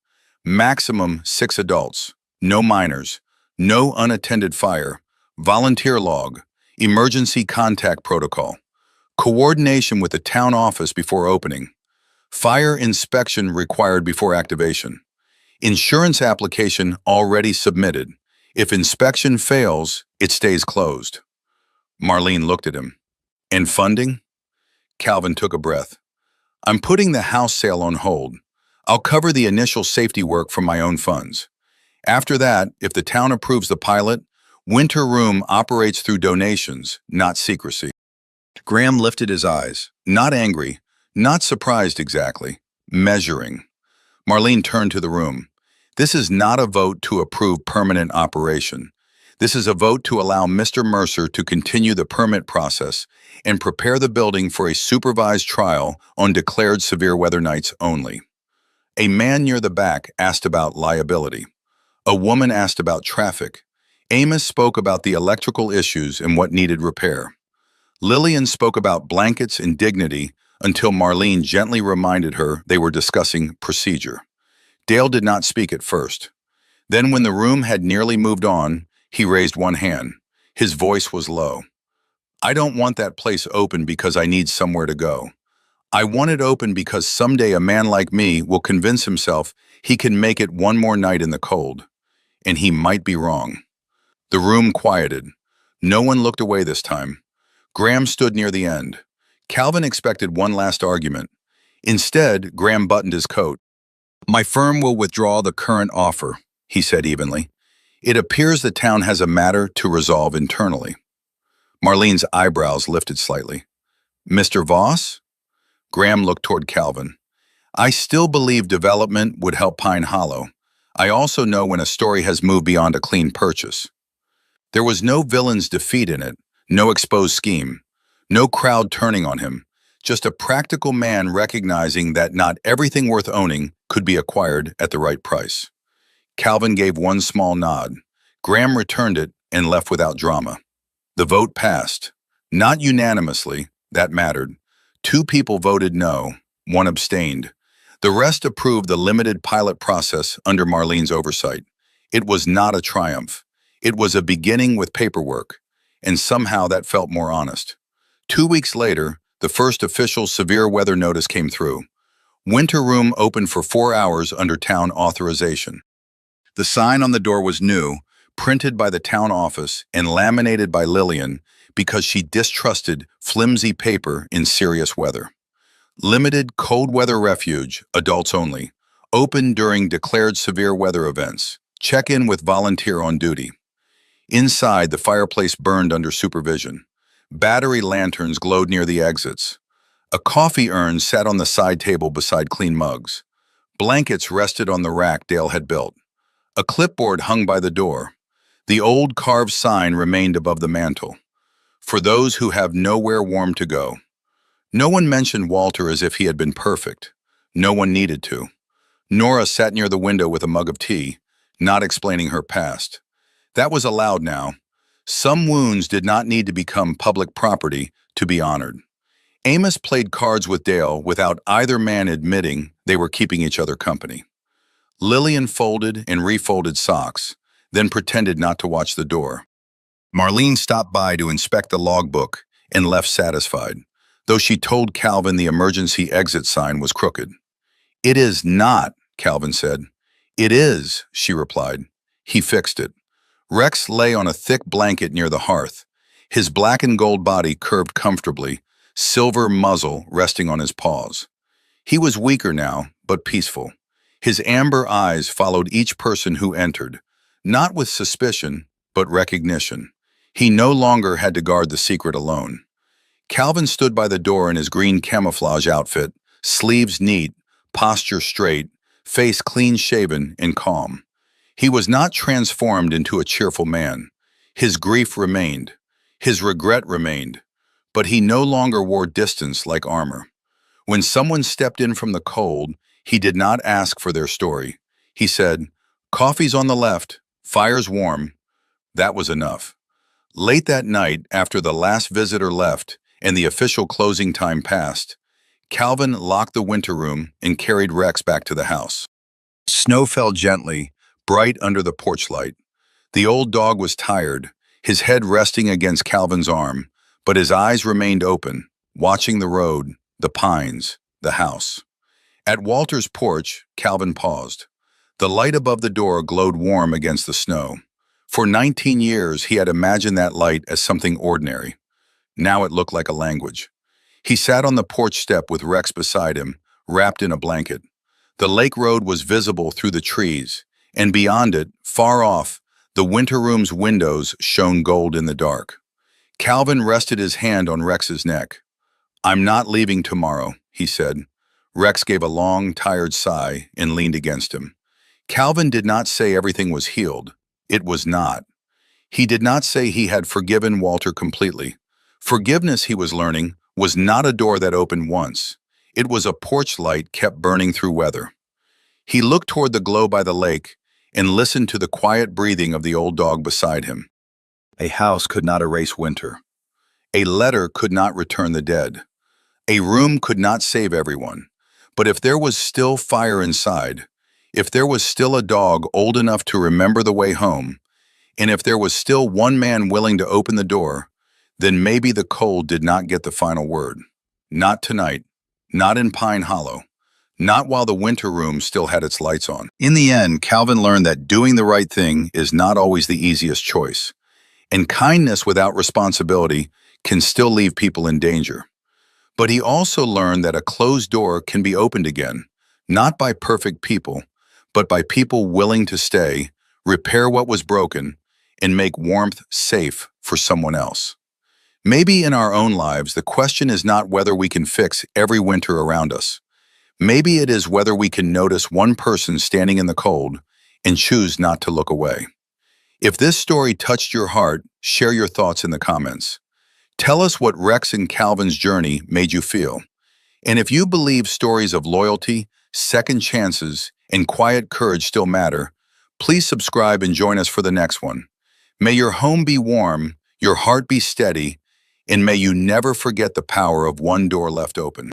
Maximum 6 adults. No minors. No unattended fire. volunteer log, emergency contact protocol, coordination with the town office before opening, fire inspection required before activation, insurance application already submitted. If inspection fails, it stays closed. Marlene looked at him. And funding? Calvin took a breath. I'm putting the house sale on hold. I'll cover the initial safety work from my own funds. After that, if the town approves the pilot, Winter Room operates through donations, not secrecy. Graham lifted his eyes, not angry, not surprised exactly, measuring. Marlene turned to the room. This is not a vote to approve permanent operation. This is a vote to allow Mr. Mercer to continue the permit process and prepare the building for a supervised trial on declared severe weather nights only. A man near the back asked about liability. A woman asked about traffic. Amos spoke about the electrical issues and what needed repair. Lillian spoke about blankets and dignity until Marlene gently reminded her they were discussing procedure. Dale did not speak at first. Then when the room had nearly moved on, he raised one hand. His voice was low. I don't want that place open because I need somewhere to go. I want it open because someday a man like me will convince himself he can make it one more night in the cold. And he might be wrong. The room quieted. No one looked away this time. Graham stood near the end. Calvin expected one last argument. Instead, Graham buttoned his coat. My firm will withdraw the current offer, he said evenly. It appears the town has a matter to resolve internally. Marlene's eyebrows lifted slightly. Mr. Voss? Graham looked toward Calvin. I still believe development would help Pine Hollow. I also know when a story has moved beyond a clean purchase. There was no villain's defeat in it, no exposed scheme, no crowd turning on him, just a practical man recognizing that not everything worth owning could be acquired at the right price. Calvin gave one small nod. Graham returned it and left without drama. The vote passed. Not unanimously, that mattered. 2 people voted no, 1 abstained. The rest approved the limited pilot process under Marlene's oversight. It was not a triumph. It was a beginning with paperwork, and somehow that felt more honest. 2 weeks later, the first official severe weather notice came through. Winter Room opened for 4 hours under town authorization. The sign on the door was new, printed by the town office and laminated by Lillian because she distrusted flimsy paper in serious weather. Limited cold weather refuge, adults only. Open during declared severe weather events. Check in with volunteer on duty. Inside, the fireplace burned under supervision. Battery lanterns glowed near the exits. A coffee urn sat on the side table beside clean mugs. Blankets rested on the rack Dale had built. A clipboard hung by the door. The old carved sign remained above the mantel. For those who have nowhere warm to go. No one mentioned Walter as if he had been perfect. No one needed to. Nora sat near the window with a mug of tea, not explaining her past. That was allowed now. Some wounds did not need to become public property to be honored. Amos played cards with Dale without either man admitting they were keeping each other company. Lillian folded and refolded socks, then pretended not to watch the door. Marlene stopped by to inspect the logbook and left satisfied, though she told Calvin the emergency exit sign was crooked. It is not, Calvin said. It is, she replied. He fixed it. Rex lay on a thick blanket near the hearth, his black and gold body curved comfortably, silver muzzle resting on his paws. He was weaker now, but peaceful. His amber eyes followed each person who entered, not with suspicion, but recognition. He no longer had to guard the secret alone. Calvin stood by the door in his green camouflage outfit, sleeves neat, posture straight, face clean-shaven and calm. He was not transformed into a cheerful man. His grief remained. His regret remained. But he no longer wore distance like armor. When someone stepped in from the cold, he did not ask for their story. He said, "Coffee's on the left, fire's warm." That was enough. Late that night, after the last visitor left and the official closing time passed, Calvin locked the winter room and carried Rex back to the house. Snow fell gently, bright under the porch light. The old dog was tired, his head resting against Calvin's arm, but his eyes remained open, watching the road, the pines, the house. At Walter's porch, Calvin paused. The light above the door glowed warm against the snow. For 19 years, he had imagined that light as something ordinary. Now it looked like a language. He sat on the porch step with Rex beside him, wrapped in a blanket. The lake road was visible through the trees, and beyond it, far off, the winter room's windows shone gold in the dark. Calvin rested his hand on Rex's neck. "I'm not leaving tomorrow," he said. Rex gave a long, tired sigh and leaned against him. Calvin did not say everything was healed. It was not. He did not say he had forgiven Walter completely. Forgiveness, he was learning, was not a door that opened once. It was a porch light kept burning through weather. He looked toward the glow by the lake and listened to the quiet breathing of the old dog beside him. A house could not erase winter. A letter could not return the dead. A room could not save everyone. But if there was still fire inside, if there was still a dog old enough to remember the way home, and if there was still one man willing to open the door, then maybe the cold did not get the final word. Not tonight, not in Pine Hollow, not while the winter room still had its lights on. In the end, Calvin learned that doing the right thing is not always the easiest choice, and kindness without responsibility can still leave people in danger. But he also learned that a closed door can be opened again, not by perfect people, but by people willing to stay, repair what was broken, and make warmth safe for someone else. Maybe in our own lives, the question is not whether we can fix every winter around us. Maybe it is whether we can notice one person standing in the cold and choose not to look away. If this story touched your heart, share your thoughts in the comments. Tell us what Rex and Calvin's journey made you feel. And if you believe stories of loyalty, second chances, and quiet courage still matter, please subscribe and join us for the next one. May your home be warm, your heart be steady, and may you never forget the power of one door left open.